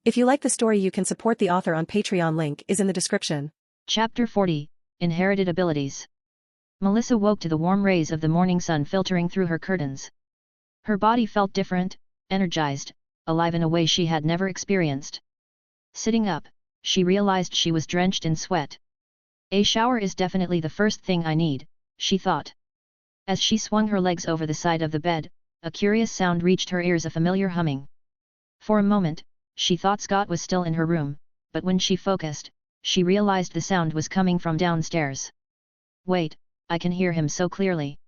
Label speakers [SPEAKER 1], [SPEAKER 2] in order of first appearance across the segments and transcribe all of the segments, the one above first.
[SPEAKER 1] If you like the story, you can support the author on Patreon. Link is in the description.
[SPEAKER 2] Chapter 40, Inherited Abilities. Melissa woke to the warm rays of the morning sun filtering through her curtains. Her body felt different, energized, alive in a way she had never experienced. Sitting up, she realized she was drenched in sweat. A shower is definitely the first thing I need, she thought. As she swung her legs over the side of the bed, a curious sound reached her ears, a familiar humming. For a moment, she thought Scott was still in her room, but when she focused, she realized the sound was coming from downstairs. Wait, I can hear him so clearly.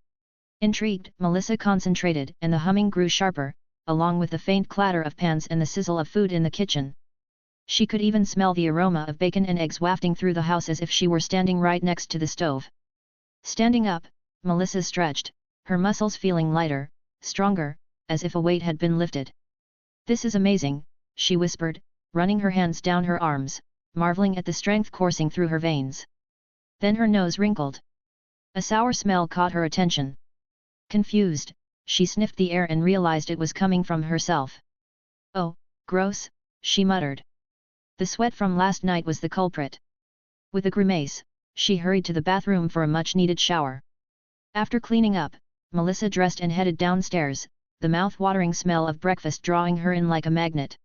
[SPEAKER 2] Intrigued, Melissa concentrated and the humming grew sharper, along with the faint clatter of pans and the sizzle of food in the kitchen. She could even smell the aroma of bacon and eggs wafting through the house as if she were standing right next to the stove. Standing up, Melissa stretched, her muscles feeling lighter, stronger, as if a weight had been lifted. "This is amazing," she whispered, running her hands down her arms, marveling at the strength coursing through her veins. Then her nose wrinkled. A sour smell caught her attention. Confused, she sniffed the air and realized it was coming from herself. "Oh, gross," she muttered. The sweat from last night was the culprit. With a grimace, she hurried to the bathroom for a much-needed shower. After cleaning up, Melissa dressed and headed downstairs, the mouth-watering smell of breakfast drawing her in like a magnet.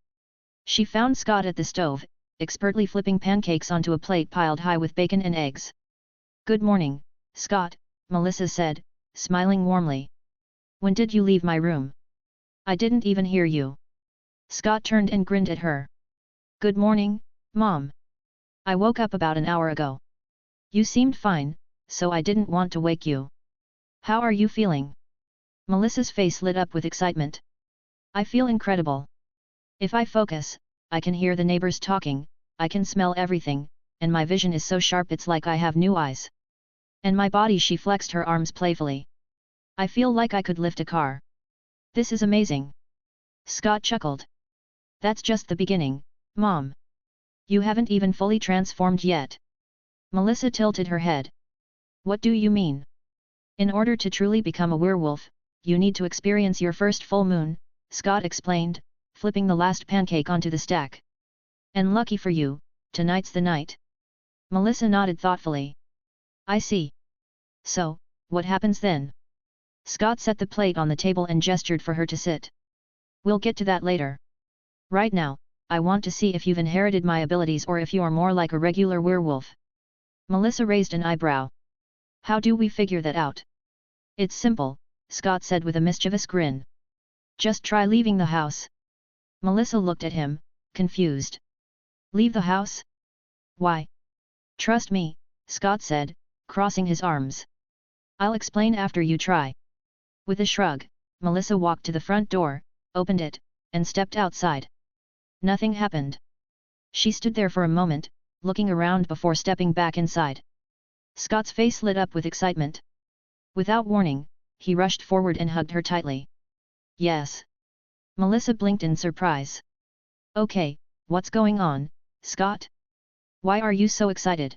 [SPEAKER 2] She found Scott at the stove, expertly flipping pancakes onto a plate piled high with bacon and eggs. "Good morning, Scott," Melissa said, smiling warmly. "When did you leave my room? I didn't even hear you." Scott turned and grinned at her. "Good morning, Mom. I woke up about an hour ago. You seemed fine, so I didn't want to wake you. How are you feeling?" Melissa's face lit up with excitement. "I feel incredible. If I focus, I can hear the neighbors talking, I can smell everything, and my vision is so sharp it's like I have new eyes. And my body," she flexed her arms playfully. "I feel like I could lift a car. This is amazing." Scott chuckled. "That's just the beginning, Mom. You haven't even fully transformed yet." Melissa tilted her head. "What do you mean?" "In order to truly become a werewolf, you need to experience your first full moon," Scott explained, flipping the last pancake onto the stack. "And lucky for you, tonight's the night." Melissa nodded thoughtfully. "I see. So, what happens then?" Scott set the plate on the table and gestured for her to sit. "We'll get to that later. Right now, I want to see if you've inherited my abilities or if you are more like a regular werewolf." Melissa raised an eyebrow. "How do we figure that out?" "It's simple," Scott said with a mischievous grin. "Just try leaving the house." Melissa looked at him, confused. "Leave the house? Why?" "Trust me," Scott said, crossing his arms. "I'll explain after you try." With a shrug, Melissa walked to the front door, opened it, and stepped outside. Nothing happened. She stood there for a moment, looking around before stepping back inside. Scott's face lit up with excitement. Without warning, he rushed forward and hugged her tightly. "Yes." Melissa blinked in surprise. "Okay, what's going on, Scott? Why are you so excited?"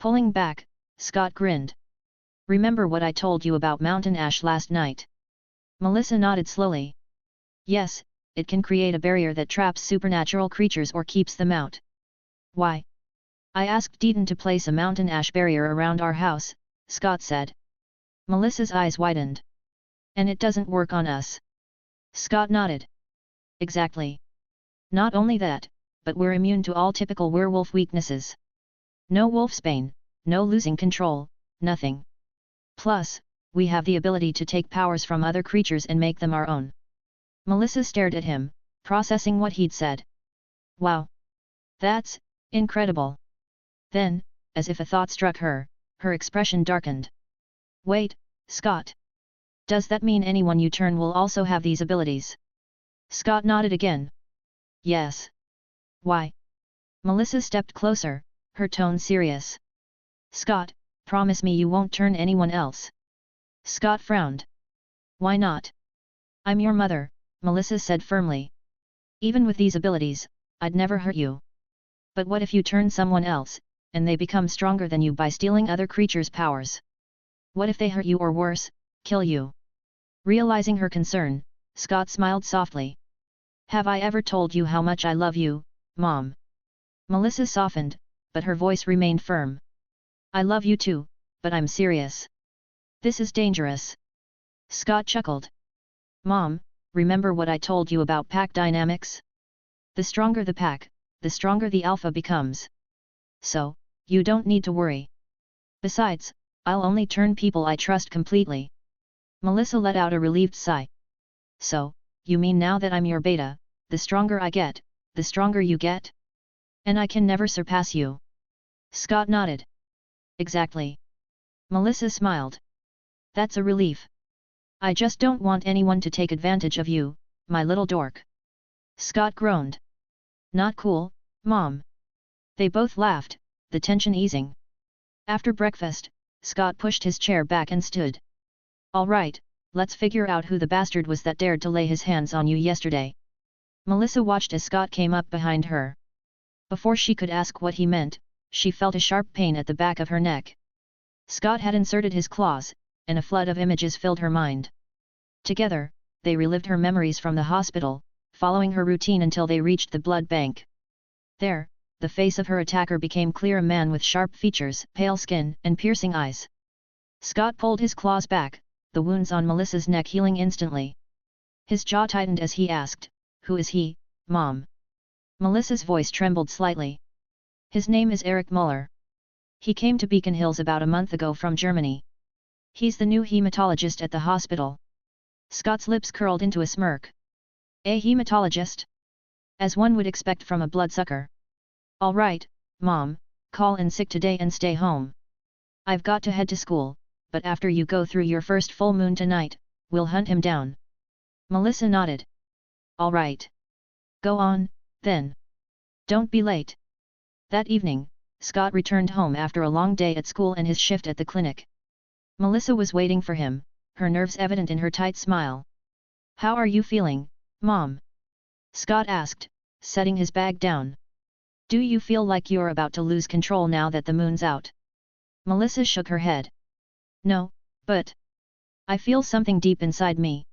[SPEAKER 2] Pulling back, Scott grinned. "Remember what I told you about mountain ash last night?" Melissa nodded slowly. "Yes, it can create a barrier that traps supernatural creatures or keeps them out." "Why?" "I asked Deon to place a mountain ash barrier around our house," Scott said. Melissa's eyes widened. "And it doesn't work on us?" Scott nodded. "Exactly. Not only that, but we're immune to all typical werewolf weaknesses. No wolfsbane, no losing control, nothing. Plus, we have the ability to take powers from other creatures and make them our own." Melissa stared at him, processing what he'd said. "Wow! That's incredible." Then, as if a thought struck her, her expression darkened. "Wait, Scott. Does that mean anyone you turn will also have these abilities?" Scott nodded again. "Yes." "Why?" Melissa stepped closer, her tone serious. "Scott, promise me you won't turn anyone else." Scott frowned. "Why not?" "I'm your mother," Melissa said firmly. "Even with these abilities, I'd never hurt you. But what if you turn someone else, and they become stronger than you by stealing other creatures' powers? What if they hurt you or worse, kill you?" Realizing her concern, Scott smiled softly. Have I ever told you how much I love you, Mom? Melissa softened, but her voice remained firm. I love you too, but I'm serious. This is dangerous. Scott chuckled. Mom, remember what I told you about pack dynamics? The stronger the pack, the stronger the alpha becomes. So, you don't need to worry. Besides, I'll only turn people I trust completely. Melissa let out a relieved sigh. So, you mean now that I'm your beta, the stronger I get, the stronger you get? And I can never surpass you. Scott nodded. Exactly. Melissa smiled. That's a relief. I just don't want anyone to take advantage of you, my little dork. Scott groaned. Not cool, Mom. They both laughed, the tension easing. After breakfast, Scott pushed his chair back and stood. All right, let's figure out who the bastard was that dared to lay his hands on you yesterday. Melissa watched as Scott came up behind her. Before she could ask what he meant, she felt a sharp pain at the back of her neck. Scott had inserted his claws, and a flood of images filled her mind. Together, they relived her memories from the hospital, following her routine until they reached the blood bank. There, the face of her attacker became clear, a man with sharp features, pale skin, and piercing eyes. Scott pulled his claws back, the wounds on Melissa's neck healing instantly. His jaw tightened as he asked, Who is he, Mom? Melissa's voice trembled slightly. His name is Eric Muller. He came to Beacon Hills about a month ago from Germany. He's the new hematologist at the hospital. Scott's lips curled into a smirk. A hematologist? As one would expect from a bloodsucker. All right, Mom, call in sick today and stay home. I've got to head to school, but after you go through your first full moon tonight, we'll hunt him down. Melissa nodded. All right. Go on, then. Don't be late. That evening, Scott returned home after a long day at school and his shift at the clinic. Melissa was waiting for him, her nerves evident in her tight smile. How are you feeling, Mom? Scott asked, setting his bag down. Do you feel like you're about to lose control now that the moon's out? Melissa shook her head. No, but I feel something deep inside me.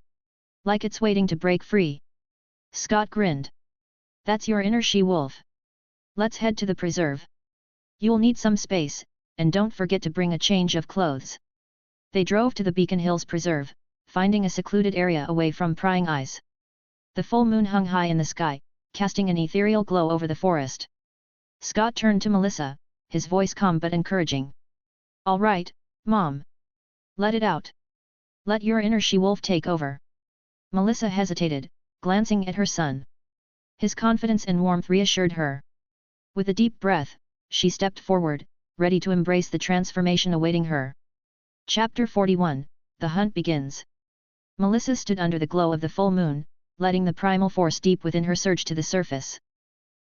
[SPEAKER 2] Like it's waiting to break free. Scott grinned. That's your inner she-wolf. Let's head to the preserve. You'll need some space, and don't forget to bring a change of clothes. They drove to the Beacon Hills Preserve, finding a secluded area away from prying eyes. The full moon hung high in the sky, casting an ethereal glow over the forest. Scott turned to Melissa, his voice calm but encouraging. All right, Mom. Let it out. Let your inner she-wolf take over. Melissa hesitated, glancing at her son. His confidence and warmth reassured her. With a deep breath, she stepped forward, ready to embrace the transformation awaiting her. Chapter 41, The Hunt Begins. Melissa stood under the glow of the full moon, letting the primal force deep within her surge to the surface.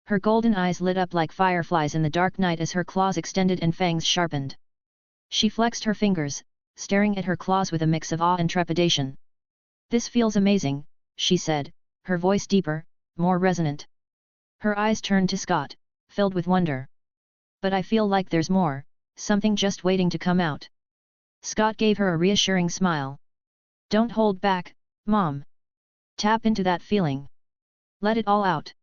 [SPEAKER 2] Her golden eyes lit up like fireflies in the dark night as her claws extended and fangs sharpened. She flexed her fingers, staring at her claws with a mix of awe and trepidation. This feels amazing, she said, her voice deeper, more resonant. Her eyes turned to Scott, filled with wonder. But I feel like there's more, something just waiting to come out. Scott gave her a reassuring smile. Don't hold back, Mom. Tap into that feeling. Let it all out.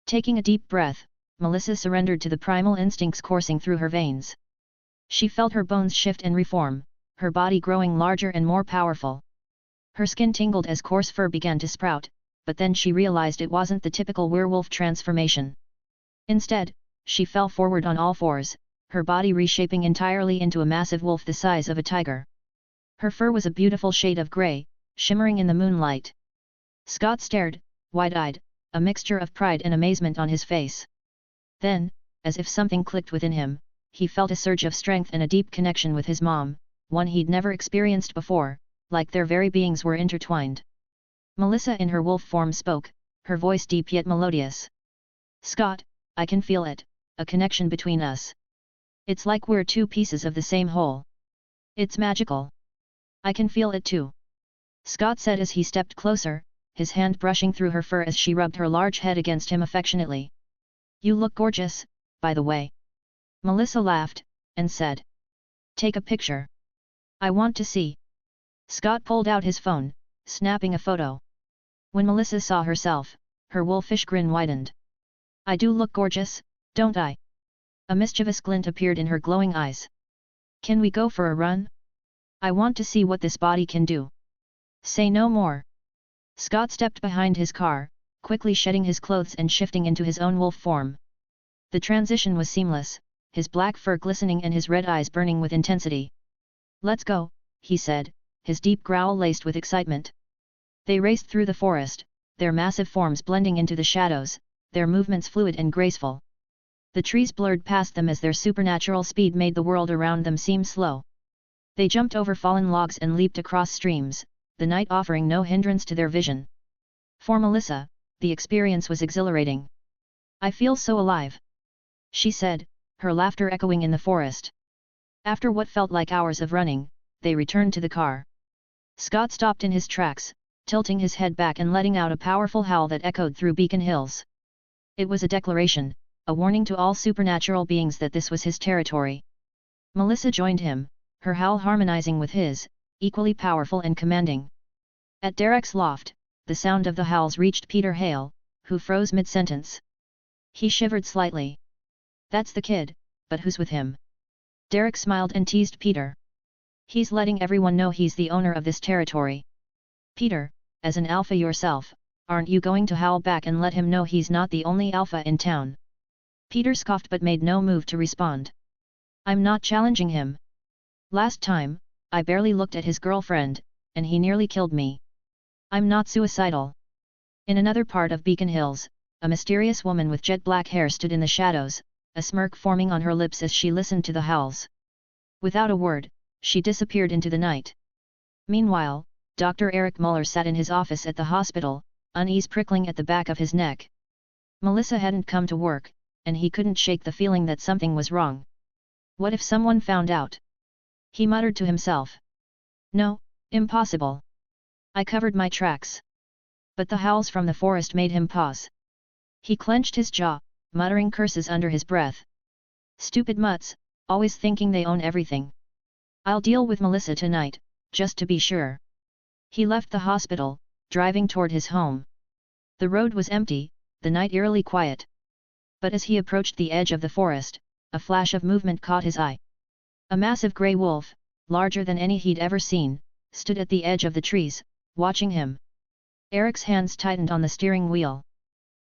[SPEAKER 2] Taking a deep breath, Melissa surrendered to the primal instincts coursing through her veins. She felt her bones shift and reform, her body growing larger and more powerful. Her skin tingled as coarse fur began to sprout, but then she realized it wasn't the typical werewolf transformation. Instead, she fell forward on all fours, her body reshaping entirely into a massive wolf the size of a tiger. Her fur was a beautiful shade of grey, shimmering in the moonlight. Scott stared, wide-eyed, a mixture of pride and amazement on his face. Then, as if something clicked within him, he felt a surge of strength and a deep connection with his mom, one he'd never experienced before, like their very beings were intertwined. Melissa in her wolf form spoke, her voice deep yet melodious. Scott, I can feel it, a connection between us. It's like we're two pieces of the same whole. It's magical. I can feel it too. Scott said as he stepped closer, his hand brushing through her fur as she rubbed her large head against him affectionately. You look gorgeous, by the way. Melissa laughed, and said. Take a picture. I want to see. Scott pulled out his phone, snapping a photo. When Melissa saw herself, Her wolfish grin widened. I do look gorgeous, don't I? A mischievous glint appeared in her glowing eyes. Can we go for a run? I want to see what this body can do. Say no more. Scott stepped behind his car, quickly shedding his clothes and shifting into his own wolf form. The transition was seamless, his black fur glistening and his red eyes burning with intensity. Let's go, he said, his deep growl laced with excitement. They raced through the forest, their massive forms blending into the shadows, their movements fluid and graceful. The trees blurred past them as their supernatural speed made the world around them seem slow. They jumped over fallen logs and leaped across streams, the night offering no hindrance to their vision. For Melissa, the experience was exhilarating. I feel so alive, she said, her laughter echoing in the forest. After what felt like hours of running, they returned to the car. Scott stopped in his tracks, tilting his head back and letting out a powerful howl that echoed through Beacon Hills. It was a declaration, a warning to all supernatural beings that this was his territory. Melissa joined him, her howl harmonizing with his, equally powerful and commanding. At Derek's loft, the sound of the howls reached Peter Hale, who froze mid-sentence. He shivered slightly. That's the kid, but who's with him? Derek smiled and teased Peter. He's letting everyone know he's the owner of this territory. Peter, as an alpha yourself, aren't you going to howl back and let him know he's not the only alpha in town? Peter scoffed but made no move to respond. I'm not challenging him. Last time, I barely looked at his girlfriend, and he nearly killed me. I'm not suicidal. In another part of Beacon Hills, a mysterious woman with jet black hair stood in the shadows, a smirk forming on her lips as she listened to the howls. Without a word, she disappeared into the night. Meanwhile, Dr. Eric Muller sat in his office at the hospital, unease prickling at the back of his neck. Melissa hadn't come to work, and he couldn't shake the feeling that something was wrong. What if someone found out? He muttered to himself. No, impossible. I covered my tracks. But the howls from the forest made him pause. He clenched his jaw, muttering curses under his breath. Stupid mutts, always thinking they own everything. I'll deal with Melissa tonight, just to be sure. He left the hospital, driving toward his home. The road was empty, the night eerily quiet. But as he approached the edge of the forest, a flash of movement caught his eye. A massive grey wolf, larger than any he'd ever seen, stood at the edge of the trees, watching him. Eric's hands tightened on the steering wheel.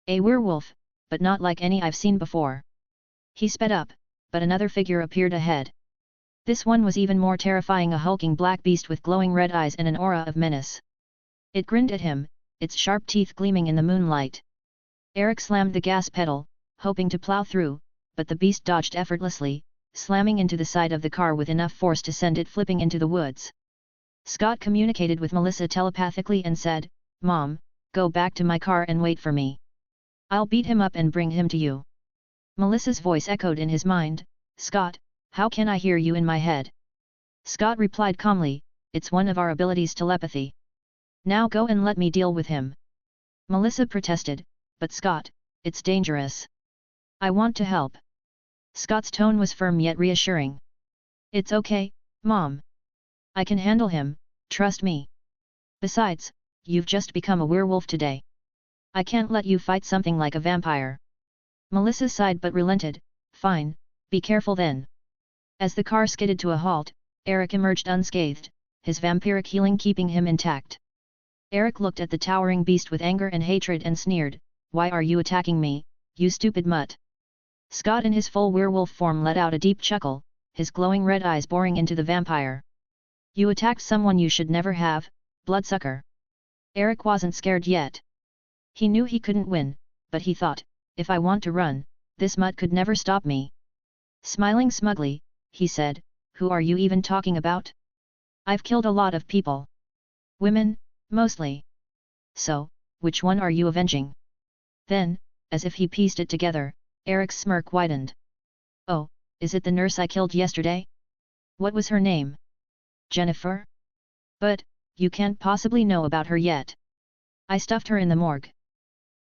[SPEAKER 2] A werewolf, but not like any I've seen before. He sped up, but another figure appeared ahead. This one was even more terrifying, a hulking black beast with glowing red eyes and an aura of menace. It grinned at him, its sharp teeth gleaming in the moonlight. Eric slammed the gas pedal, hoping to plow through, but the beast dodged effortlessly, slamming into the side of the car with enough force to send it flipping into the woods. Scott communicated with Melissa telepathically and said, "Mom, go back to my car and wait for me. I'll beat him up and bring him to you." Melissa's voice echoed in his mind, "Scott, how can I hear you in my head?" Scott replied calmly, "It's one of our abilities, telepathy. Now go and let me deal with him." Melissa protested, "But Scott, it's dangerous. I want to help." Scott's tone was firm yet reassuring. "It's okay, Mom. I can handle him, trust me. Besides, you've just become a werewolf today. I can't let you fight something like a vampire." Melissa sighed but relented, "Fine, be careful then." As the car skidded to a halt, Eric emerged unscathed, his vampiric healing keeping him intact. Eric looked at the towering beast with anger and hatred and sneered, "Why are you attacking me, you stupid mutt?" Scott in his full werewolf form let out a deep chuckle, his glowing red eyes boring into the vampire. "You attacked someone you should never have, bloodsucker." Eric wasn't scared yet. He knew he couldn't win, but he thought, if I want to run, this mutt could never stop me. Smiling smugly, he said, "Who are you even talking about? I've killed a lot of people. Women, mostly. So, which one are you avenging?" Then, as if he pieced it together, Eric's smirk widened. "Oh, is it the nurse I killed yesterday? What was her name? Jennifer? But, you can't possibly know about her yet. I stuffed her in the morgue."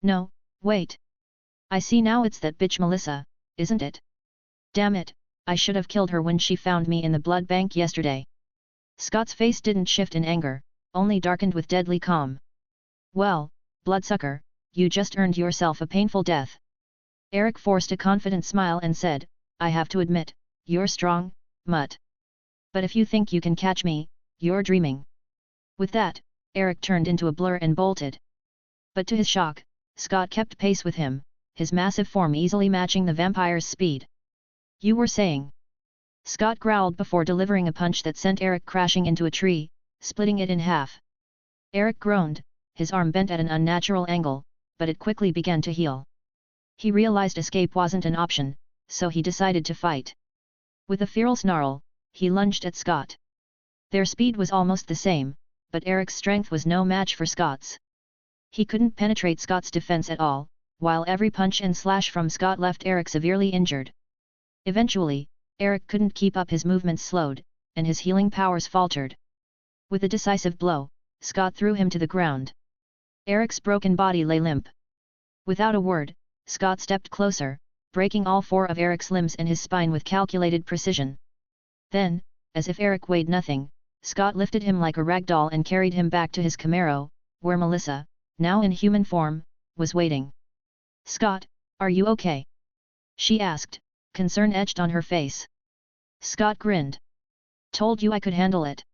[SPEAKER 2] "No, wait. I see now, it's that bitch Melissa, isn't it? Damn it, I should have killed her when she found me in the blood bank yesterday." Scott's face didn't shift in anger, only darkened with deadly calm. "Well, bloodsucker, you just earned yourself a painful death. Eric forced a confident smile and said, I have to admit, you're strong, mutt. But if you think you can catch me, you're dreaming. With that, Eric turned into a blur and bolted. But to his shock, Scott kept pace with him, his massive form easily matching the vampire's speed. You were saying? Scott growled before delivering a punch that sent Eric crashing into a tree, splitting it in half. Eric groaned, his arm bent at an unnatural angle, but it quickly began to heal. He realized escape wasn't an option, so he decided to fight. With a feral snarl, he lunged at Scott. Their speed was almost the same, but Eric's strength was no match for Scott's. He couldn't penetrate Scott's defense at all, while every punch and slash from Scott left Eric severely injured. Eventually, Eric couldn't keep up, his movements slowed, and his healing powers faltered. With a decisive blow, Scott threw him to the ground. Eric's broken body lay limp. Without a word, Scott stepped closer, breaking all 4 of Eric's limbs and his spine with calculated precision. Then, as if Eric weighed nothing, Scott lifted him like a rag doll and carried him back to his Camaro, where Melissa, now in human form, was waiting. Scott, are you okay? She asked, concern etched on her face. Scott grinned. Told you I could handle it.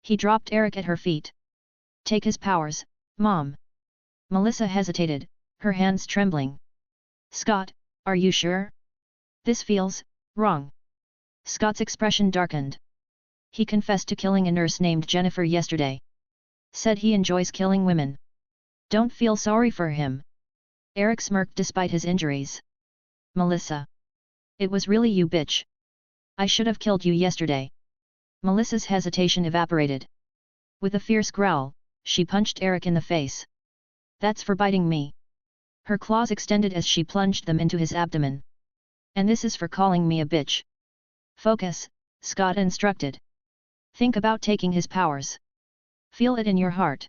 [SPEAKER 2] He dropped Eric at her feet. Take his powers, Mom. Melissa hesitated, her hands trembling. Scott, are you sure? This feels wrong. Scott's expression darkened. He confessed to killing a nurse named Jennifer yesterday. Said he enjoys killing women. Don't feel sorry for him. Eric smirked despite his injuries. Melissa. It was really you, bitch. I should have killed you yesterday. Melissa's hesitation evaporated. With a fierce growl, she punched Eric in the face. That's for biting me. Her claws extended as she plunged them into his abdomen. And this is for calling me a bitch. Focus, Scott instructed. Think about taking his powers. Feel it in your heart.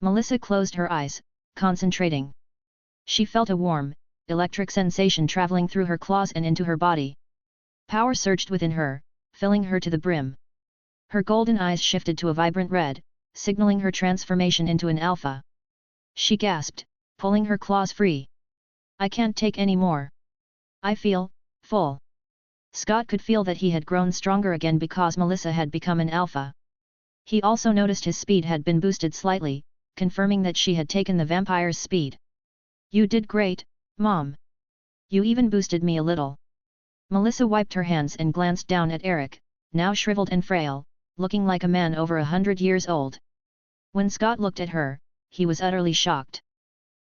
[SPEAKER 2] Melissa closed her eyes, concentrating. She felt a warm, electric sensation traveling through her claws and into her body. Power surged within her, filling her to the brim. Her golden eyes shifted to a vibrant red, signaling her transformation into an alpha. She gasped, pulling her claws free. I can't take any more. I feel full. Scott could feel that he had grown stronger again because Melissa had become an alpha. He also noticed his speed had been boosted slightly, confirming that she had taken the vampire's speed. You did great, Mom. You even boosted me a little. Melissa wiped her hands and glanced down at Eric, now shriveled and frail, looking like a man over 100 years old. When Scott looked at her, he was utterly shocked.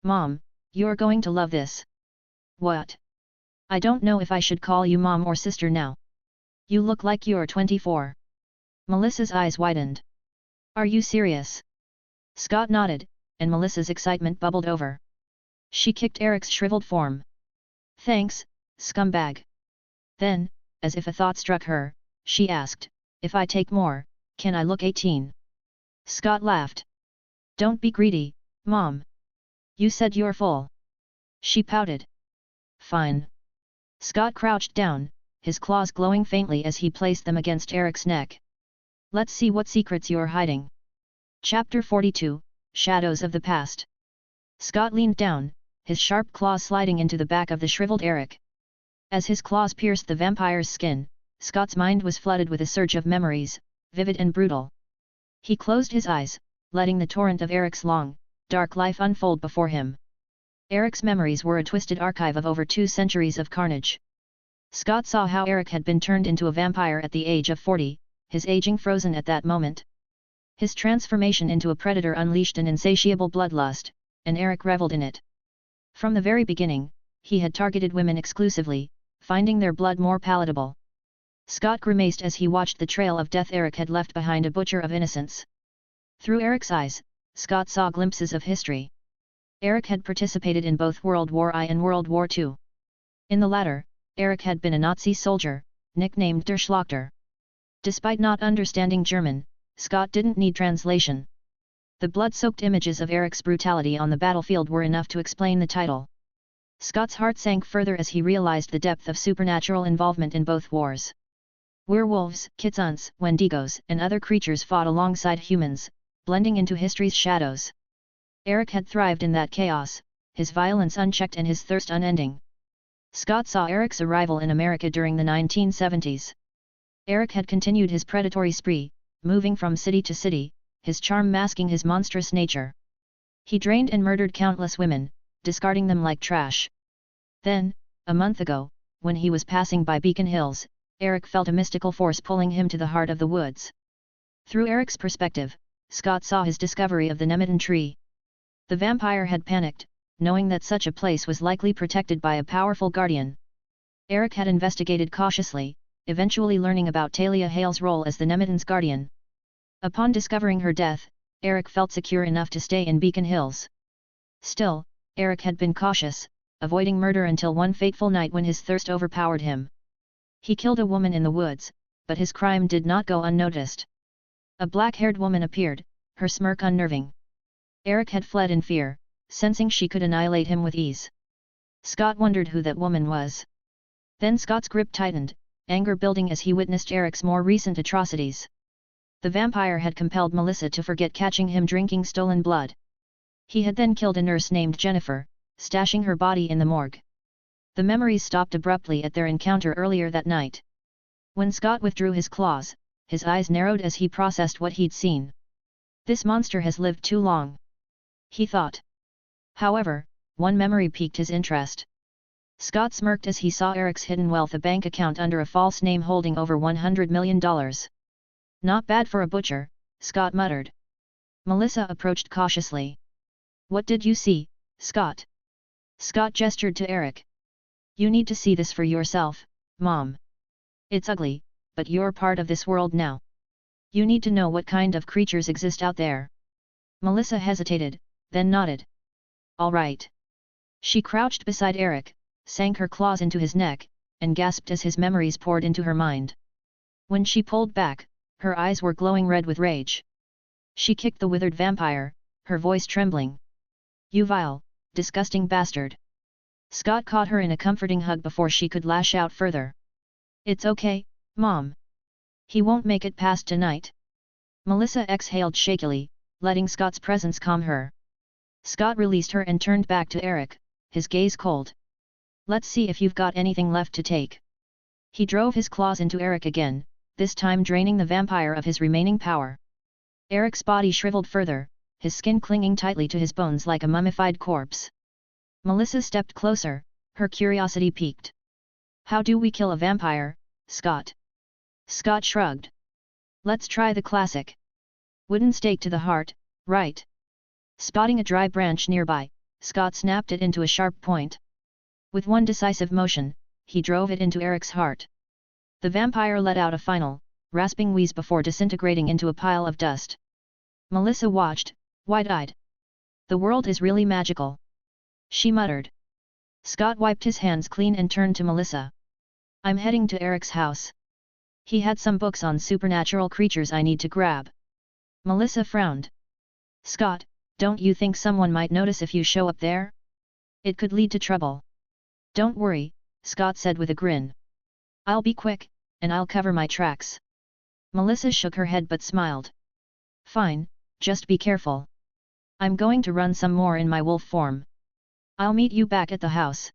[SPEAKER 2] Mom, you're going to love this. What? I don't know if I should call you mom or sister now. You look like you're 24. Melissa's eyes widened. Are you serious? Scott nodded, and Melissa's excitement bubbled over. She kicked Eric's shriveled form. Thanks, scumbag. Then, as if a thought struck her, she asked, if I take more, can I look 18? Scott laughed. Don't be greedy, Mom. You said you're full. She pouted. Fine. Scott crouched down, his claws glowing faintly as he placed them against Eric's neck. Let's see what secrets you're hiding. Chapter 42, Shadows of the Past. Scott leaned down, his sharp claws sliding into the back of the shriveled Eric. As his claws pierced the vampire's skin, Scott's mind was flooded with a surge of memories, vivid and brutal. He closed his eyes, letting the torrent of Eric's long, dark life unfold before him. Eric's memories were a twisted archive of over 2 centuries of carnage. Scott saw how Eric had been turned into a vampire at the age of 40, his aging frozen at that moment. His transformation into a predator unleashed an insatiable bloodlust, and Eric reveled in it. From the very beginning, he had targeted women exclusively, finding their blood more palatable. Scott grimaced as he watched the trail of death Eric had left behind, a butcher of innocence. Through Eric's eyes, Scott saw glimpses of history. Eric had participated in both World War I and World War II. In the latter, Eric had been a Nazi soldier, nicknamed Der Schlachter. Despite not understanding German, Scott didn't need translation. The blood-soaked images of Eric's brutality on the battlefield were enough to explain the title. Scott's heart sank further as he realized the depth of supernatural involvement in both wars. Werewolves, kitsунts, wendigos, and other creatures fought alongside humans, blending into history's shadows. Eric had thrived in that chaos, his violence unchecked and his thirst unending. Scott saw Eric's arrival in America during the 1970s. Eric had continued his predatory spree, moving from city to city, his charm masking his monstrous nature. He drained and murdered countless women, discarding them like trash. Then, a month ago, when he was passing by Beacon Hills, Eric felt a mystical force pulling him to the heart of the woods. Through Eric's perspective, Scott saw his discovery of the Nemeton tree. The vampire had panicked, knowing that such a place was likely protected by a powerful guardian. Eric had investigated cautiously, eventually learning about Talia Hale's role as the Nemeton's guardian. Upon discovering her death, Eric felt secure enough to stay in Beacon Hills. Still, Eric had been cautious, avoiding murder until one fateful night when his thirst overpowered him. He killed a woman in the woods, but his crime did not go unnoticed. A black-haired woman appeared, her smirk unnerving. Eric had fled in fear, sensing she could annihilate him with ease. Scott wondered who that woman was. Then Scott's grip tightened, anger building as he witnessed Eric's more recent atrocities. The vampire had compelled Melissa to forget catching him drinking stolen blood. He had then killed a nurse named Jennifer, stashing her body in the morgue. The memories stopped abruptly at their encounter earlier that night. When Scott withdrew his claws, his eyes narrowed as he processed what he'd seen. This monster has lived too long, he thought. However, one memory piqued his interest. Scott smirked as he saw Eric's hidden wealth, a bank account under a false name holding over $100 million. Not bad for a butcher, Scott muttered. Melissa approached cautiously. What did you see, Scott? Scott gestured to Eric. You need to see this for yourself, Mom. It's ugly, but you're part of this world now. You need to know what kind of creatures exist out there. Melissa hesitated, then nodded. All right. She crouched beside Eric, sank her claws into his neck, and gasped as his memories poured into her mind. When she pulled back, her eyes were glowing red with rage. She kicked the withered vampire, her voice trembling. You vile, disgusting bastard. Scott caught her in a comforting hug before she could lash out further. It's okay, Mom. He won't make it past tonight. Melissa exhaled shakily, letting Scott's presence calm her. Scott released her and turned back to Eric, his gaze cold. Let's see if you've got anything left to take. He drove his claws into Eric again, this time draining the vampire of his remaining power. Eric's body shriveled further, his skin clinging tightly to his bones like a mummified corpse. Melissa stepped closer, her curiosity piqued. How do we kill a vampire, Scott? Scott shrugged. Let's try the classic. Wooden stake to the heart, right? Spotting a dry branch nearby, Scott snapped it into a sharp point. With one decisive motion, he drove it into Eric's heart. The vampire let out a final, rasping wheeze before disintegrating into a pile of dust. Melissa watched, wide-eyed. The world is really magical, she muttered. Scott wiped his hands clean and turned to Melissa. I'm heading to Eric's house. He had some books on supernatural creatures I need to grab. Melissa frowned. Scott, don't you think someone might notice if you show up there? It could lead to trouble. Don't worry, Scott said with a grin. I'll be quick, and I'll cover my tracks. Melissa shook her head but smiled. Fine, just be careful. I'm going to run some more in my wolf form. I'll meet you back at the house.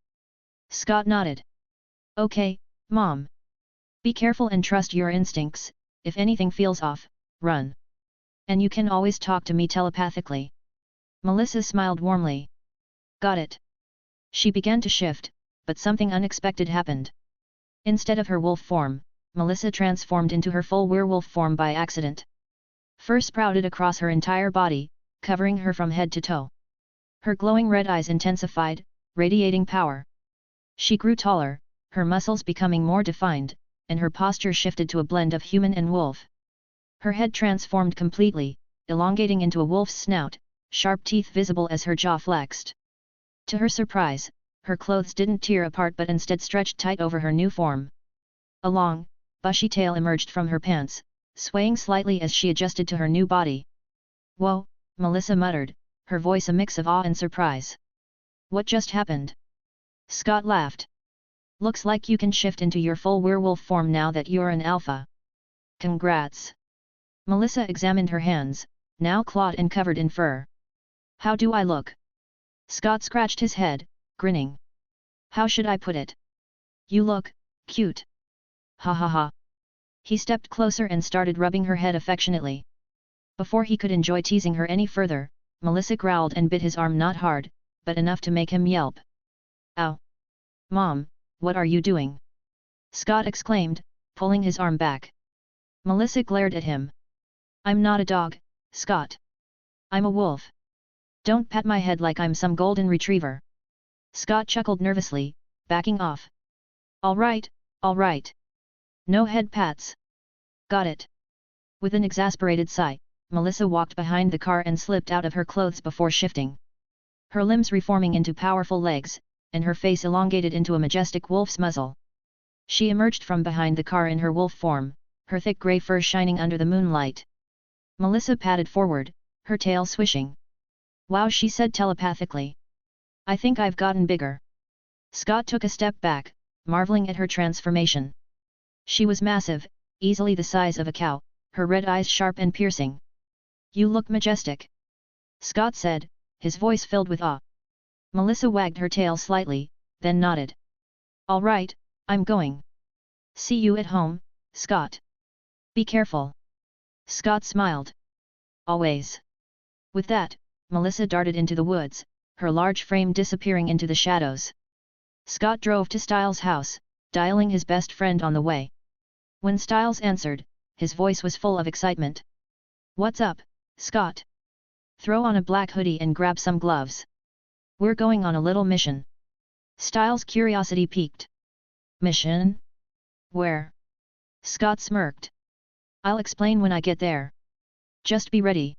[SPEAKER 2] Scott nodded. Okay, Mom. Be careful and trust your instincts. If anything feels off, run. And you can always talk to me telepathically. Melissa smiled warmly. Got it. She began to shift, but something unexpected happened. Instead of her wolf form, Melissa transformed into her full werewolf form by accident. Fur sprouted across her entire body, covering her from head to toe. Her glowing red eyes intensified, radiating power. She grew taller, her muscles becoming more defined, and her posture shifted to a blend of human and wolf. Her head transformed completely, elongating into a wolf's snout, sharp teeth visible as her jaw flexed. To her surprise, her clothes didn't tear apart but instead stretched tight over her new form. A long, bushy tail emerged from her pants, swaying slightly as she adjusted to her new body. Whoa, Melissa muttered, her voice a mix of awe and surprise. What just happened? Scott laughed. Looks like you can shift into your full werewolf form now that you're an alpha. Congrats. Melissa examined her hands, now clawed and covered in fur. How do I look? Scott scratched his head, grinning. How should I put it? You look cute. Ha ha ha. He stepped closer and started rubbing her head affectionately. Before he could enjoy teasing her any further, Melissa growled and bit his arm, not hard, but enough to make him yelp. Ow! Mom, what are you doing? Scott exclaimed, pulling his arm back. Melissa glared at him. I'm not a dog, Scott. I'm a wolf. Don't pat my head like I'm some golden retriever. Scott chuckled nervously, backing off. All right, all right. No head pats. Got it. With an exasperated sigh, Melissa walked behind the car and slipped out of her clothes before shifting. Her limbs reforming into powerful legs, and her face elongated into a majestic wolf's muzzle. She emerged from behind the car in her wolf form, her thick grey fur shining under the moonlight. Melissa padded forward, her tail swishing. Wow, she said telepathically. I think I've gotten bigger. Scott took a step back, marveling at her transformation. She was massive, easily the size of a cow, her red eyes sharp and piercing. You look majestic, Scott said, his voice filled with awe. Melissa wagged her tail slightly, then nodded. All right, I'm going. See you at home, Scott. Be careful. Scott smiled. Always. With that, Melissa darted into the woods, her large frame disappearing into the shadows. Scott drove to Styles' house, dialing his best friend on the way. When Styles answered, his voice was full of excitement. What's up, Scott? Throw on a black hoodie and grab some gloves. We're going on a little mission. Styles' curiosity piqued. Mission? Where? Scott smirked. I'll explain when I get there. Just be ready.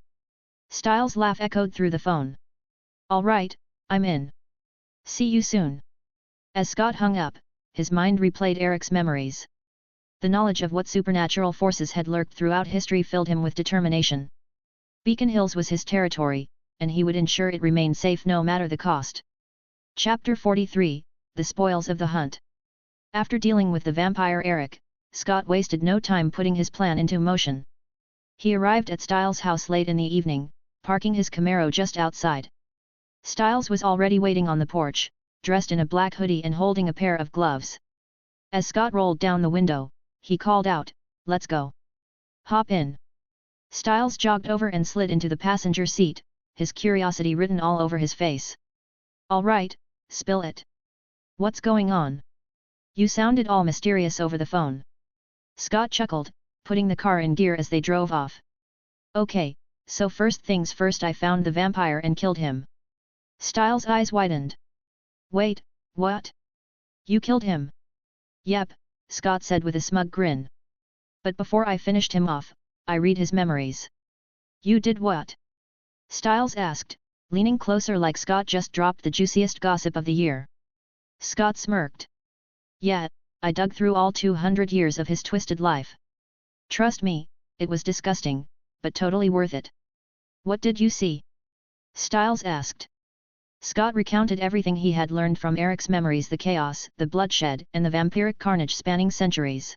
[SPEAKER 2] Styles' laugh echoed through the phone. All right, I'm in. See you soon. As Scott hung up, his mind replayed Eric's memories. The knowledge of what supernatural forces had lurked throughout history filled him with determination. Beacon Hills was his territory, and he would ensure it remained safe no matter the cost. Chapter 43, The Spoils of the Hunt. After dealing with the vampire Eric, Scott wasted no time putting his plan into motion. He arrived at Styles' house late in the evening, parking his Camaro just outside. Styles was already waiting on the porch, dressed in a black hoodie and holding a pair of gloves. As Scott rolled down the window, he called out, "Let's go. Hop in." Styles jogged over and slid into the passenger seat, his curiosity written all over his face. "All right, spill it. What's going on? You sounded all mysterious over the phone." Scott chuckled, putting the car in gear as they drove off. "Okay, so first things first, I found the vampire and killed him." Styles' eyes widened. "Wait, what? You killed him?" "Yep," Scott said with a smug grin. "But before I finished him off, I read his memories." "You did what?" Styles asked, leaning closer like Scott just dropped the juiciest gossip of the year. Scott smirked. "Yeah, I dug through all 200 years of his twisted life. Trust me, it was disgusting, but totally worth it." "What did you see?" Styles asked. Scott recounted everything he had learned from Eric's memories, the chaos, the bloodshed, and the vampiric carnage spanning centuries.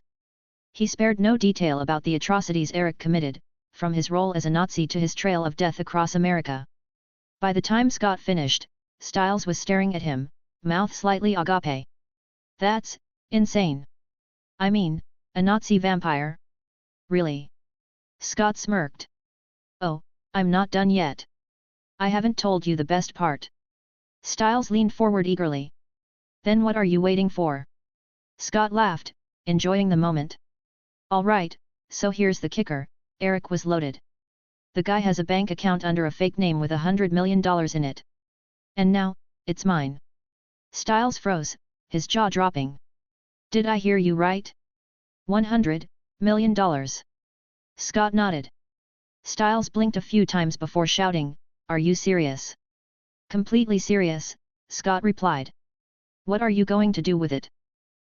[SPEAKER 2] He spared no detail about the atrocities Eric committed, from his role as a Nazi to his trail of death across America. By the time Scott finished, Styles was staring at him, mouth slightly agape. "That's insane. I mean, a Nazi vampire? Really?" Scott smirked. "Oh, I'm not done yet. I haven't told you the best part." Styles leaned forward eagerly. "Then what are you waiting for?" Scott laughed, enjoying the moment. "All right, so here's the kicker," Eric was loaded. "The guy has a bank account under a fake name with $100 million in it. And now, it's mine." Styles froze, his jaw dropping. "Did I hear you right? $100 million?" Scott nodded. Styles blinked a few times before shouting, "Are you serious?" "Completely serious," Scott replied. "What are you going to do with it?"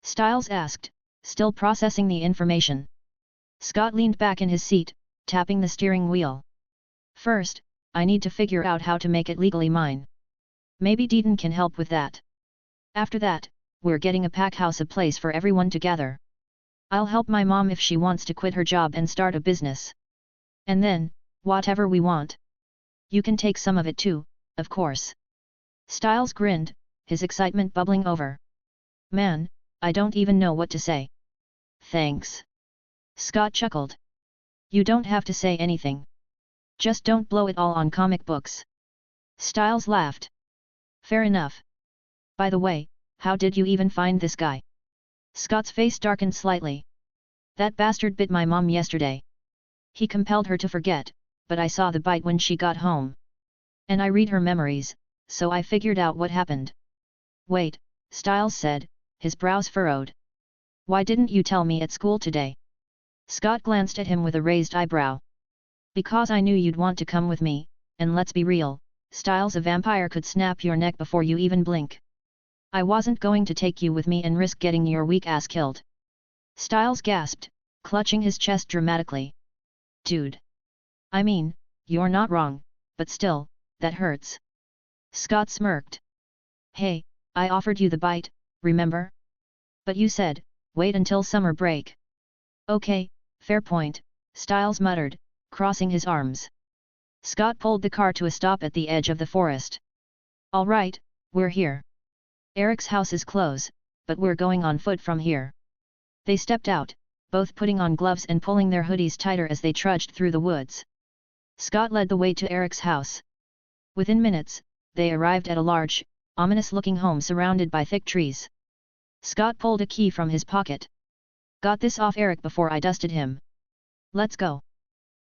[SPEAKER 2] Styles asked, still processing the information. Scott leaned back in his seat, tapping the steering wheel. "First, I need to figure out how to make it legally mine. Maybe Deon can help with that. After that, we're getting a pack house, a place for everyone to gather. I'll help my mom if she wants to quit her job and start a business. And then, whatever we want. You can take some of it too, of course." Styles grinned, his excitement bubbling over. Man, I don't even know what to say. Thanks. Scott chuckled. You don't have to say anything. Just don't blow it all on comic books. Styles laughed. Fair enough. By the way, how did you even find this guy? Scott's face darkened slightly. That bastard bit my mom yesterday. He compelled her to forget, but I saw the bite when she got home. And I read her memories, so I figured out what happened. Wait, Styles said, his brows furrowed. Why didn't you tell me at school today? Scott glanced at him with a raised eyebrow. Because I knew you'd want to come with me, and let's be real, Styles, a vampire could snap your neck before you even blink. I wasn't going to take you with me and risk getting your weak ass killed. Styles gasped, clutching his chest dramatically. Dude. I mean, you're not wrong, but still, that hurts. Scott smirked. Hey, I offered you the bite, remember? But you said, wait until summer break. Okay, fair point, Styles muttered, crossing his arms. Scott pulled the car to a stop at the edge of the forest. All right, we're here. Eric's house is close, but we're going on foot from here. They stepped out, both putting on gloves and pulling their hoodies tighter as they trudged through the woods. Scott led the way to Eric's house. Within minutes, they arrived at a large, ominous-looking home surrounded by thick trees. Scott pulled a key from his pocket. Got this off Eric before I dusted him. Let's go.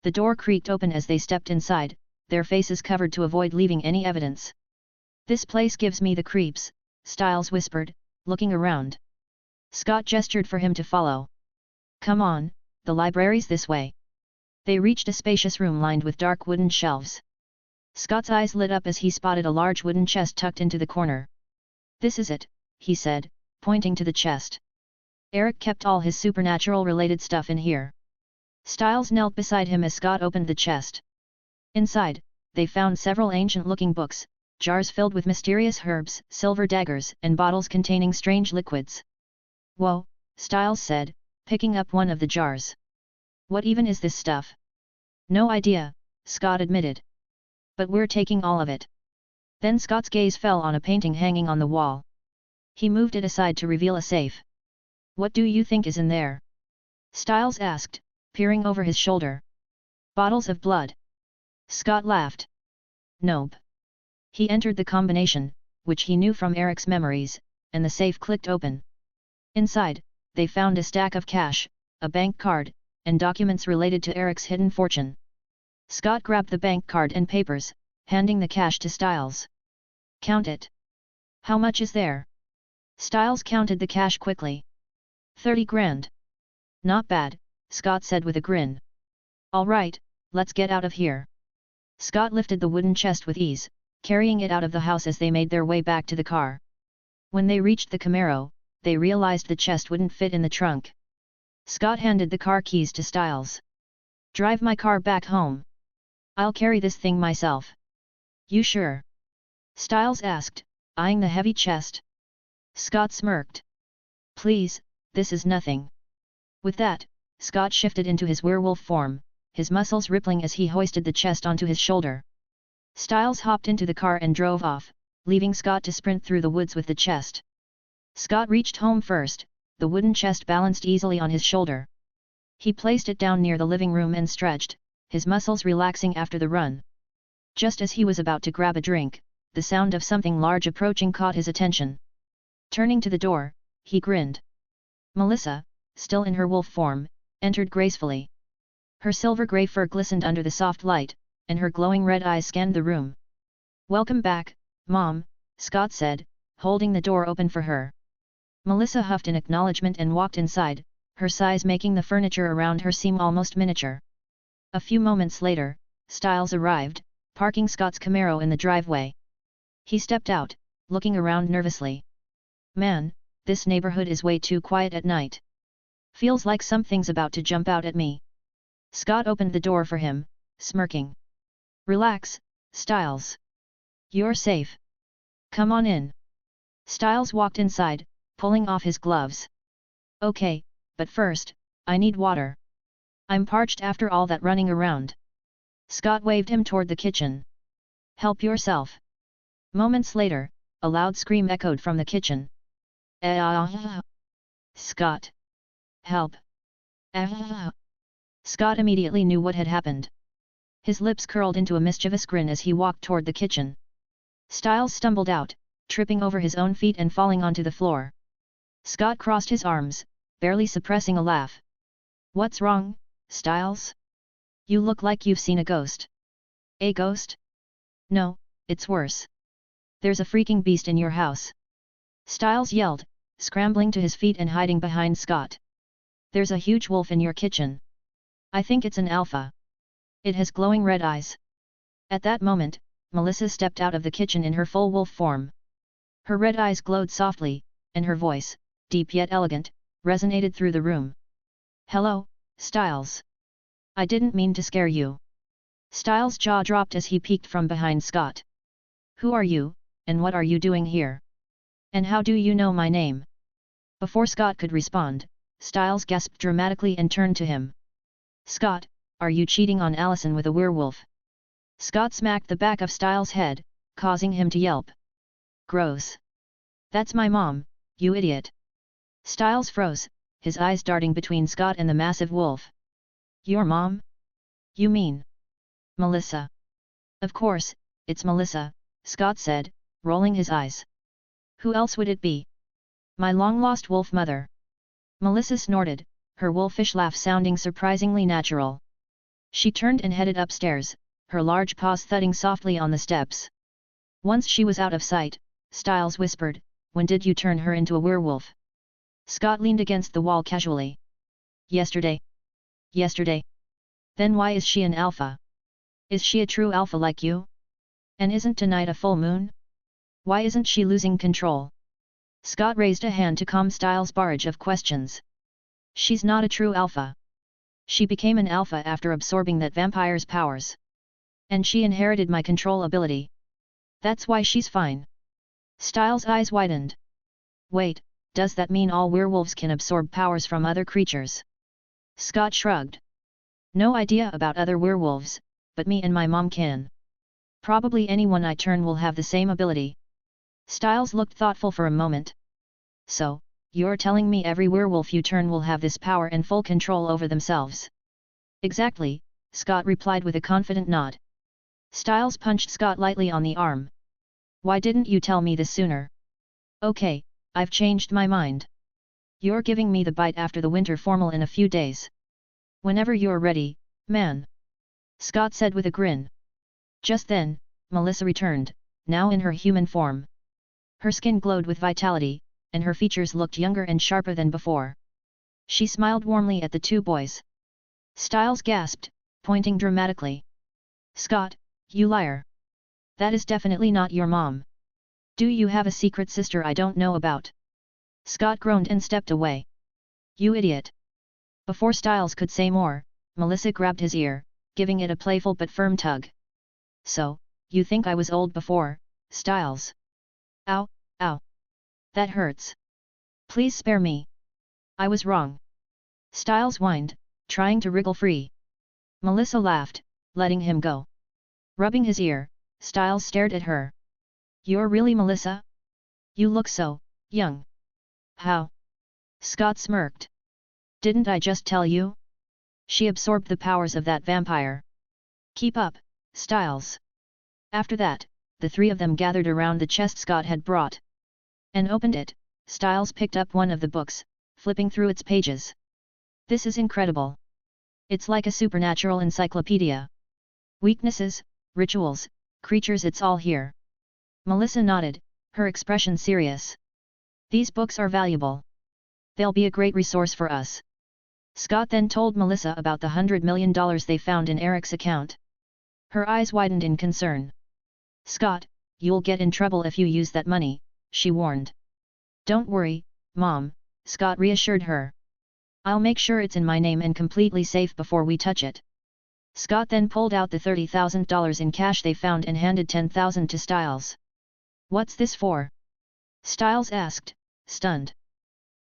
[SPEAKER 2] The door creaked open as they stepped inside, their faces covered to avoid leaving any evidence. This place gives me the creeps, Styles whispered, looking around. Scott gestured for him to follow. Come on, the library's this way. They reached a spacious room lined with dark wooden shelves. Scott's eyes lit up as he spotted a large wooden chest tucked into the corner. This is it, he said, pointing to the chest. Eric kept all his supernatural-related stuff in here. Styles knelt beside him as Scott opened the chest. Inside, they found several ancient-looking books, jars filled with mysterious herbs, silver daggers, and bottles containing strange liquids. Whoa, Styles said, picking up one of the jars. What even is this stuff? No idea, Scott admitted. But we're taking all of it. Then Scott's gaze fell on a painting hanging on the wall. He moved it aside to reveal a safe. What do you think is in there? Styles asked, peering over his shoulder. Bottles of blood. Scott laughed. Nope. He entered the combination, which he knew from Eric's memories, and the safe clicked open. Inside, they found a stack of cash, a bank card, and documents related to Eric's hidden fortune. Scott grabbed the bank card and papers, handing the cash to Styles. Count it. How much is there? Styles counted the cash quickly. 30 grand. Not bad, Scott said with a grin. All right, let's get out of here. Scott lifted the wooden chest with ease, carrying it out of the house as they made their way back to the car. When they reached the Camaro, they realized the chest wouldn't fit in the trunk. Scott handed the car keys to Styles. Drive my car back home. I'll carry this thing myself. You sure? Styles asked, eyeing the heavy chest. Scott smirked. Please, this is nothing. With that, Scott shifted into his werewolf form, his muscles rippling as he hoisted the chest onto his shoulder. Styles hopped into the car and drove off, leaving Scott to sprint through the woods with the chest. Scott reached home first, the wooden chest balanced easily on his shoulder. He placed it down near the living room and stretched, his muscles relaxing after the run. Just as he was about to grab a drink, the sound of something large approaching caught his attention. Turning to the door, he grinned. Melissa, still in her wolf form, entered gracefully. Her silver-gray fur glistened under the soft light, and her glowing red eyes scanned the room. Welcome back, Mom, Scott said, holding the door open for her. Melissa huffed in acknowledgement and walked inside, her size making the furniture around her seem almost miniature. A few moments later, Styles arrived, parking Scott's Camaro in the driveway. He stepped out, looking around nervously. Man, this neighborhood is way too quiet at night. Feels like something's about to jump out at me. Scott opened the door for him, smirking. Relax, Styles. You're safe. Come on in. Styles walked inside, pulling off his gloves. Okay, but first, I need water. I'm parched after all that running around. Scott waved him toward the kitchen. Help yourself. Moments later, a loud scream echoed from the kitchen. Scott! Help! Scott immediately knew what had happened. His lips curled into a mischievous grin as he walked toward the kitchen. Styles stumbled out, tripping over his own feet and falling onto the floor. Scott crossed his arms, barely suppressing a laugh. What's wrong, Styles? You look like you've seen a ghost. A ghost? No, it's worse. There's a freaking beast in your house. Styles yelled, scrambling to his feet and hiding behind Scott. There's a huge wolf in your kitchen. I think it's an alpha. It has glowing red eyes. At that moment, Melissa stepped out of the kitchen in her full wolf form. Her red eyes glowed softly, and her voice, deep yet elegant, resonated through the room. Hello, Styles. I didn't mean to scare you. Styles' jaw dropped as he peeked from behind Scott. Who are you, and what are you doing here? And how do you know my name? Before Scott could respond, Styles gasped dramatically and turned to him. Scott, are you cheating on Allison with a werewolf? Scott smacked the back of Styles' head, causing him to yelp. Gross. That's my mom, you idiot. Styles froze, his eyes darting between Scott and the massive wolf. Your mom? You mean Melissa? Of course, it's Melissa, Scott said, rolling his eyes. Who else would it be? My long-lost wolf mother. Melissa snorted, her wolfish laugh sounding surprisingly natural. She turned and headed upstairs, her large paws thudding softly on the steps. Once she was out of sight, Styles whispered, when did you turn her into a werewolf? Scott leaned against the wall casually. Yesterday. Yesterday. Then why is she an alpha? Is she a true alpha like you? And isn't tonight a full moon? Why isn't she losing control? Scott raised a hand to calm Styles' barrage of questions. She's not a true alpha. She became an alpha after absorbing that vampire's powers. And she inherited my control ability. That's why she's fine. Styles' eyes widened. Wait, does that mean all werewolves can absorb powers from other creatures? Scott shrugged. No idea about other werewolves, but me and my mom can. Probably anyone I turn will have the same ability. Styles looked thoughtful for a moment. So, you're telling me every werewolf you turn will have this power and full control over themselves? Exactly, Scott replied with a confident nod. Styles punched Scott lightly on the arm. Why didn't you tell me this sooner? Okay, I've changed my mind. You're giving me the bite after the winter formal in a few days. Whenever you're ready, man. Scott said with a grin. Just then, Melissa returned, now in her human form. Her skin glowed with vitality, and her features looked younger and sharper than before. She smiled warmly at the two boys. Styles gasped, pointing dramatically. Scott, you liar. That is definitely not your mom. Do you have a secret sister I don't know about? Scott groaned and stepped away. You idiot. Before Styles could say more, Melissa grabbed his ear, giving it a playful but firm tug. So, you think I was old before, Styles? Ow, ow. That hurts. Please spare me. I was wrong. Styles whined, trying to wriggle free. Melissa laughed, letting him go. Rubbing his ear, Styles stared at her. You're really Melissa? You look so young. How? Scott smirked. Didn't I just tell you? She absorbed the powers of that vampire. Keep up, Styles. After that, the three of them gathered around the chest Scott had brought. And opened it. Styles picked up one of the books, flipping through its pages. This is incredible. It's like a supernatural encyclopedia. Weaknesses, rituals, creatures, it's all here. Melissa nodded, her expression serious. These books are valuable. They'll be a great resource for us. Scott then told Melissa about the $100 million they found in Eric's account. Her eyes widened in concern. Scott, you'll get in trouble if you use that money, she warned. Don't worry, Mom, Scott reassured her. I'll make sure it's in my name and completely safe before we touch it. Scott then pulled out the $30,000 in cash they found and handed $10,000 to Styles. What's this for? Styles asked, stunned.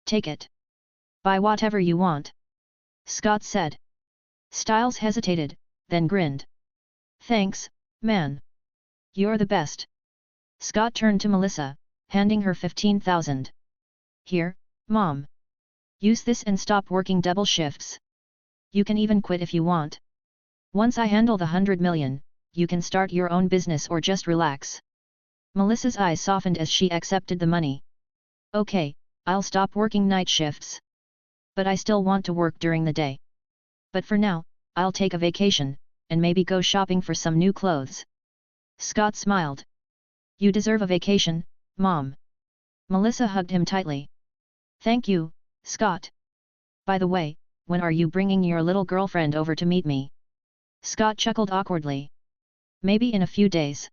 [SPEAKER 2] Take it. Buy whatever you want. Scott said. Styles hesitated, then grinned. Thanks, man. You're the best. Scott turned to Melissa, handing her 15,000. Here, Mom. Use this and stop working double shifts. You can even quit if you want. Once I handle the 100 million, you can start your own business or just relax. Melissa's eyes softened as she accepted the money. Okay, I'll stop working night shifts. But I still want to work during the day. But for now, I'll take a vacation, and maybe go shopping for some new clothes. Scott smiled. You deserve a vacation, Mom. Melissa hugged him tightly. Thank you, Scott. By the way, when are you bringing your little girlfriend over to meet me? Scott chuckled awkwardly. Maybe in a few days.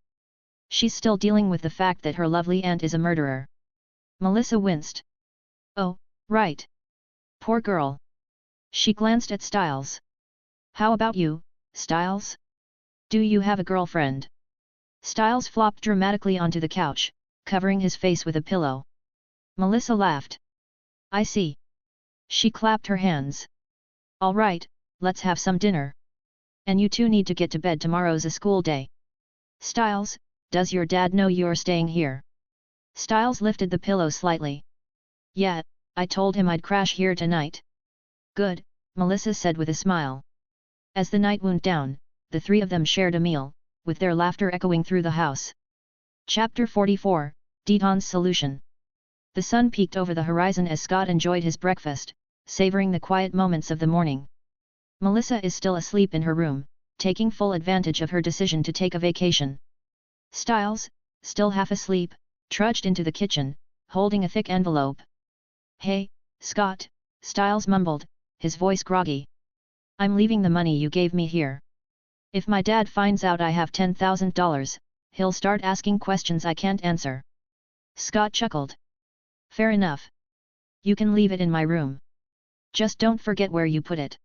[SPEAKER 2] She's still dealing with the fact that her lovely aunt is a murderer. Melissa winced. Oh, right. Poor girl. She glanced at Styles. How about you, Styles? Do you have a girlfriend? Styles flopped dramatically onto the couch, covering his face with a pillow. Melissa laughed. I see. She clapped her hands. All right, let's have some dinner. And you two need to get to bed, tomorrow's a school day. Styles, does your dad know you're staying here? Styles lifted the pillow slightly. Yeah, I told him I'd crash here tonight. Good, Melissa said with a smile. As the night wound down, the three of them shared a meal, with their laughter echoing through the house. Chapter 44, Deon's Solution. The sun peeked over the horizon as Scott enjoyed his breakfast, savoring the quiet moments of the morning. Melissa is still asleep in her room, taking full advantage of her decision to take a vacation. Styles, still half asleep, trudged into the kitchen, holding a thick envelope. Hey, Scott, Styles mumbled, his voice groggy. I'm leaving the money you gave me here. If my dad finds out I have $10,000, he'll start asking questions I can't answer. Scott chuckled. Fair enough. You can leave it in my room. Just don't forget where you put it.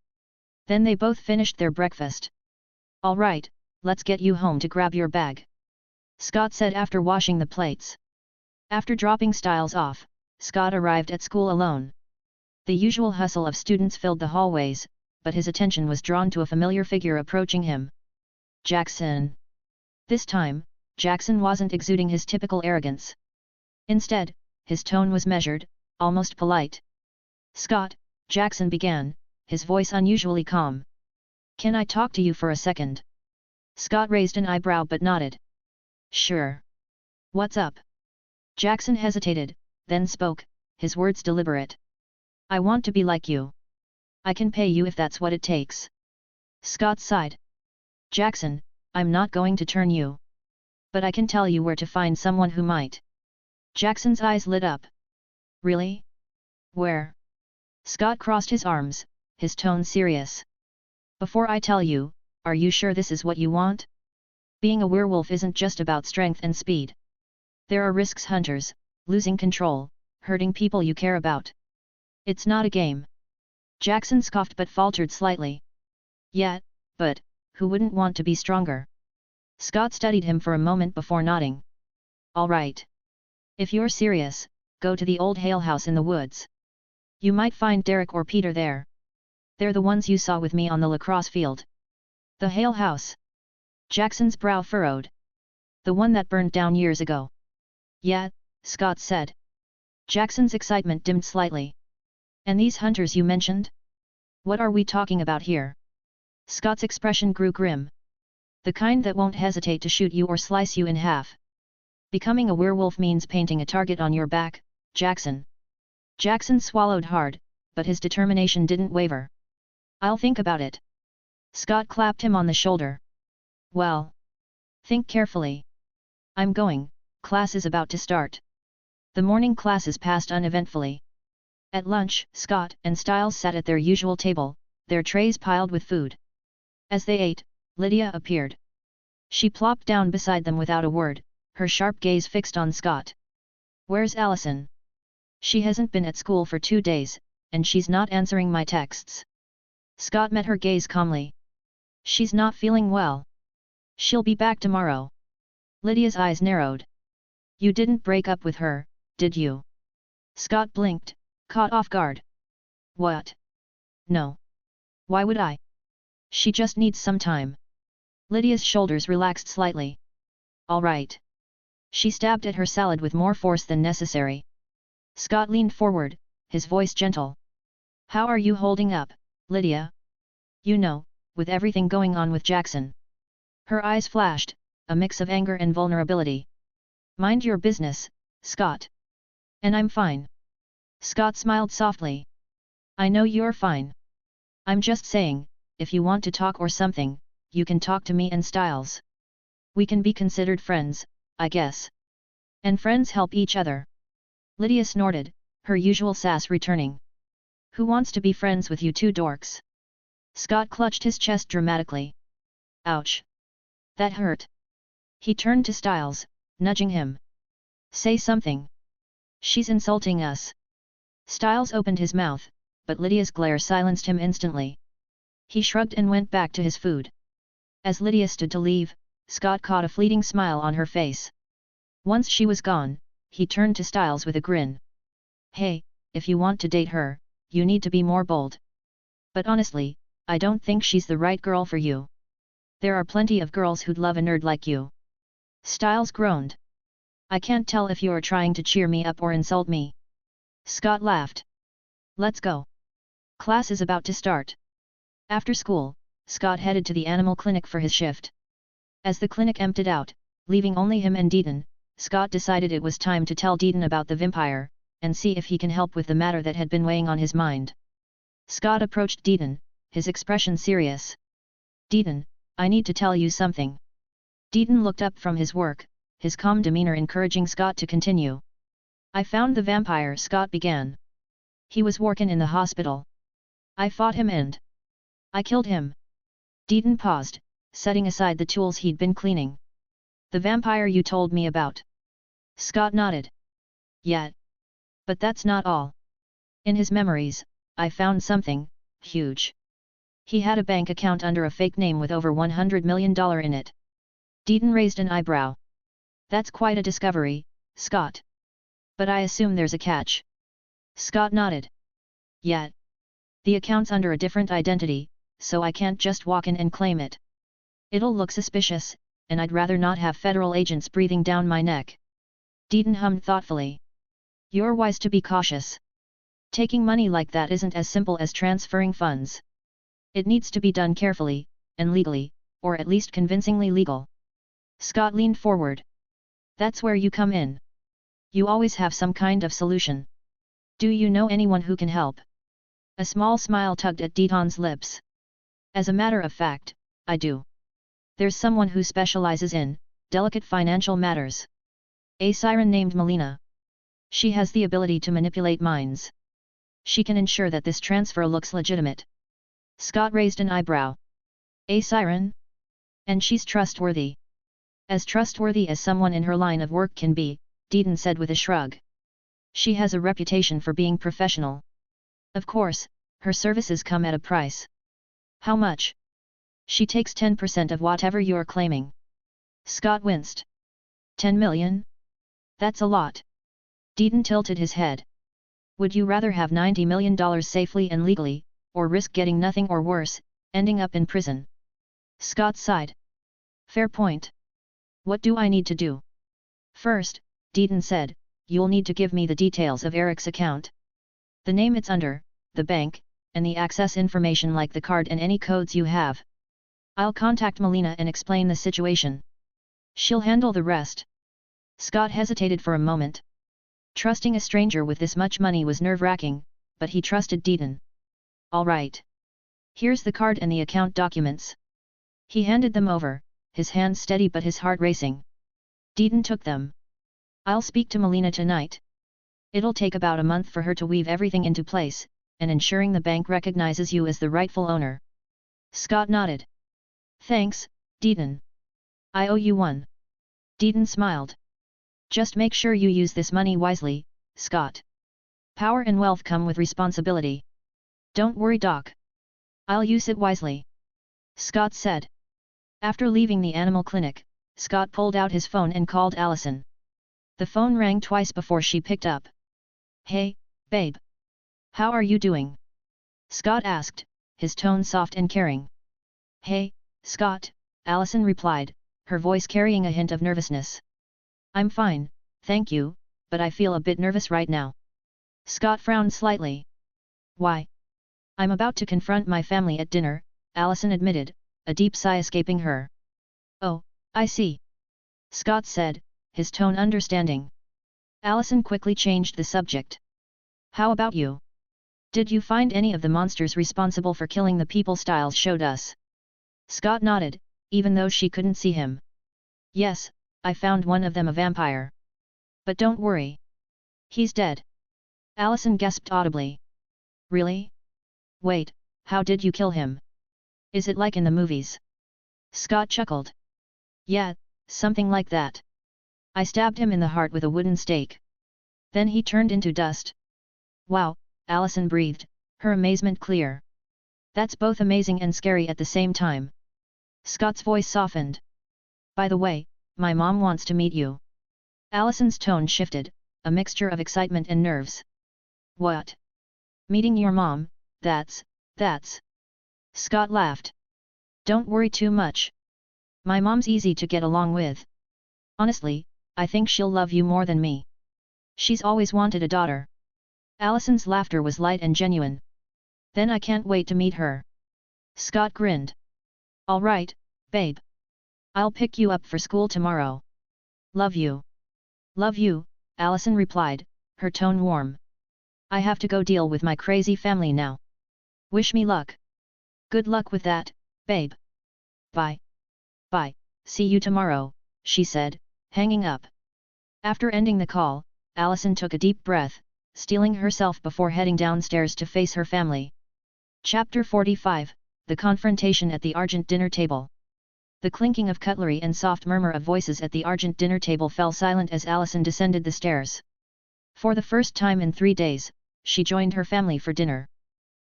[SPEAKER 2] Then they both finished their breakfast. All right, let's get you home to grab your bag. Scott said after washing the plates. After dropping Styles off, Scott arrived at school alone. The usual hustle of students filled the hallways, but his attention was drawn to a familiar figure approaching him. Jackson. This time, Jackson wasn't exuding his typical arrogance. Instead, his tone was measured, almost polite. Scott, Jackson began, his voice unusually calm. Can I talk to you for a second? Scott raised an eyebrow but nodded. Sure. What's up? Jackson hesitated, then spoke, his words deliberate. I want to be like you. I can pay you if that's what it takes. Scott sighed. Jackson, I'm not going to turn you. But I can tell you where to find someone who might. Jackson's eyes lit up. Really? Where? Scott crossed his arms, his tone serious. Before I tell you, are you sure this is what you want? Being a werewolf isn't just about strength and speed. There are risks, hunters, losing control, hurting people you care about. It's not a game. Jackson scoffed but faltered slightly. Yeah, but, who wouldn't want to be stronger? Scott studied him for a moment before nodding. All right. If you're serious, go to the old Hale house in the woods. You might find Derek or Peter there. They're the ones you saw with me on the lacrosse field. The Hale house. Jackson's brow furrowed. The one that burned down years ago. Yeah, Scott said. Jackson's excitement dimmed slightly. And these hunters you mentioned? What are we talking about here? Scott's expression grew grim. The kind that won't hesitate to shoot you or slice you in half. Becoming a werewolf means painting a target on your back, Jackson. Jackson swallowed hard, but his determination didn't waver. I'll think about it. Scott clapped him on the shoulder. Well. Think carefully. I'm going, class is about to start. The morning classes passed uneventfully. At lunch, Scott and Styles sat at their usual table, their trays piled with food. As they ate, Lydia appeared. She plopped down beside them without a word, her sharp gaze fixed on Scott. Where's Allison? She hasn't been at school for 2 days, and she's not answering my texts. Scott met her gaze calmly. She's not feeling well. She'll be back tomorrow. Lydia's eyes narrowed. You didn't break up with her, did you? Scott blinked, caught off guard. What? No. Why would I? She just needs some time. Lydia's shoulders relaxed slightly. All right. She stabbed at her salad with more force than necessary. Scott leaned forward, his voice gentle. How are you holding up, Lydia? You know, with everything going on with Jackson. Her eyes flashed, a mix of anger and vulnerability. Mind your business, Scott. And I'm fine. Scott smiled softly. I know you're fine. I'm just saying, if you want to talk or something, you can talk to me and Styles. We can be considered friends, I guess. And friends help each other. Lydia snorted, her usual sass returning. Who wants to be friends with you two dorks? Scott clutched his chest dramatically. Ouch. That hurt. He turned to Styles, nudging him. Say something. She's insulting us. Styles opened his mouth, but Lydia's glare silenced him instantly. He shrugged and went back to his food. As Lydia stood to leave, Scott caught a fleeting smile on her face. Once she was gone, he turned to Styles with a grin. Hey, if you want to date her, you need to be more bold. But honestly, I don't think she's the right girl for you. There are plenty of girls who'd love a nerd like you. Styles groaned. I can't tell if you're trying to cheer me up or insult me. Scott laughed. Let's go. Class is about to start. After school, Scott headed to the animal clinic for his shift. As the clinic emptied out, leaving only him and Deon, Scott decided it was time to tell Deon about the vampire, and see if he can help with the matter that had been weighing on his mind. Scott approached Deon, his expression serious. Deon, I need to tell you something. Deon looked up from his work, his calm demeanor encouraging Scott to continue. I found the vampire, Scott began. He was working in the hospital. I fought him and I killed him. Deon paused, setting aside the tools he'd been cleaning. The vampire you told me about. Scott nodded. Yeah. But that's not all. In his memories, I found something huge. He had a bank account under a fake name with over $100 million in it. Deon raised an eyebrow. That's quite a discovery, Scott. But I assume there's a catch. Scott nodded. Yeah. The account's under a different identity, so I can't just walk in and claim it. It'll look suspicious, and I'd rather not have federal agents breathing down my neck. Deon hummed thoughtfully. You're wise to be cautious. Taking money like that isn't as simple as transferring funds. It needs to be done carefully, and legally, or at least convincingly legal. Scott leaned forward. That's where you come in. You always have some kind of solution. Do you know anyone who can help? A small smile tugged at Deon's lips. As a matter of fact, I do. There's someone who specializes in delicate financial matters. A siren named Melina. She has the ability to manipulate minds. She can ensure that this transfer looks legitimate. Scott raised an eyebrow. A siren? And she's trustworthy. As trustworthy as someone in her line of work can be, Deon said with a shrug. She has a reputation for being professional. Of course, her services come at a price. How much? She takes 10% of whatever you're claiming. Scott winced. 10 million? That's a lot. Deon tilted his head. Would you rather have $90 million safely and legally, or risk getting nothing or worse, ending up in prison? Scott sighed. Fair point. What do I need to do? First, Deon said, you'll need to give me the details of Eric's account. The name it's under, the bank, and the access information like the card and any codes you have. I'll contact Melina and explain the situation. She'll handle the rest. Scott hesitated for a moment. Trusting a stranger with this much money was nerve-wracking, but he trusted Deon. All right. Here's the card and the account documents. He handed them over, his hand steady but his heart racing. Deon took them. I'll speak to Melina tonight. It'll take about a month for her to weave everything into place, and ensuring the bank recognizes you as the rightful owner. Scott nodded. Thanks, Deon. I owe you one. Deon smiled. Just make sure you use this money wisely, Scott. Power and wealth come with responsibility. Don't worry, Doc. I'll use it wisely. Scott said. After leaving the animal clinic, Scott pulled out his phone and called Allison. The phone rang twice before she picked up. Hey, babe. How are you doing? Scott asked, his tone soft and caring. Hey, Scott, Allison replied, her voice carrying a hint of nervousness. I'm fine, thank you, but I feel a bit nervous right now. Scott frowned slightly. Why? I'm about to confront my family at dinner, Allison admitted, a deep sigh escaping her. Oh, I see. Scott said, his tone understanding. Allison quickly changed the subject. How about you? Did you find any of the monsters responsible for killing the people Styles showed us? Scott nodded, even though she couldn't see him. Yes, I found one of them a vampire. But don't worry. He's dead. Allison gasped audibly. Really? Wait, how did you kill him? Is it like in the movies? Scott chuckled. Yeah, something like that. I stabbed him in the heart with a wooden stake. Then he turned into dust. Wow, Allison breathed, her amazement clear. That's both amazing and scary at the same time. Scott's voice softened. By the way, my mom wants to meet you. Allison's tone shifted, a mixture of excitement and nerves. What? Meeting your mom, that's... Scott laughed. Don't worry too much. My mom's easy to get along with. Honestly, I think she'll love you more than me. She's always wanted a daughter. Allison's laughter was light and genuine. Then I can't wait to meet her. Scott grinned. All right, babe. I'll pick you up for school tomorrow. Love you. Love you, Allison replied, her tone warm. I have to go deal with my crazy family now. Wish me luck. Good luck with that, babe. Bye. Bye, see you tomorrow, she said, hanging up. After ending the call, Allison took a deep breath, steeling herself before heading downstairs to face her family. Chapter 45, The Confrontation at the Argent Dinner Table. The clinking of cutlery and soft murmur of voices at the Argent dinner table fell silent as Allison descended the stairs. For the first time in 3 days, she joined her family for dinner.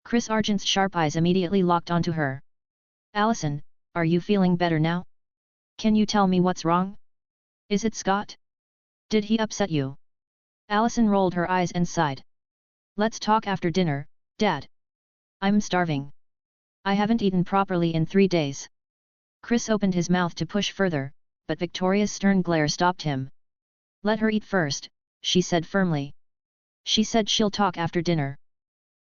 [SPEAKER 2] Chris Argent's sharp eyes immediately locked onto her. Allison, are you feeling better now? Can you tell me what's wrong? Is it Scott? Did he upset you? Allison rolled her eyes and sighed. Let's talk after dinner, Dad. I'm starving. I haven't eaten properly in 3 days. Chris opened his mouth to push further, but Victoria's stern glare stopped him. Let her eat first, she said firmly. She said she'll talk after dinner.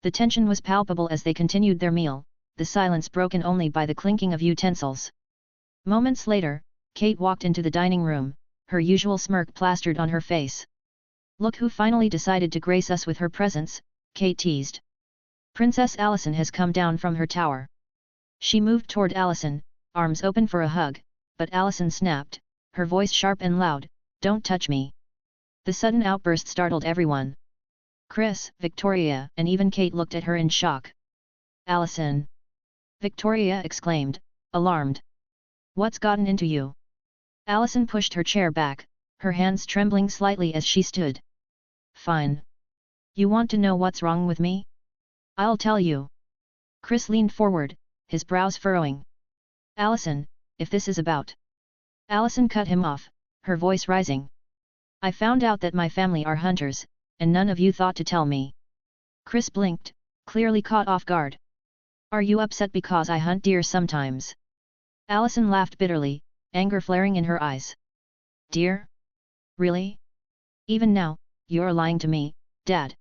[SPEAKER 2] The tension was palpable as they continued their meal, the silence broken only by the clinking of utensils. Moments later, Kate walked into the dining room, her usual smirk plastered on her face. Look who finally decided to grace us with her presence, Kate teased. Princess Allison has come down from her tower. She moved toward Allison, arms open for a hug, but Allison snapped, her voice sharp and loud, "Don't touch me." The sudden outburst startled everyone. Chris, Victoria, and even Kate looked at her in shock. Allison! Victoria exclaimed, alarmed. What's gotten into you? Allison pushed her chair back, her hands trembling slightly as she stood. Fine. You want to know what's wrong with me? I'll tell you. Chris leaned forward, his brows furrowing. Allison, if this is about... Allison cut him off, her voice rising. I found out that my family are hunters, and none of you thought to tell me. Chris blinked, clearly caught off guard. Are you upset because I hunt deer sometimes? Allison laughed bitterly, anger flaring in her eyes. Deer? Really? Even now, you're lying to me, Dad.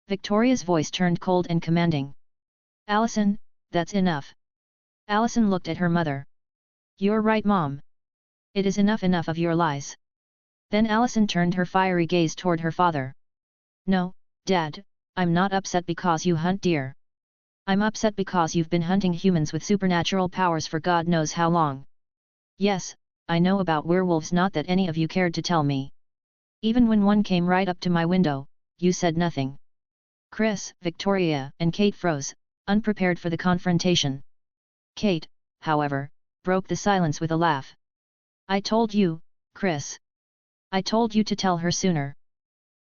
[SPEAKER 2] Victoria's voice turned cold and commanding. Allison, that's enough. Allison looked at her mother. You're right, Mom. It is enough of your lies. Then Allison turned her fiery gaze toward her father. No, Dad, I'm not upset because you hunt deer. I'm upset because you've been hunting humans with supernatural powers for God knows how long. Yes, I know about werewolves, not that any of you cared to tell me. Even when one came right up to my window, you said nothing. Chris, Victoria, and Kate froze, unprepared for the confrontation. Kate, however, broke the silence with a laugh. I told you, Chris. I told you to tell her sooner.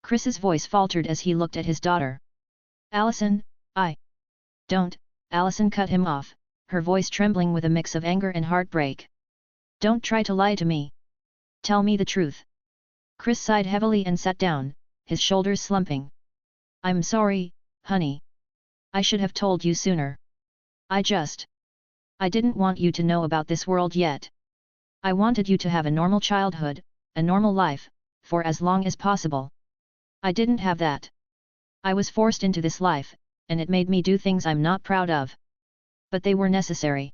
[SPEAKER 2] Chris's voice faltered as he looked at his daughter. Allison, I... Don't, Allison cut him off, her voice trembling with a mix of anger and heartbreak. Don't try to lie to me. Tell me the truth. Chris sighed heavily and sat down, his shoulders slumping. I'm sorry, honey. I should have told you sooner. I didn't want you to know about this world yet. I wanted you to have a normal childhood, a normal life, for as long as possible. I didn't have that. I was forced into this life, and it made me do things I'm not proud of. But they were necessary.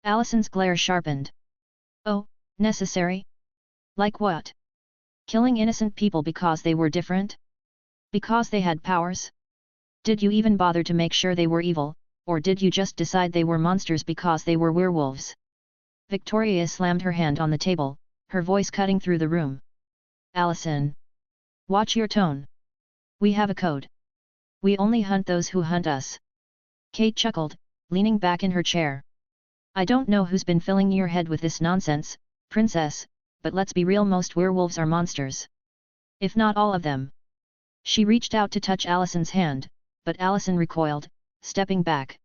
[SPEAKER 2] Allison's glare sharpened. Oh, necessary? Like what? Killing innocent people because they were different? Because they had powers? Did you even bother to make sure they were evil, or did you just decide they were monsters because they were werewolves? Victoria slammed her hand on the table, her voice cutting through the room. Allison! Watch your tone. We have a code. We only hunt those who hunt us. Kate chuckled, leaning back in her chair. I don't know who's been filling your head with this nonsense, princess, but let's be real, most werewolves are monsters. If not all of them. She reached out to touch Allison's hand, but Allison recoiled, stepping back.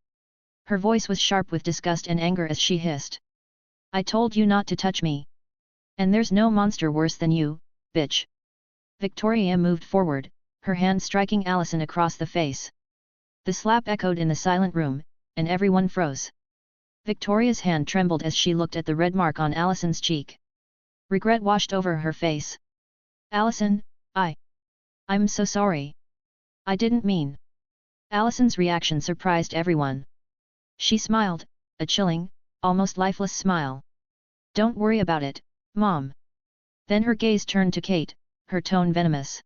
[SPEAKER 2] Her voice was sharp with disgust and anger as she hissed. I told you not to touch me. And there's no monster worse than you, bitch. Victoria moved forward, her hand striking Allison across the face. The slap echoed in the silent room, and everyone froze. Victoria's hand trembled as she looked at the red mark on Allison's cheek. Regret washed over her face. Allison, I'm so sorry. I didn't mean. Allison's reaction surprised everyone. She smiled, a chilling, almost lifeless smile. Don't worry about it, Mom. Then her gaze turned to Kate, her tone venomous.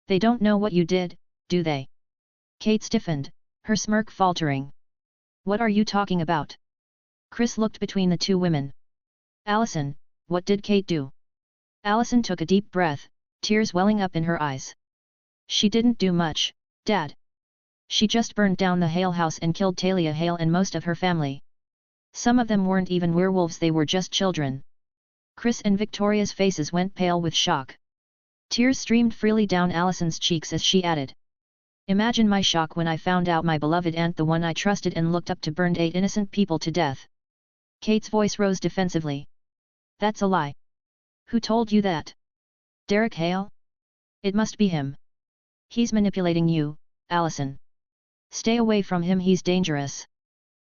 [SPEAKER 2] They don't know what you did, do they? Kate stiffened, her smirk faltering. What are you talking about? Chris looked between the two women. Allison, what did Kate do? Allison took a deep breath, tears welling up in her eyes. She didn't do much, Dad. She just burned down the Hale house and killed Talia Hale and most of her family. Some of them weren't even werewolves, they were just children. Chris and Victoria's faces went pale with shock. Tears streamed freely down Allison's cheeks as she added. Imagine my shock when I found out my beloved aunt, the one I trusted and looked up to, burned 8 innocent people to death. Kate's voice rose defensively. That's a lie. Who told you that? Derek Hale? It must be him. He's manipulating you, Allison. Stay away from him, he's dangerous.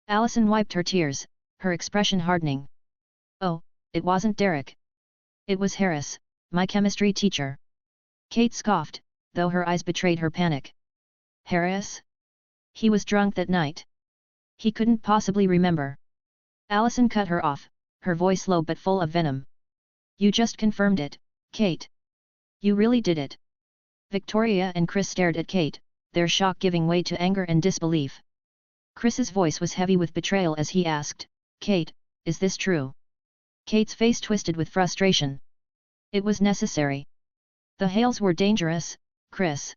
[SPEAKER 2] Allison wiped her tears, her expression hardening. Oh, it wasn't Derek. It was Harris, my chemistry teacher. Kate scoffed, though her eyes betrayed her panic. Harris? He was drunk that night. He couldn't possibly remember. Allison cut her off, her voice low but full of venom. You just confirmed it, Kate. You really did it. Victoria and Chris stared at Kate, their shock giving way to anger and disbelief. Chris's voice was heavy with betrayal as he asked, Kate, is this true? Kate's face twisted with frustration. It was necessary. The Hales were dangerous, Chris.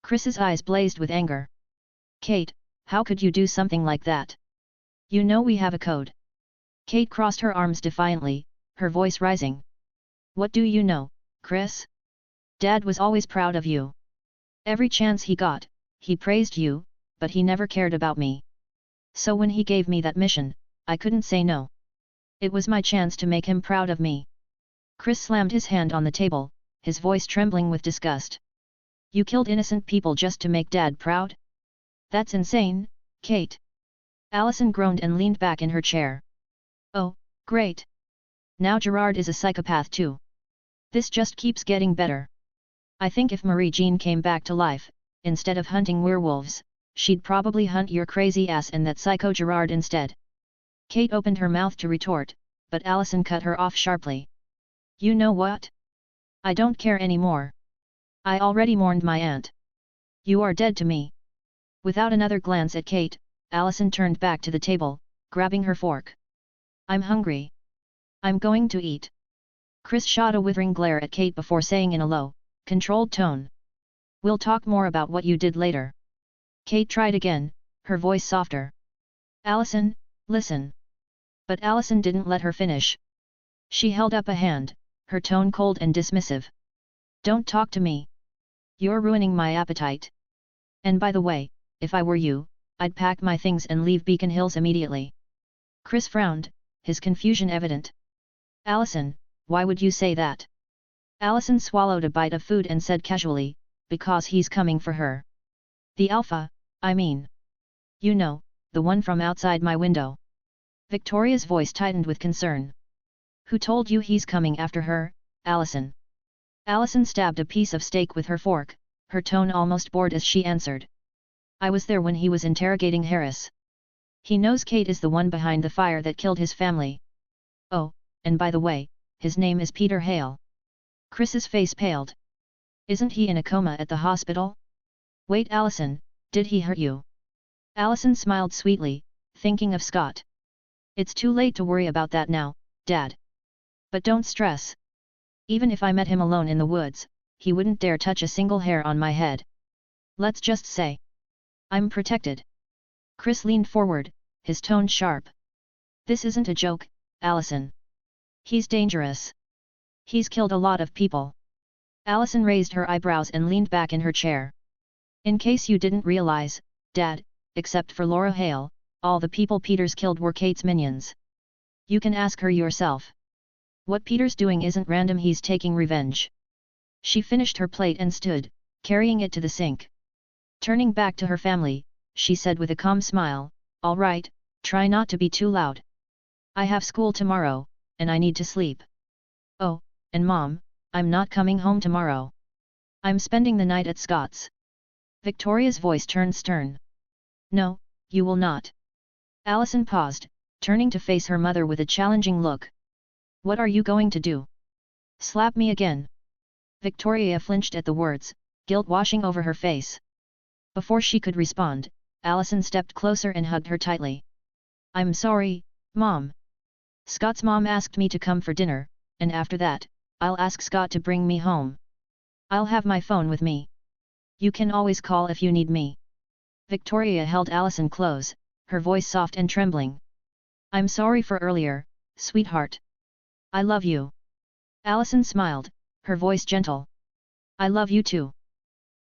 [SPEAKER 2] Chris's eyes blazed with anger. Kate, how could you do something like that? You know we have a code. Kate crossed her arms defiantly, her voice rising. What do you know, Chris? Dad was always proud of you. Every chance he got, he praised you, but he never cared about me. So when he gave me that mission, I couldn't say no. It was my chance to make him proud of me. Chris slammed his hand on the table, his voice trembling with disgust. You killed innocent people just to make Dad proud? That's insane, Kate. Allison groaned and leaned back in her chair. Oh, great. Now Gerard is a psychopath too. This just keeps getting better. I think if Marie Jean came back to life, instead of hunting werewolves, she'd probably hunt your crazy ass and that psycho Gerard instead. Kate opened her mouth to retort, but Allison cut her off sharply. You know what? I don't care anymore. I already mourned my aunt. You are dead to me. Without another glance at Kate, Allison turned back to the table, grabbing her fork. I'm hungry. I'm going to eat. Chris shot a withering glare at Kate before saying in a low, controlled tone. We'll talk more about what you did later. Kate tried again, her voice softer. Allison, listen. But Allison didn't let her finish. She held up a hand, her tone cold and dismissive. Don't talk to me. You're ruining my appetite. And by the way, if I were you, I'd pack my things and leave Beacon Hills immediately. Chris frowned, his confusion evident. Allison, why would you say that? Allison swallowed a bite of food and said casually, because he's coming for her. The Alpha, I mean. You know, the one from outside my window. Victoria's voice tightened with concern. Who told you he's coming after her, Allison? Allison stabbed a piece of steak with her fork, her tone almost bored as she answered. I was there when he was interrogating Harris. He knows Kate is the one behind the fire that killed his family. Oh, and by the way, his name is Peter Hale. Chris's face paled. Isn't he in a coma at the hospital? Wait, Allison, did he hurt you? Allison smiled sweetly, thinking of Scott. It's too late to worry about that now, Dad. But don't stress. Even if I met him alone in the woods, he wouldn't dare touch a single hair on my head. Let's just say I'm protected. Chris leaned forward, his tone sharp. This isn't a joke, Allison. He's dangerous. He's killed a lot of people. Allison raised her eyebrows and leaned back in her chair. In case you didn't realize, Dad, except for Laura Hale, all the people Peter's killed were Kate's minions. You can ask her yourself. What Peter's doing isn't random, he's taking revenge. She finished her plate and stood, carrying it to the sink. Turning back to her family, she said with a calm smile, all right, try not to be too loud. I have school tomorrow, and I need to sleep. Oh, and Mom, I'm not coming home tomorrow. I'm spending the night at Scott's. Victoria's voice turned stern. No, you will not. Allison paused, turning to face her mother with a challenging look. What are you going to do? Slap me again? Victoria flinched at the words, guilt washing over her face. Before she could respond, Allison stepped closer and hugged her tightly. I'm sorry, Mom. Scott's mom asked me to come for dinner, and after that, I'll ask Scott to bring me home. I'll have my phone with me. You can always call if you need me. Victoria held Allison close, her voice soft and trembling. I'm sorry for earlier, sweetheart. I love you. Allison smiled, her voice gentle. I love you too.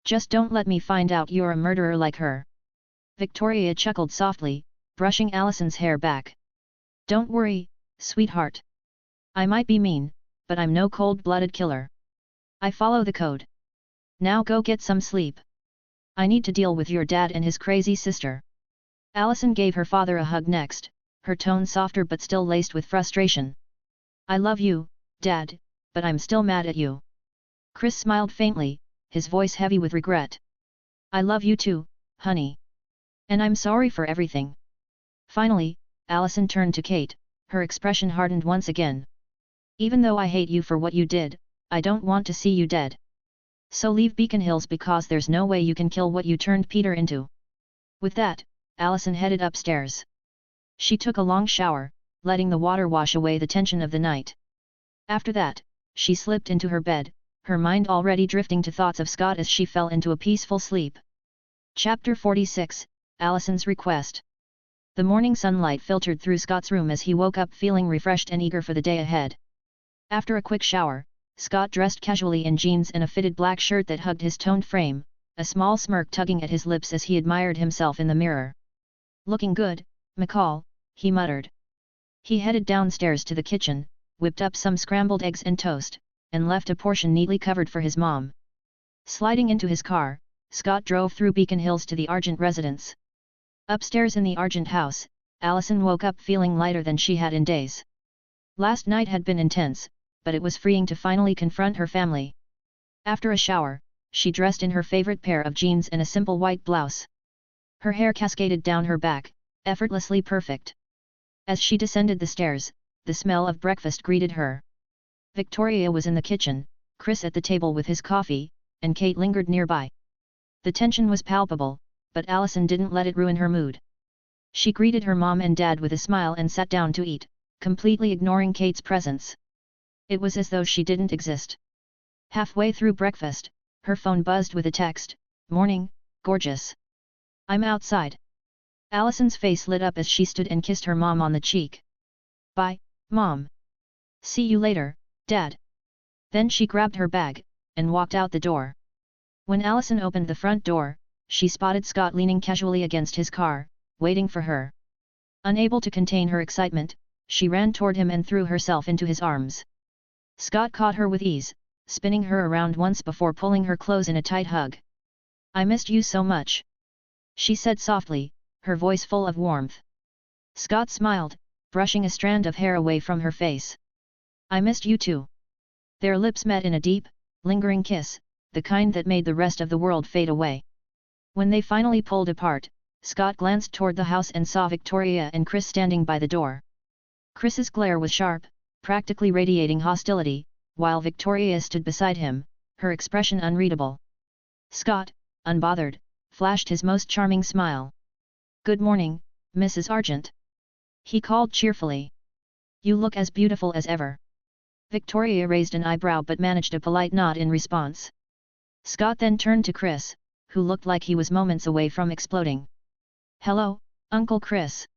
[SPEAKER 2] Just don't let me find out you're a murderer like her. Victoria chuckled softly, brushing Allison's hair back. Don't worry, sweetheart. I might be mean, but I'm no cold-blooded killer. I follow the code. Now go get some sleep. I need to deal with your dad and his crazy sister. Allison gave her father a hug next, her tone softer but still laced with frustration. I love you, Dad, but I'm still mad at you. Chris smiled faintly, his voice heavy with regret. I love you too, honey. And I'm sorry for everything. Finally, Allison turned to Kate, her expression hardened once again. Even though I hate you for what you did, I don't want to see you dead. So leave Beacon Hills because there's no way you can kill what you turned Peter into. With that, Allison headed upstairs. She took a long shower, letting the water wash away the tension of the night. After that, she slipped into her bed, her mind already drifting to thoughts of Scott as she fell into a peaceful sleep. Chapter 46, Allison's Request. The morning sunlight filtered through Scott's room as he woke up feeling refreshed and eager for the day ahead. After a quick shower, Scott dressed casually in jeans and a fitted black shirt that hugged his toned frame, a small smirk tugging at his lips as he admired himself in the mirror. Looking good, McCall, he muttered. He headed downstairs to the kitchen, whipped up some scrambled eggs and toast, and left a portion neatly covered for his mom. Sliding into his car, Scott drove through Beacon Hills to the Argent residence. Upstairs in the Argent house, Allison woke up feeling lighter than she had in days. Last night had been intense, but it was freeing to finally confront her family. After a shower, she dressed in her favorite pair of jeans and a simple white blouse. Her hair cascaded down her back, effortlessly perfect. As she descended the stairs, the smell of breakfast greeted her. Victoria was in the kitchen, Chris at the table with his coffee, and Kate lingered nearby. The tension was palpable, but Allison didn't let it ruin her mood. She greeted her mom and dad with a smile and sat down to eat, completely ignoring Kate's presence. It was as though she didn't exist. Halfway through breakfast, her phone buzzed with a text, "Morning, gorgeous. I'm outside." Allison's face lit up as she stood and kissed her mom on the cheek. "Bye, Mom. See you later, Dad." Then she grabbed her bag, and walked out the door. When Allison opened the front door, she spotted Scott leaning casually against his car, waiting for her. Unable to contain her excitement, she ran toward him and threw herself into his arms. Scott caught her with ease, spinning her around once before pulling her close in a tight hug. "I missed you so much," she said softly, her voice full of warmth. Scott smiled, brushing a strand of hair away from her face. "I missed you too." Their lips met in a deep, lingering kiss, the kind that made the rest of the world fade away. When they finally pulled apart, Scott glanced toward the house and saw Victoria and Chris standing by the door. Chris's glare was sharp, practically radiating hostility, while Victoria stood beside him, her expression unreadable. Scott, unbothered, flashed his most charming smile. "Good morning, Mrs. Argent," he called cheerfully. "You look as beautiful as ever." Victoria raised an eyebrow but managed a polite nod in response. Scott then turned to Chris, who looked like he was moments away from exploding. "Hello, Uncle Chris.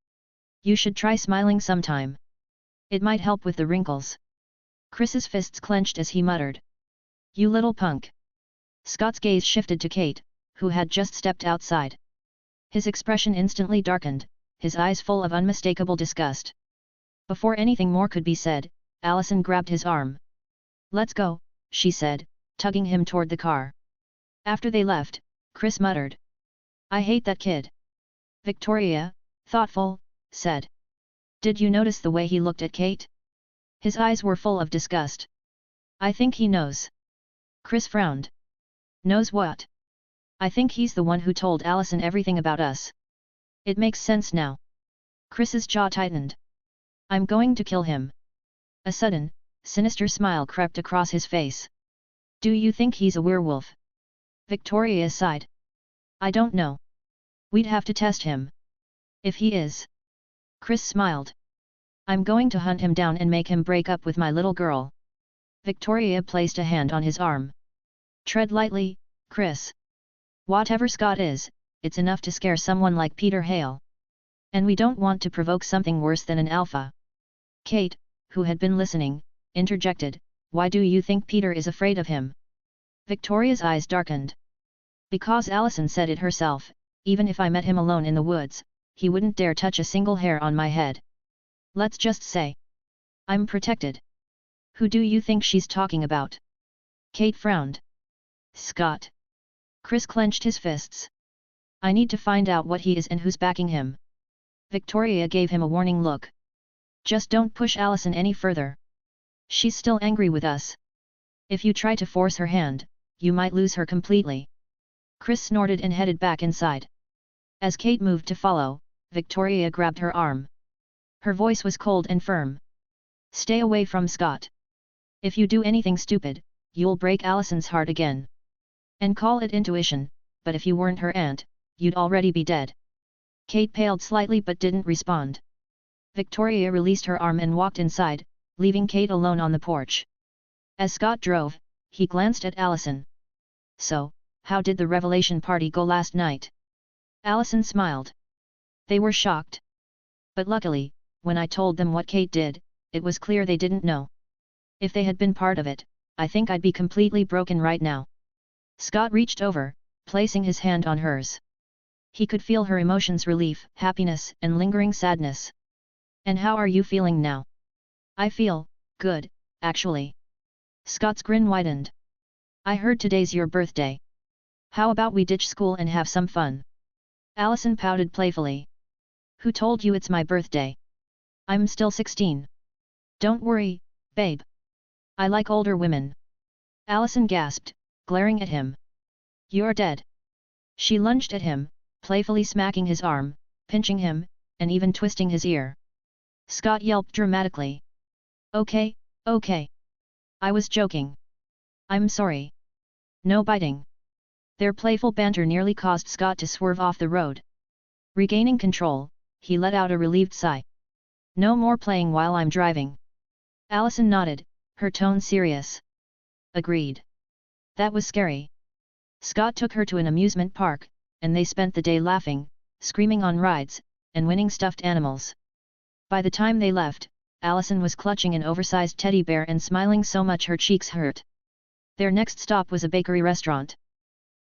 [SPEAKER 2] You should try smiling sometime. It might help with the wrinkles." Chris's fists clenched as he muttered, "You little punk." Scott's gaze shifted to Kate, who had just stepped outside. His expression instantly darkened, his eyes full of unmistakable disgust. Before anything more could be said, Allison grabbed his arm. "Let's go," she said, tugging him toward the car. After they left, Chris muttered, "I hate that kid." Victoria, thoughtful, said, "Did you notice the way he looked at Kate?" His eyes were full of disgust. "I think he knows." Chris frowned. "Knows what?" "I think he's the one who told Allison everything about us." "It makes sense now." Chris's jaw tightened. "I'm going to kill him." A sudden, sinister smile crept across his face. "Do you think he's a werewolf?" Victoria sighed. "I don't know. We'd have to test him." "If he is?" Chris smiled. "I'm going to hunt him down and make him break up with my little girl." Victoria placed a hand on his arm. "Tread lightly, Chris. Whatever Scott is, it's enough to scare someone like Peter Hale. And we don't want to provoke something worse than an alpha." Kate, who had been listening, interjected, "Why do you think Peter is afraid of him?" Victoria's eyes darkened. "Because Allison said it herself, even if I met him alone in the woods, he wouldn't dare touch a single hair on my head. Let's just say I'm protected." "Who do you think she's talking about?" Kate frowned. "Scott." Chris clenched his fists. "I need to find out what he is and who's backing him." Victoria gave him a warning look. "Just don't push Allison any further. She's still angry with us. If you try to force her hand, you might lose her completely." Chris snorted and headed back inside. As Kate moved to follow, Victoria grabbed her arm. Her voice was cold and firm. "Stay away from Scott. If you do anything stupid, you'll break Allison's heart again. And call it intuition, but if you weren't her aunt, you'd already be dead." Kate paled slightly but didn't respond. Victoria released her arm and walked inside, leaving Kate alone on the porch. As Scott drove, he glanced at Allison. "So, how did the revelation party go last night?" Allison smiled. "They were shocked. But luckily, when I told them what Kate did, it was clear they didn't know. If they had been part of it, I think I'd be completely broken right now." Scott reached over, placing his hand on hers. He could feel her emotions: relief, happiness, and lingering sadness. "And how are you feeling now?" "I feel good, actually." Scott's grin widened. "I heard today's your birthday. How about we ditch school and have some fun?" Allison pouted playfully. "Who told you it's my birthday? I'm still 16. Don't worry, babe. I like older women." Allison gasped, glaring at him. "You're dead." She lunged at him, playfully smacking his arm, pinching him, and even twisting his ear. Scott yelped dramatically. Okay. I was joking. I'm sorry. No biting." Their playful banter nearly caused Scott to swerve off the road. Regaining control, he let out a relieved sigh. "No more playing while I'm driving." Allison nodded, her tone serious. "Agreed." That was scary. Scott took her to an amusement park, and they spent the day laughing, screaming on rides, and winning stuffed animals. By the time they left, Allison was clutching an oversized teddy bear and smiling so much her cheeks hurt. Their next stop was a bakery restaurant.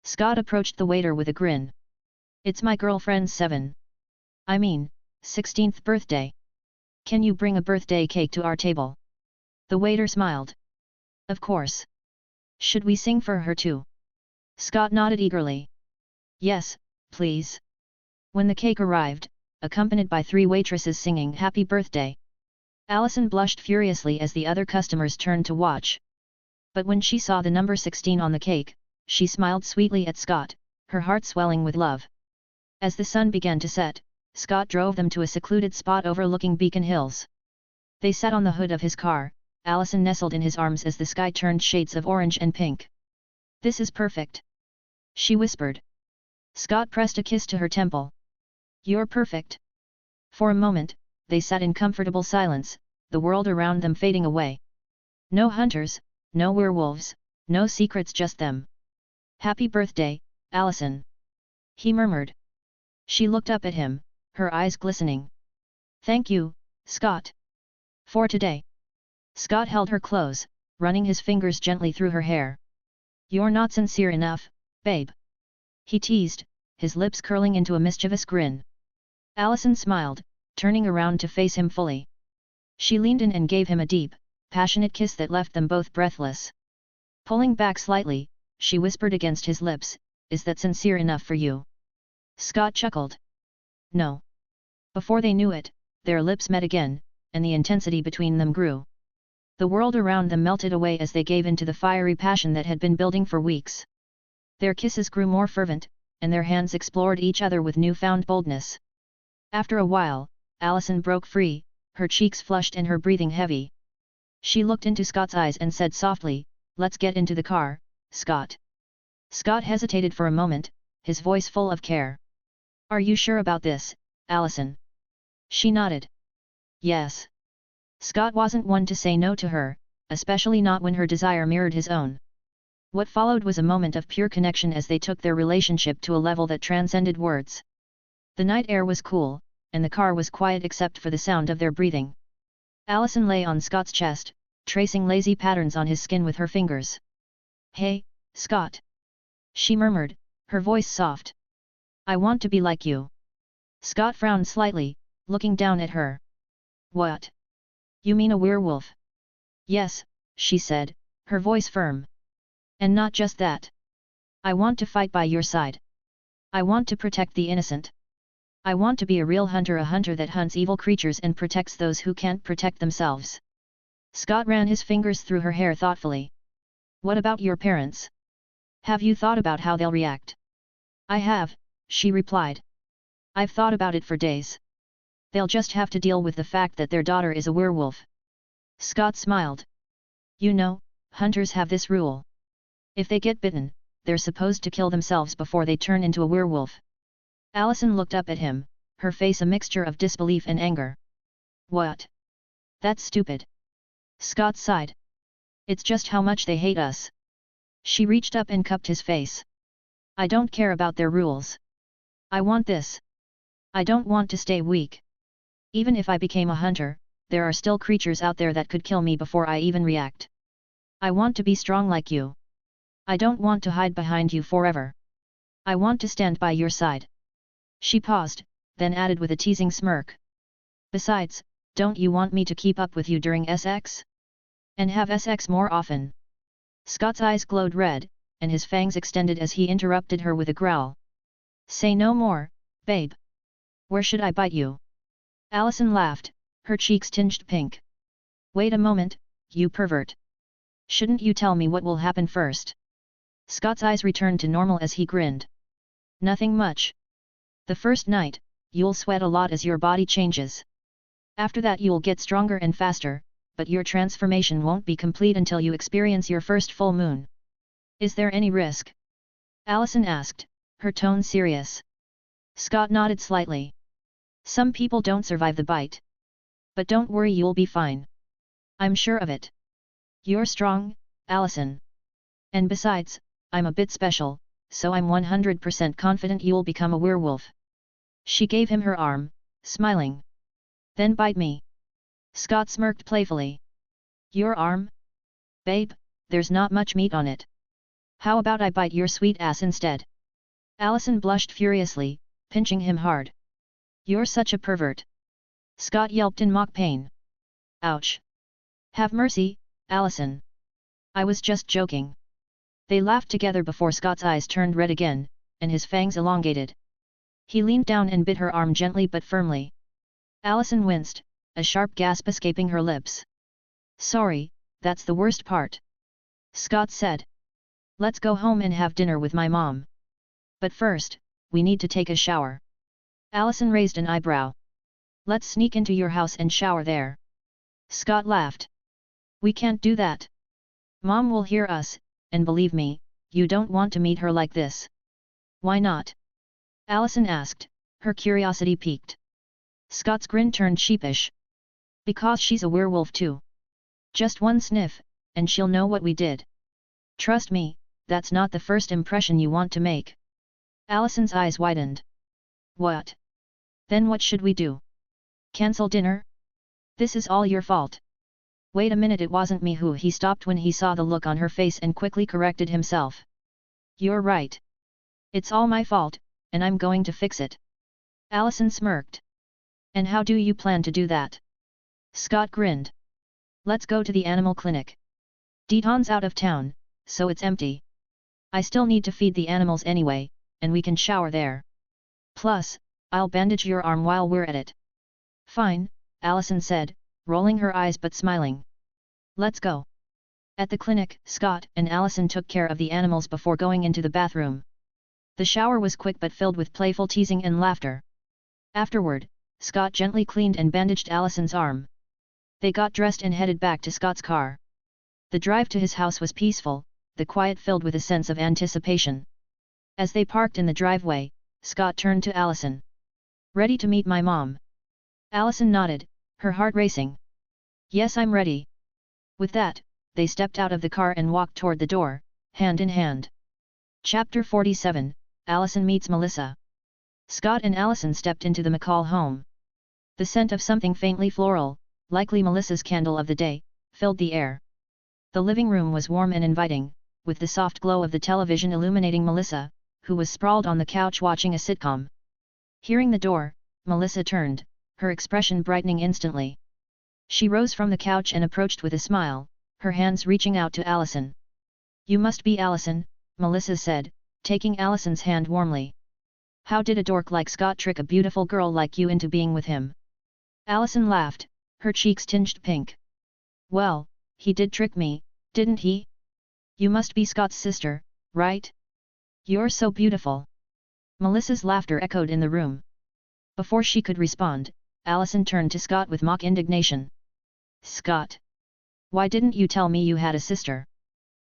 [SPEAKER 2] Scott approached the waiter with a grin. "It's my girlfriend's 16th birthday. Can you bring a birthday cake to our table?" The waiter smiled. "Of course. Should we sing for her too?" Scott nodded eagerly. "Yes, please." When the cake arrived, accompanied by 3 waitresses singing "Happy Birthday," Allison blushed furiously as the other customers turned to watch. But when she saw the number 16 on the cake, she smiled sweetly at Scott, her heart swelling with love. As the sun began to set, Scott drove them to a secluded spot overlooking Beacon Hills. They sat on the hood of his car, Allison nestled in his arms as the sky turned shades of orange and pink. "This is perfect," she whispered. Scott pressed a kiss to her temple. "You're perfect." For a moment, they sat in comfortable silence, the world around them fading away. No hunters, no werewolves, no secrets, just them. "Happy birthday, Allison," he murmured. She looked up at him, her eyes glistening. "Thank you, Scott. For today." Scott held her close, running his fingers gently through her hair. "You're not sincere enough, babe," he teased, his lips curling into a mischievous grin. Allison smiled, turning around to face him fully. She leaned in and gave him a deep, passionate kiss that left them both breathless. Pulling back slightly, she whispered against his lips, "Is that sincere enough for you?" Scott chuckled. "No." Before they knew it, their lips met again, and the intensity between them grew. The world around them melted away as they gave in to the fiery passion that had been building for weeks. Their kisses grew more fervent, and their hands explored each other with newfound boldness. After a while, Allison broke free, her cheeks flushed and her breathing heavy. She looked into Scott's eyes and said softly, "Let's get into the car, Scott." Scott hesitated for a moment, his voice full of care. "Are you sure about this, Allison?" She nodded. "Yes." Scott wasn't one to say no to her, especially not when her desire mirrored his own. What followed was a moment of pure connection as they took their relationship to a level that transcended words. The night air was cool, and the car was quiet except for the sound of their breathing. Allison lay on Scott's chest, tracing lazy patterns on his skin with her fingers. "Hey, Scott," she murmured, her voice soft. "I want to be like you." Scott frowned slightly, looking down at her. "What? You mean a werewolf?" "Yes," she said, her voice firm. "And not just that. I want to fight by your side. I want to protect the innocent. I want to be a real hunter, a hunter that hunts evil creatures and protects those who can't protect themselves." Scott ran his fingers through her hair thoughtfully. "What about your parents? Have you thought about how they'll react?" "I have," she replied. "I've thought about it for days. They'll just have to deal with the fact that their daughter is a werewolf." Scott smiled. "You know, hunters have this rule. If they get bitten, they're supposed to kill themselves before they turn into a werewolf." Allison looked up at him, her face a mixture of disbelief and anger. "What? That's stupid." Scott sighed. "It's just how much they hate us." She reached up and cupped his face. "I don't care about their rules. I want this. I don't want to stay weak. Even if I became a hunter, there are still creatures out there that could kill me before I even react. I want to be strong like you. I don't want to hide behind you forever. I want to stand by your side." She paused, then added with a teasing smirk. "Besides, don't you want me to keep up with you during SX? And have SX more often?" Scott's eyes glowed red, and his fangs extended as he interrupted her with a growl. "Say no more, babe. Where should I bite you?" Allison laughed, her cheeks tinged pink. "Wait a moment, you pervert. Shouldn't you tell me what will happen first?" Scott's eyes returned to normal as he grinned. "Nothing much. The first night, you'll sweat a lot as your body changes. After that you'll get stronger and faster, but your transformation won't be complete until you experience your first full moon." "Is there any risk?" Allison asked, her tone serious. Scott nodded slightly. "Some people don't survive the bite. But don't worry, you'll be fine. I'm sure of it. You're strong, Allison. And besides, I'm a bit special, so I'm 100% confident you'll become a werewolf." She gave him her arm, smiling. "Then bite me." Scott smirked playfully. "Your arm? Babe, there's not much meat on it. How about I bite your sweet ass instead?" Allison blushed furiously, pinching him hard. "You're such a pervert." Scott yelped in mock pain. "Ouch. Have mercy, Allison. I was just joking." They laughed together before Scott's eyes turned red again, and his fangs elongated. He leaned down and bit her arm gently but firmly. Allison winced, a sharp gasp escaping her lips. "Sorry, that's the worst part." Scott said. Let's go home and have dinner with my mom. But first, we need to take a shower. Allison raised an eyebrow. Let's sneak into your house and shower there. Scott laughed. We can't do that. Mom will hear us, and believe me, you don't want to meet her like this. Why not? Allison asked, her curiosity piqued. Scott's grin turned sheepish. Because she's a werewolf too. Just one sniff, and she'll know what we did. Trust me, that's not the first impression you want to make. Allison's eyes widened. What? Then what should we do? Cancel dinner? This is all your fault. Wait a minute, it wasn't me who. He stopped when he saw the look on her face and quickly corrected himself. You're right. It's all my fault, and I'm going to fix it. Allison smirked. And how do you plan to do that? Scott grinned. Let's go to the animal clinic. Deon's out of town, so it's empty. I still need to feed the animals anyway, and we can shower there. Plus, I'll bandage your arm while we're at it. Fine, Allison said, rolling her eyes but smiling. Let's go. At the clinic, Scott and Allison took care of the animals before going into the bathroom. The shower was quick but filled with playful teasing and laughter. Afterward, Scott gently cleaned and bandaged Allison's arm. They got dressed and headed back to Scott's car. The drive to his house was peaceful, the quiet filled with a sense of anticipation. As they parked in the driveway, Scott turned to Allison. Ready to meet my mom? Allison nodded, her heart racing. Yes, I'm ready. With that, they stepped out of the car and walked toward the door, hand in hand. Chapter 47, Allison meets Melissa. Scott and Allison stepped into the McCall home. The scent of something faintly floral, likely Melissa's candle of the day, filled the air. The living room was warm and inviting, with the soft glow of the television illuminating Melissa, who was sprawled on the couch watching a sitcom. Hearing the door, Melissa turned, her expression brightening instantly. She rose from the couch and approached with a smile, her hands reaching out to Allison. You must be Allison, Melissa said, taking Allison's hand warmly. How did a dork like Scott trick a beautiful girl like you into being with him? Allison laughed, her cheeks tinged pink. Well, he did trick me, didn't he? You must be Scott's sister, right? You're so beautiful. Melissa's laughter echoed in the room. Before she could respond, Allison turned to Scott with mock indignation. Scott! Why didn't you tell me you had a sister?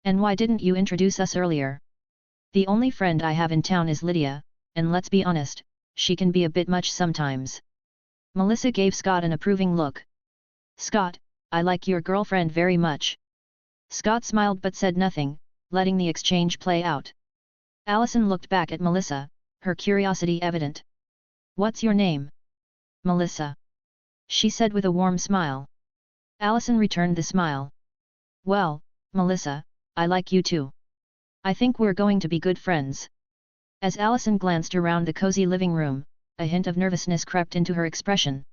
[SPEAKER 2] And why didn't you introduce us earlier? The only friend I have in town is Lydia, and let's be honest, she can be a bit much sometimes. Melissa gave Scott an approving look. Scott, I like your girlfriend very much. Scott smiled but said nothing, letting the exchange play out. Allison looked back at Melissa, her curiosity evident. What's your name? Melissa. She said with a warm smile. Allison returned the smile. Well, Melissa, I like you too. I think we're going to be good friends. As Allison glanced around the cozy living room, a hint of nervousness crept into her expression.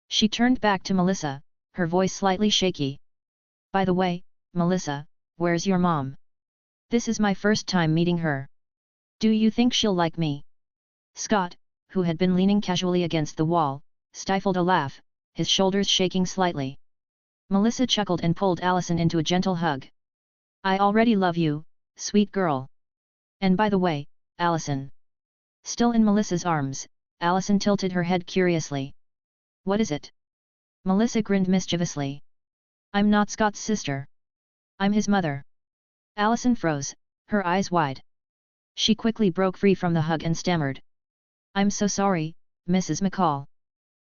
[SPEAKER 2] She turned back to Melissa, her voice slightly shaky. By the way, Melissa, where's your mom? This is my first time meeting her. Do you think she'll like me? Scott, who had been leaning casually against the wall, stifled a laugh, his shoulders shaking slightly. Melissa chuckled and pulled Allison into a gentle hug. I already love you, sweet girl. And by the way, Allison. Still in Melissa's arms, Allison tilted her head curiously. What is it? Melissa grinned mischievously. I'm not Scott's sister. I'm his mother. Allison froze, her eyes wide. She quickly broke free from the hug and stammered. I'm so sorry, Mrs. McCall.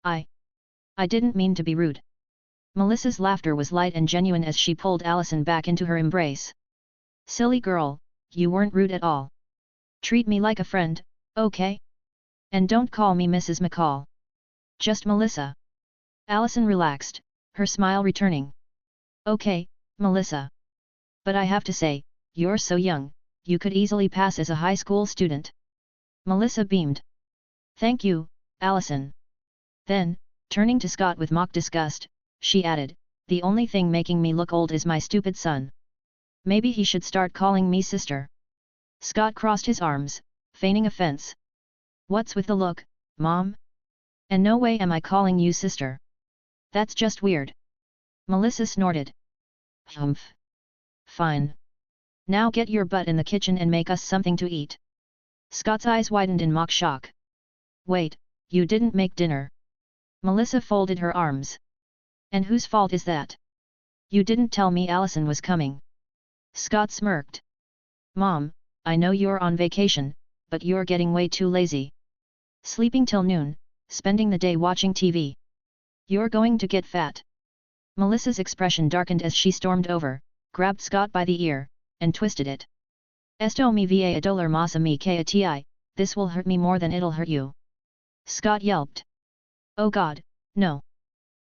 [SPEAKER 2] I didn't mean to be rude. Melissa's laughter was light and genuine as she pulled Allison back into her embrace. Silly girl, you weren't rude at all. Treat me like a friend, okay? And don't call me Mrs. McCall. Just Melissa. Allison relaxed, her smile returning. Okay, Melissa. But I have to say, you're so young, you could easily pass as a high school student. Melissa beamed. Thank you, Allison. Then, turning to Scott with mock disgust, she added, the only thing making me look old is my stupid son. Maybe he should start calling me sister. Scott crossed his arms, feigning offense. What's with the look, Mom? And no way am I calling you sister. That's just weird. Melissa snorted. Humph. Fine. Now get your butt in the kitchen and make us something to eat. Scott's eyes widened in mock shock. Wait, you didn't make dinner. Melissa folded her arms. And whose fault is that? You didn't tell me Allison was coming. Scott smirked. Mom, I know you're on vacation, but you're getting way too lazy. Sleeping till noon, spending the day watching TV. You're going to get fat. Melissa's expression darkened as she stormed over, grabbed Scott by the ear, and twisted it. Esto me va a doler más a mi que a ti, this will hurt me more than it'll hurt you. Scott yelped. Oh God, no.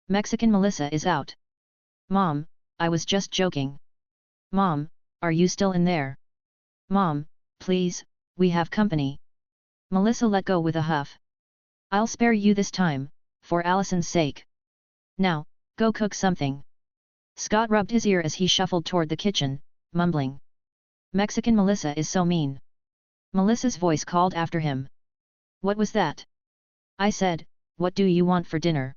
[SPEAKER 2] Mexican Melissa is out. Mom, I was just joking. Mom, are you still in there? Mom, please, we have company. Melissa let go with a huff. I'll spare you this time, for Allison's sake. Now, go cook something. Scott rubbed his ear as he shuffled toward the kitchen, mumbling. Mexican Melissa is so mean. Melissa's voice called after him. What was that? I said, what do you want for dinner?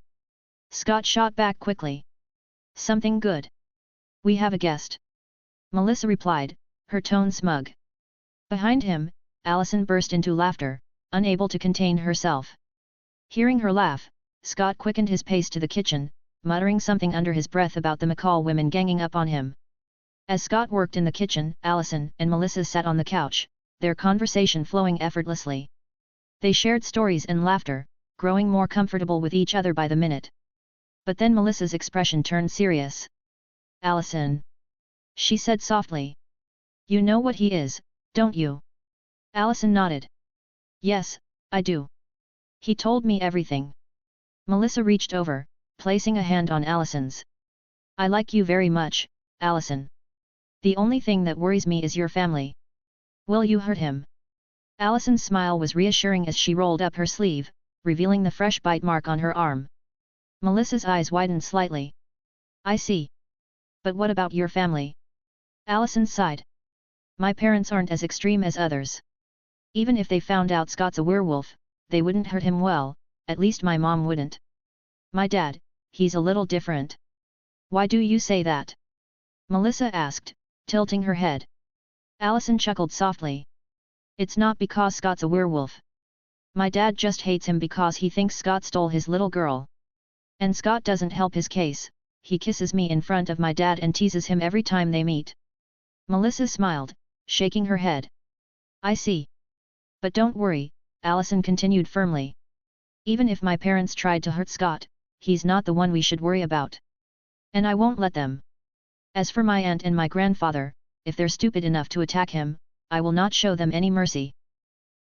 [SPEAKER 2] Scott shot back quickly. Something good. We have a guest. Melissa replied, her tone smug. Behind him, Allison burst into laughter, unable to contain herself. Hearing her laugh, Scott quickened his pace to the kitchen, muttering something under his breath about the McCall women ganging up on him. As Scott worked in the kitchen, Allison and Melissa sat on the couch, their conversation flowing effortlessly. They shared stories and laughter, growing more comfortable with each other by the minute. But then Melissa's expression turned serious. Allison. She said softly. You know what he is, don't you? Allison nodded. Yes, I do. He told me everything. Melissa reached over, placing a hand on Allison's. I like you very much, Allison. The only thing that worries me is your family. Will you hurt him? Allison's smile was reassuring as she rolled up her sleeve, revealing the fresh bite mark on her arm. Melissa's eyes widened slightly. I see. But what about your family? Allison sighed. My parents aren't as extreme as others. Even if they found out Scott's a werewolf, they wouldn't hurt him well, at least my mom wouldn't. My dad, he's a little different. Why do you say that? Melissa asked, tilting her head. Allison chuckled softly. It's not because Scott's a werewolf. My dad just hates him because he thinks Scott stole his little girl. And Scott doesn't help his case, he kisses me in front of my dad and teases him every time they meet. Melissa smiled, shaking her head. I see. But don't worry, Allison continued firmly. Even if my parents tried to hurt Scott, he's not the one we should worry about. And I won't let them. As for my aunt and my grandfather, if they're stupid enough to attack him, I will not show them any mercy.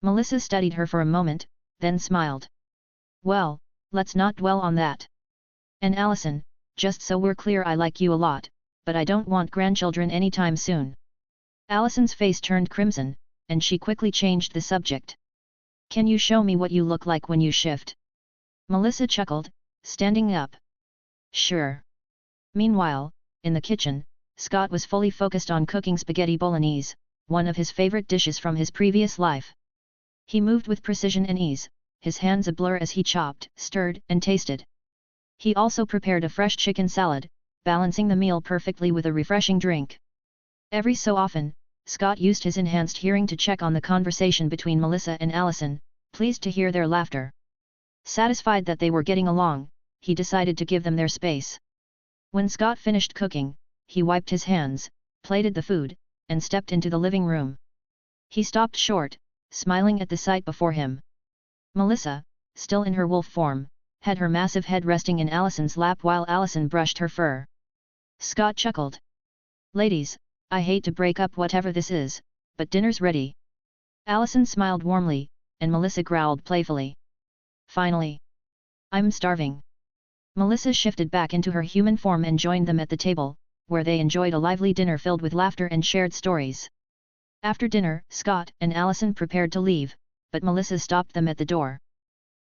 [SPEAKER 2] Melissa studied her for a moment, then smiled. Well, let's not dwell on that. And Allison, just so we're clear, I like you a lot, but I don't want grandchildren anytime soon. Allison's face turned crimson, and she quickly changed the subject. Can you show me what you look like when you shift? Melissa chuckled, standing up. Sure. Meanwhile, in the kitchen, Scott was fully focused on cooking spaghetti bolognese, one of his favorite dishes from his previous life. He moved with precision and ease, his hands a blur as he chopped, stirred, and tasted. He also prepared a fresh chicken salad, balancing the meal perfectly with a refreshing drink. Every so often, Scott used his enhanced hearing to check on the conversation between Melissa and Allison, pleased to hear their laughter. Satisfied that they were getting along, he decided to give them their space. When Scott finished cooking, he wiped his hands, plated the food, and stepped into the living room. He stopped short, smiling at the sight before him. Melissa, still in her wolf form, had her massive head resting in Allison's lap while Allison brushed her fur. Scott chuckled. Ladies, I hate to break up whatever this is, but dinner's ready. Allison smiled warmly, and Melissa growled playfully. Finally. I'm starving. Melissa shifted back into her human form and joined them at the table, where they enjoyed a lively dinner filled with laughter and shared stories. After dinner, Scott and Allison prepared to leave, but Melissa stopped them at the door.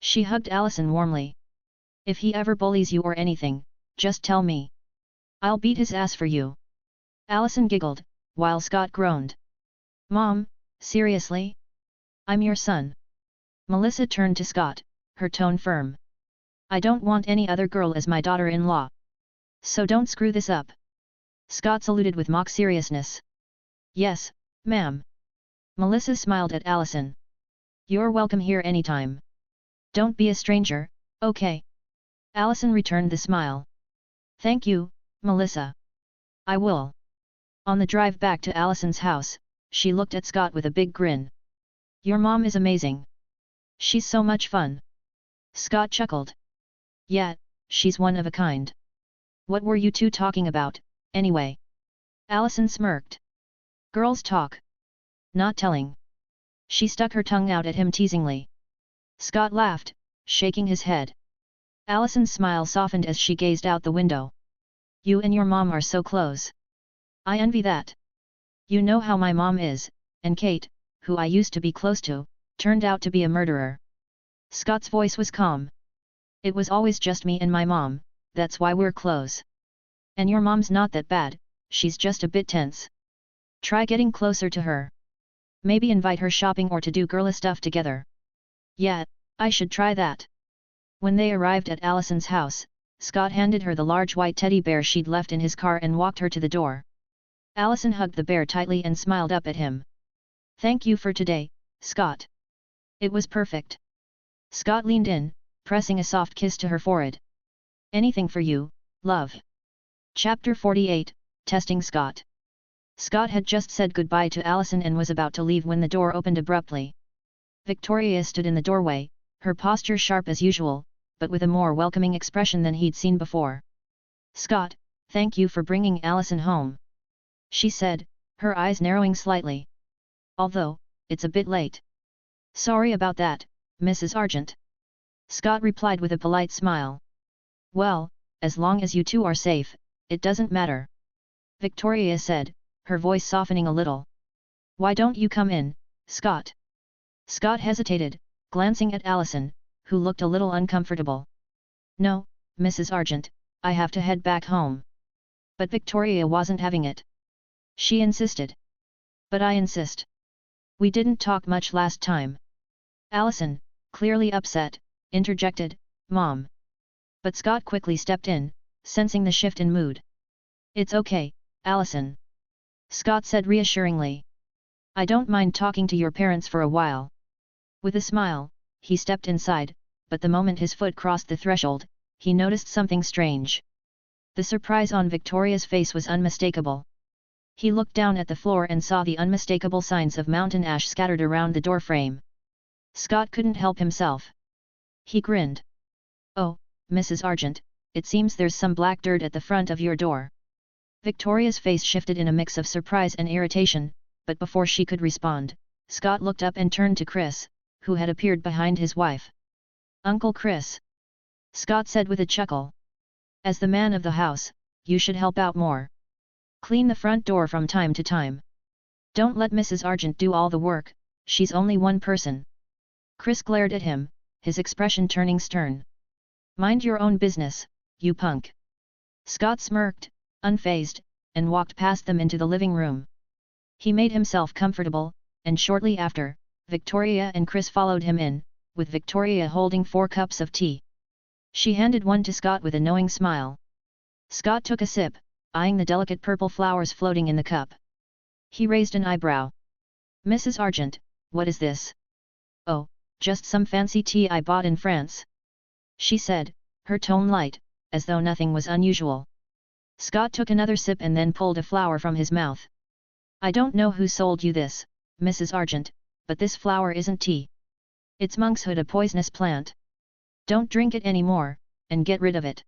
[SPEAKER 2] She hugged Allison warmly. If he ever bullies you or anything, just tell me. I'll beat his ass for you. Allison giggled, while Scott groaned. Mom, seriously? I'm your son. Melissa turned to Scott, her tone firm. I don't want any other girl as my daughter-in-law. So don't screw this up. Scott saluted with mock seriousness. Yes, ma'am. Melissa smiled at Allison. You're welcome here anytime. Don't be a stranger, okay? Allison returned the smile. Thank you, Melissa. I will. On the drive back to Allison's house, she looked at Scott with a big grin. Your mom is amazing. She's so much fun. Scott chuckled. Yeah, she's one of a kind. What were you two talking about, anyway? Allison smirked. Girls talk. Not telling. She stuck her tongue out at him teasingly. Scott laughed, shaking his head. Allison's smile softened as she gazed out the window. You and your mom are so close. I envy that. You know how my mom is, and Kate, who I used to be close to, turned out to be a murderer. Scott's voice was calm. It was always just me and my mom, that's why we're close. And your mom's not that bad, she's just a bit tense. Try getting closer to her. Maybe invite her shopping or to do girly stuff together. Yeah, I should try that. When they arrived at Allison's house, Scott handed her the large white teddy bear she'd left in his car and walked her to the door. Allison hugged the bear tightly and smiled up at him. Thank you for today, Scott. It was perfect. Scott leaned in, pressing a soft kiss to her forehead. Anything for you, love. Chapter 48, Testing Scott. Scott had just said goodbye to Allison and was about to leave when the door opened abruptly. Victoria stood in the doorway, her posture sharp as usual, but with a more welcoming expression than he'd seen before. Scott, thank you for bringing Allison home. She said, her eyes narrowing slightly. Although, it's a bit late. Sorry about that, Mrs. Argent. Scott replied with a polite smile. Well, as long as you two are safe, it doesn't matter. Victoria said, her voice softening a little. Why don't you come in, Scott? Scott hesitated, glancing at Allison, who looked a little uncomfortable. No, Mrs. Argent, I have to head back home. But Victoria wasn't having it. She insisted. But I insist. We didn't talk much last time. Allison, clearly upset, interjected, Mom. But Scott quickly stepped in, sensing the shift in mood. It's okay, Allison. Scott said reassuringly. I don't mind talking to your parents for a while. With a smile, he stepped inside, but the moment his foot crossed the threshold, he noticed something strange. The surprise on Victoria's face was unmistakable. He looked down at the floor and saw the unmistakable signs of mountain ash scattered around the doorframe. Scott couldn't help himself. He grinned. Oh, Mrs. Argent, it seems there's some black dirt at the front of your door. Victoria's face shifted in a mix of surprise and irritation, but before she could respond, Scott looked up and turned to Chris, who had appeared behind his wife. Uncle Chris. Scott said with a chuckle. As the man of the house, you should help out more. Clean the front door from time to time. Don't let Mrs. Argent do all the work, she's only one person. Chris glared at him, his expression turning stern. Mind your own business, you punk. Scott smirked, unfazed, and walked past them into the living room. He made himself comfortable, and shortly after, Victoria and Chris followed him in, with Victoria holding 4 cups of tea. She handed one to Scott with a knowing smile. Scott took a sip, eyeing the delicate purple flowers floating in the cup. He raised an eyebrow. Mrs. Argent, what is this? Oh, just some fancy tea I bought in France. She said, her tone light, as though nothing was unusual. Scott took another sip and then pulled a flower from his mouth. I don't know who sold you this, Mrs. Argent, but this flower isn't tea. It's monkshood, a poisonous plant. Don't drink it anymore, and get rid of it.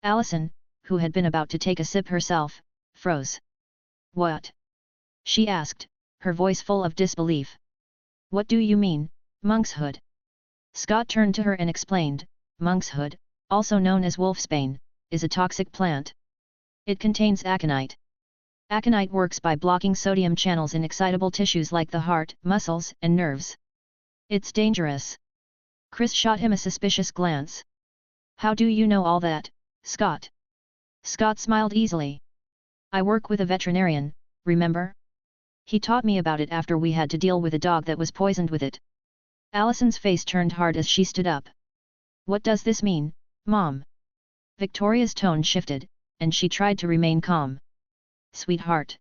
[SPEAKER 2] Allison, who had been about to take a sip herself, froze. What? She asked, her voice full of disbelief. What do you mean, monkshood? Scott turned to her and explained, monkshood, also known as wolfsbane, is a toxic plant. It contains aconite. Aconite works by blocking sodium channels in excitable tissues like the heart, muscles, and nerves. It's dangerous. Chris shot him a suspicious glance. How do you know all that, Scott? Scott smiled easily. I work with a veterinarian, remember? He taught me about it after we had to deal with a dog that was poisoned with it. Allison's face turned hard as she stood up. What does this mean, Mom? Victoria's tone shifted, and she tried to remain calm. Sweetheart.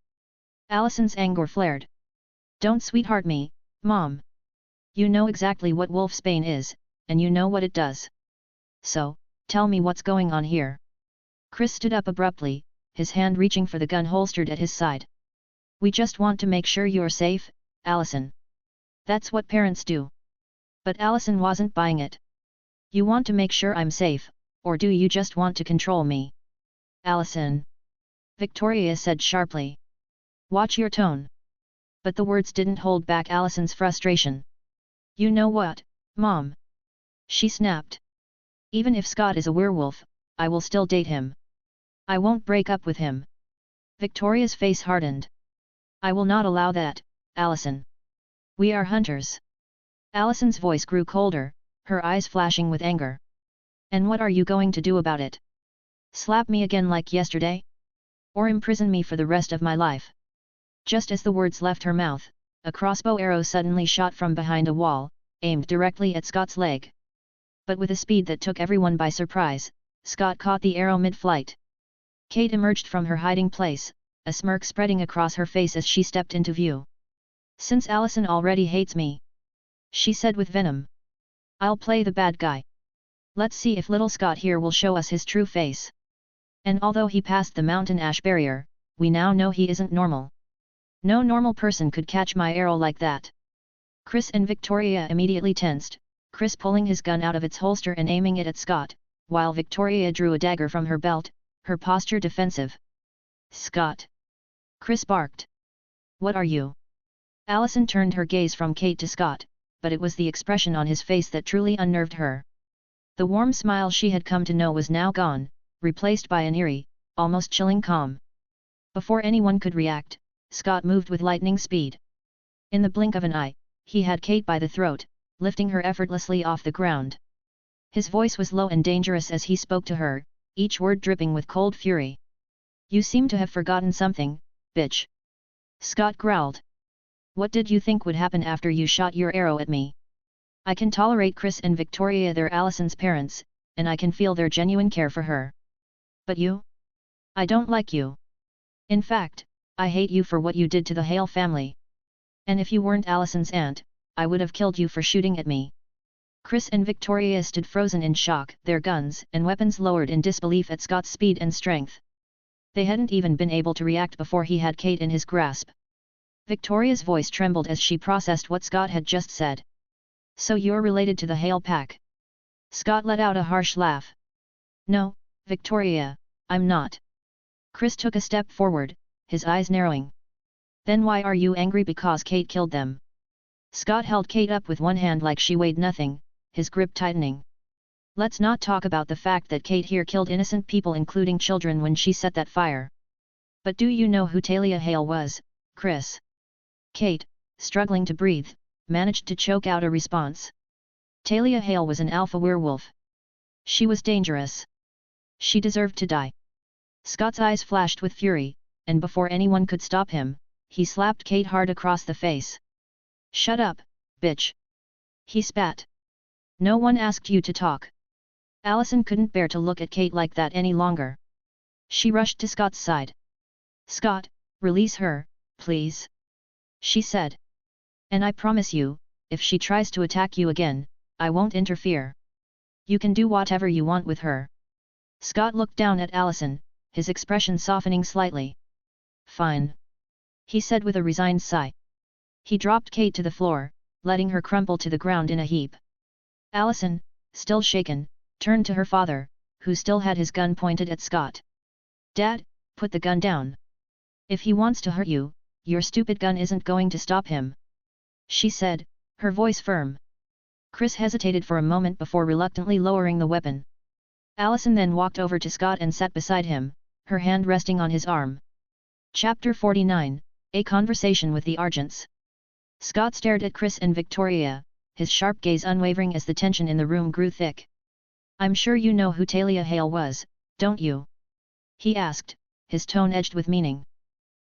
[SPEAKER 2] Allison's anger flared. Don't sweetheart me, Mom. You know exactly what wolfsbane is, and you know what it does. So, tell me what's going on here. Chris stood up abruptly, his hand reaching for the gun holstered at his side. We just want to make sure you're safe, Allison. That's what parents do. But Allison wasn't buying it. You want to make sure I'm safe, or do you just want to control me? Allison. Victoria said sharply. Watch your tone. But the words didn't hold back Allison's frustration. You know what, Mom? She snapped. Even if Scott is a werewolf, I will still date him. I won't break up with him. Victoria's face hardened. I will not allow that, Allison. We are hunters. Allison's voice grew colder, her eyes flashing with anger. And what are you going to do about it? Slap me again like yesterday? Or imprison me for the rest of my life? Just as the words left her mouth, a crossbow arrow suddenly shot from behind a wall, aimed directly at Scott's leg. But with a speed that took everyone by surprise, Scott caught the arrow mid-flight. Kate emerged from her hiding place, a smirk spreading across her face as she stepped into view. Since Allison already hates me, she said with venom, I'll play the bad guy. Let's see if little Scott here will show us his true face. And although he passed the mountain ash barrier, we now know he isn't normal. No normal person could catch my arrow like that. Chris and Victoria immediately tensed, Chris pulling his gun out of its holster and aiming it at Scott, while Victoria drew a dagger from her belt, her posture defensive. Scott! Chris barked. What are you? Allison turned her gaze from Kate to Scott, but it was the expression on his face that truly unnerved her. The warm smile she had come to know was now gone, replaced by an eerie, almost chilling calm. Before anyone could react, Scott moved with lightning speed. In the blink of an eye, he had Kate by the throat, lifting her effortlessly off the ground. His voice was low and dangerous as he spoke to her, each word dripping with cold fury. You seem to have forgotten something, bitch. Scott growled. What did you think would happen after you shot your arrow at me? I can tolerate Chris and Victoria, they're Allison's parents, and I can feel their genuine care for her. But you? I don't like you. In fact, I hate you for what you did to the Hale family. And if you weren't Allison's aunt, I would have killed you for shooting at me. Chris and Victoria stood frozen in shock, their guns and weapons lowered in disbelief at Scott's speed and strength. They hadn't even been able to react before he had Kate in his grasp. Victoria's voice trembled as she processed what Scott had just said. So you're related to the Hale pack? Scott let out a harsh laugh. No, Victoria, I'm not. Chris took a step forward, his eyes narrowing. Then why are you angry because Kate killed them? Scott held Kate up with one hand like she weighed nothing, his grip tightening. Let's not talk about the fact that Kate here killed innocent people including children when she set that fire. But do you know who Talia Hale was, Chris? Kate, struggling to breathe, managed to choke out a response. Talia Hale was an alpha werewolf. She was dangerous. She deserved to die. Scott's eyes flashed with fury, and before anyone could stop him, he slapped Kate hard across the face. Shut up, bitch. He spat. No one asked you to talk. Allison couldn't bear to look at Kate like that any longer. She rushed to Scott's side. Scott, release her, please. She said. And I promise you, if she tries to attack you again, I won't interfere. You can do whatever you want with her. Scott looked down at Allison, his expression softening slightly. Fine. He said with a resigned sigh. He dropped Kate to the floor, letting her crumple to the ground in a heap. Allison, still shaken, turned to her father, who still had his gun pointed at Scott. Dad, put the gun down. If he wants to hurt you, your stupid gun isn't going to stop him. She said, her voice firm. Chris hesitated for a moment before reluctantly lowering the weapon. Allison then walked over to Scott and sat beside him, her hand resting on his arm. Chapter 49, A Conversation with the Argents. Scott stared at Chris and Victoria, his sharp gaze unwavering as the tension in the room grew thick. I'm sure you know who Talia Hale was, don't you? He asked, his tone edged with meaning.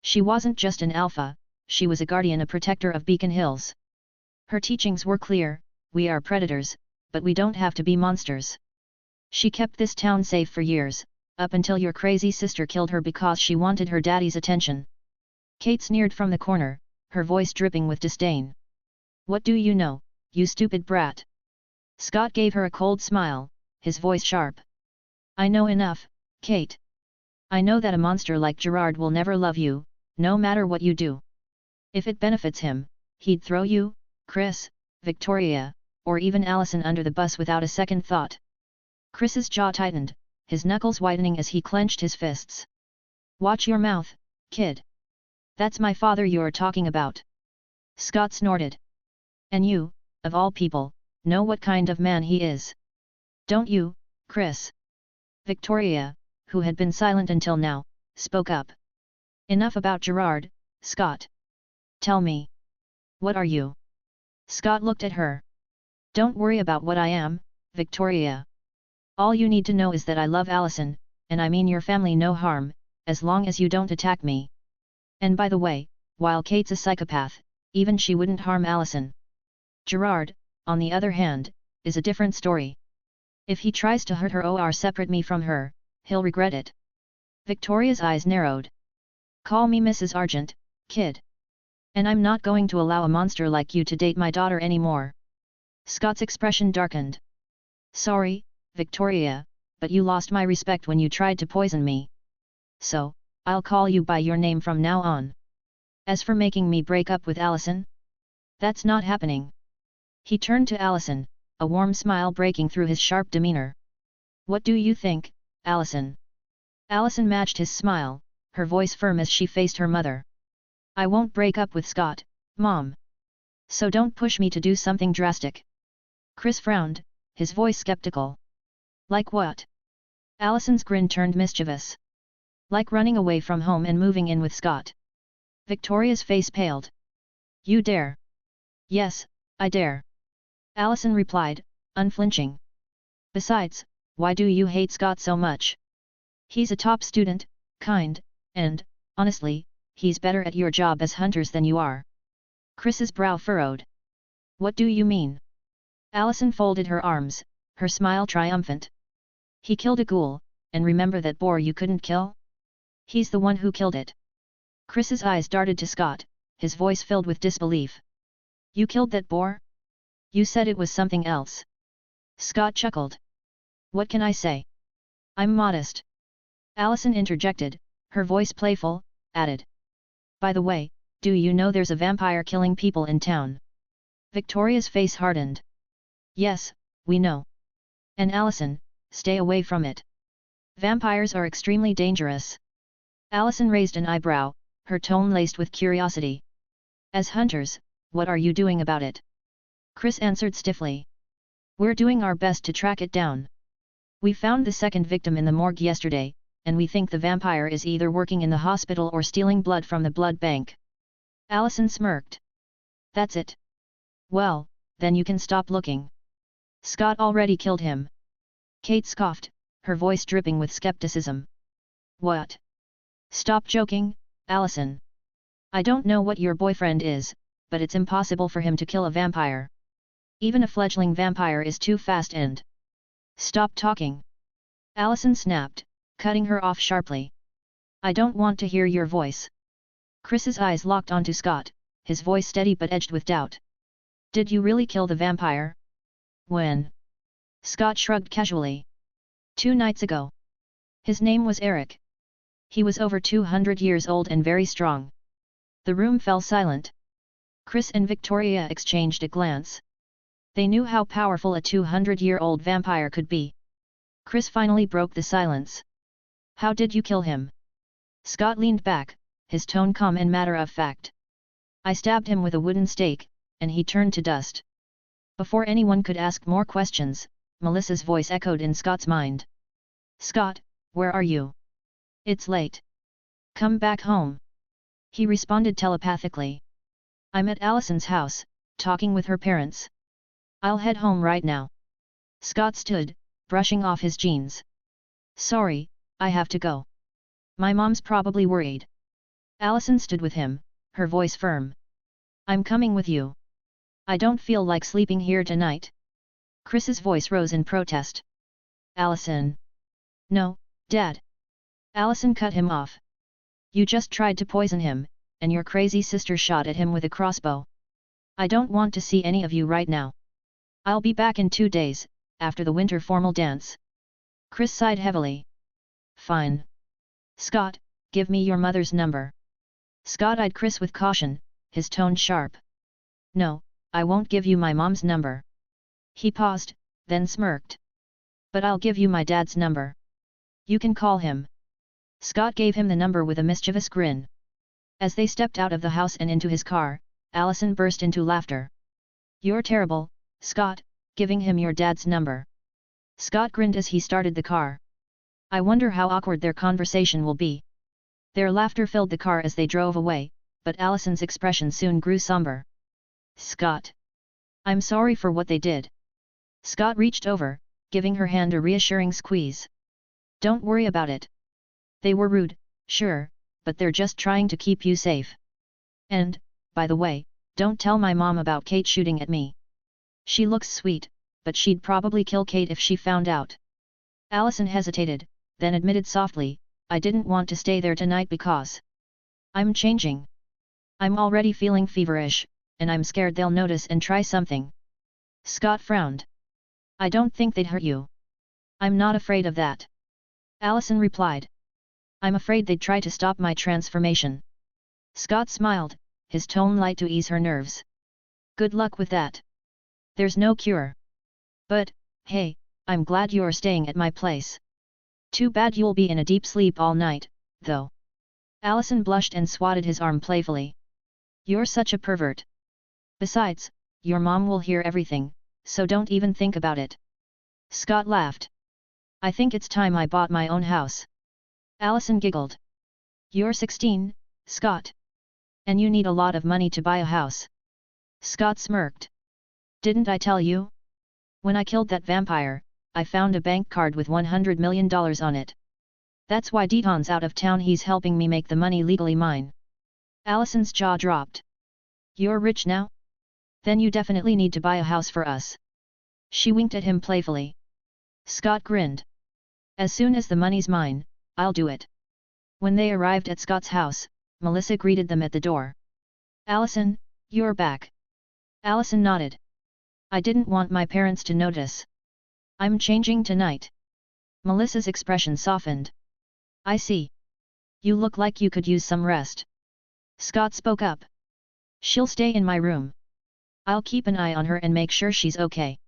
[SPEAKER 2] She wasn't just an alpha, she was a guardian, a protector of Beacon Hills. Her teachings were clear, we are predators, but we don't have to be monsters. She kept this town safe for years, up until your crazy sister killed her because she wanted her daddy's attention. Kate sneered from the corner, her voice dripping with disdain. What do you know, you stupid brat? Scott gave her a cold smile, his voice sharp. I know enough, Kate. I know that a monster like Gerard will never love you, no matter what you do. If it benefits him, he'd throw you, Chris, Victoria, or even Allison under the bus without a second thought. Chris's jaw tightened, his knuckles whitening as he clenched his fists. Watch your mouth, kid. That's my father you're talking about. Scott snorted. And you, of all people, know what kind of man he is. Don't you, Chris? Victoria, who had been silent until now, spoke up. Enough about Gerard, Scott. Tell me. What are you? Scott looked at her. Don't worry about what I am, Victoria. All you need to know is that I love Allison, and I mean your family no harm, as long as you don't attack me. And by the way, while Kate's a psychopath, even she wouldn't harm Allison. Gerard, on the other hand, is a different story. If he tries to hurt her or separate me from her, he'll regret it. Victoria's eyes narrowed. Call me Mrs. Argent, kid. And I'm not going to allow a monster like you to date my daughter anymore. Scott's expression darkened. Sorry, Victoria, but you lost my respect when you tried to poison me. So, I'll call you by your name from now on. As for making me break up with Allison, that's not happening. He turned to Allison, a warm smile breaking through his sharp demeanor. What do you think, Allison? Allison matched his smile, her voice firm as she faced her mother. I won't break up with Scott, Mom. So don't push me to do something drastic. Chris frowned, his voice skeptical. Like what? Allison's grin turned mischievous. Like running away from home and moving in with Scott. Victoria's face paled. You dare? Yes, I dare. Allison replied, unflinching. Besides, why do you hate Scott so much? He's a top student, kind, and, honestly, he's better at your job as hunters than you are. Chris's brow furrowed. What do you mean? Allison folded her arms, her smile triumphant. He killed a ghoul, and remember that boar you couldn't kill? He's the one who killed it. Chris's eyes darted to Scott, his voice filled with disbelief. You killed that boar? You said it was something else. Scott chuckled. What can I say? I'm modest. Allison interjected, her voice playful, added. By the way, do you know there's a vampire killing people in town? Victoria's face hardened. Yes, we know. And Allison, stay away from it. Vampires are extremely dangerous. Allison raised an eyebrow, her tone laced with curiosity. As hunters, what are you doing about it? Chris answered stiffly. We're doing our best to track it down. We found the second victim in the morgue yesterday, and we think the vampire is either working in the hospital or stealing blood from the blood bank. Allison smirked. That's it. Well, then you can stop looking. Scott already killed him. Kate scoffed, her voice dripping with skepticism. What? Stop joking, Allison. I don't know what your boyfriend is, but it's impossible for him to kill a vampire. Even a fledgling vampire is too fast and... Stop talking. Allison snapped, cutting her off sharply. I don't want to hear your voice. Chris's eyes locked onto Scott, his voice steady but edged with doubt. Did you really kill the vampire? When? Scott shrugged casually. 2 nights ago. His name was Eric. He was over 200 years old and very strong. The room fell silent. Chris and Victoria exchanged a glance. They knew how powerful a 200-year-old vampire could be. Chris finally broke the silence. How did you kill him? Scott leaned back, his tone calm and matter-of-fact. I stabbed him with a wooden stake, and he turned to dust. Before anyone could ask more questions, Melissa's voice echoed in Scott's mind. Scott, where are you? It's late. Come back home. He responded telepathically. I'm at Allison's house, talking with her parents. I'll head home right now. Scott stood, brushing off his jeans. Sorry, I have to go. My mom's probably worried. Allison stood with him, her voice firm. I'm coming with you. I don't feel like sleeping here tonight. Chris's voice rose in protest. Allison. No, Dad. Allison cut him off. You just tried to poison him, and your crazy sister shot at him with a crossbow. I don't want to see any of you right now. I'll be back in 2 days, after the winter formal dance. Chris sighed heavily. Fine. Scott, give me your mother's number. Scott eyed Chris with caution, his tone sharp. No, I won't give you my mom's number. He paused, then smirked. But I'll give you my dad's number. You can call him. Scott gave him the number with a mischievous grin. As they stepped out of the house and into his car, Allison burst into laughter. You're terrible, Scott, giving him your dad's number. Scott grinned as he started the car. I wonder how awkward their conversation will be. Their laughter filled the car as they drove away, but Allison's expression soon grew somber. Scott. I'm sorry for what they did. Scott reached over, giving her hand a reassuring squeeze. Don't worry about it. They were rude, sure, but they're just trying to keep you safe. And, by the way, don't tell my mom about Kate shooting at me. She looks sweet, but she'd probably kill Kate if she found out. Allison hesitated, then admitted softly, I didn't want to stay there tonight because I'm changing. I'm already feeling feverish, and I'm scared they'll notice and try something. Scott frowned. I don't think they'd hurt you. I'm not afraid of that. Allison replied. I'm afraid they'd try to stop my transformation. Scott smiled, his tone light to ease her nerves. Good luck with that. There's no cure. But, hey, I'm glad you're staying at my place. Too bad you'll be in a deep sleep all night, though. Allison blushed and swatted his arm playfully. You're such a pervert. Besides, your mom will hear everything, so don't even think about it. Scott laughed. I think it's time I bought my own house. Allison giggled. You're 16, Scott. And you need a lot of money to buy a house. Scott smirked. Didn't I tell you? When I killed that vampire, I found a bank card with $100 million on it. That's why Deon's out of town. He's helping me make the money legally mine. Allison's jaw dropped. You're rich now? Then you definitely need to buy a house for us. She winked at him playfully. Scott grinned. As soon as the money's mine, I'll do it. When they arrived at Scott's house, Melissa greeted them at the door. Allison, you're back. Allison nodded. I didn't want my parents to notice. I'm changing tonight. Melissa's expression softened. I see. You look like you could use some rest. Scott spoke up. She'll stay in my room. I'll keep an eye on her and make sure she's okay.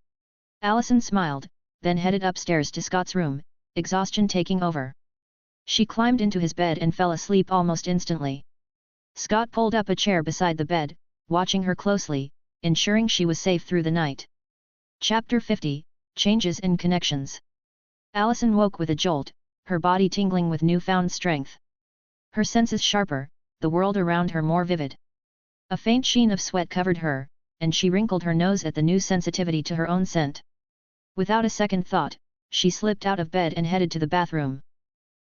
[SPEAKER 2] Allison smiled, then headed upstairs to Scott's room, exhaustion taking over. She climbed into his bed and fell asleep almost instantly. Scott pulled up a chair beside the bed, watching her closely, ensuring she was safe through the night. Chapter 50, Changes in Connections. Allison woke with a jolt, her body tingling with newfound strength. Her senses sharper, the world around her more vivid. A faint sheen of sweat covered her, and she wrinkled her nose at the new sensitivity to her own scent. Without a second thought, she slipped out of bed and headed to the bathroom.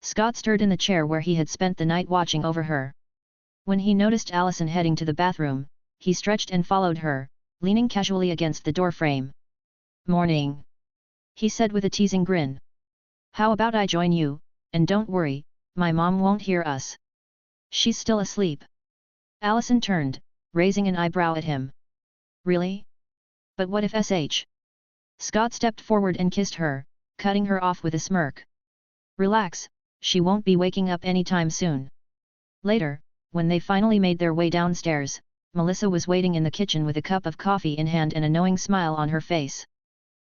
[SPEAKER 2] Scott stirred in the chair where he had spent the night watching over her. When he noticed Allison heading to the bathroom, he stretched and followed her, leaning casually against the doorframe. Morning, he said with a teasing grin. How about I join you, and don't worry, my mom won't hear us. She's still asleep. Allison turned, raising an eyebrow at him. Really? But what if SH? Scott stepped forward and kissed her, cutting her off with a smirk. Relax, she won't be waking up anytime soon. Later, when they finally made their way downstairs, Melissa was waiting in the kitchen with a cup of coffee in hand and a knowing smile on her face.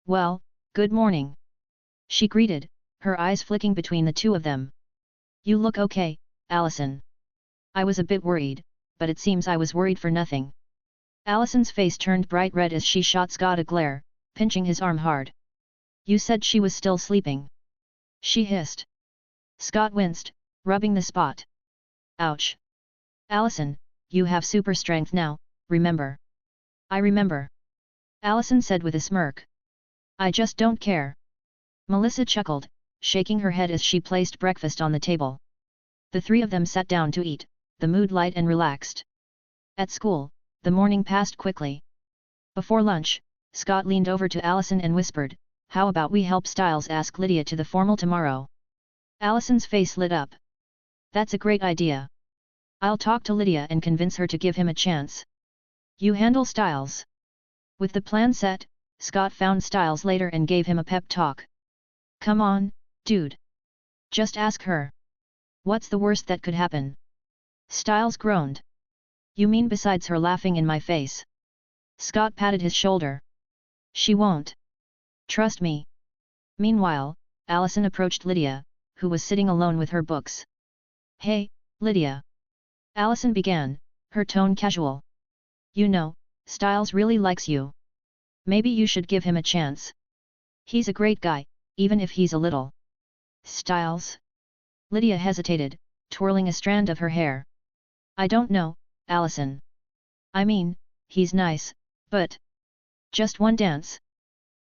[SPEAKER 2] Well, good morning. She greeted, her eyes flicking between the two of them. You look okay, Allison. I was a bit worried, but it seems I was worried for nothing. Allison's face turned bright red as she shot Scott a glare, pinching his arm hard. You said she was still sleeping. She hissed. Scott winced, rubbing the spot. Ouch. Allison, you have super strength now, remember? I remember. Allison said with a smirk. I just don't care. Melissa chuckled, shaking her head as she placed breakfast on the table. The three of them sat down to eat, the mood light and relaxed. At school, the morning passed quickly. Before lunch, Scott leaned over to Allison and whispered, how about we help Styles ask Lydia to the formal tomorrow? Allison's face lit up. That's a great idea. I'll talk to Lydia and convince her to give him a chance. You handle Styles. With the plan set, Scott found Styles later and gave him a pep talk. Come on, dude. Just ask her. What's the worst that could happen? Styles groaned. You mean besides her laughing in my face? Scott patted his shoulder. She won't. Trust me. Meanwhile, Allison approached Lydia, who was sitting alone with her books. Hey, Lydia. Allison began, her tone casual. You know, Styles really likes you. Maybe you should give him a chance. He's a great guy, even if he's a little. Styles? Lydia hesitated, twirling a strand of her hair. I don't know, Allison. I mean, he's nice, but... Just one dance?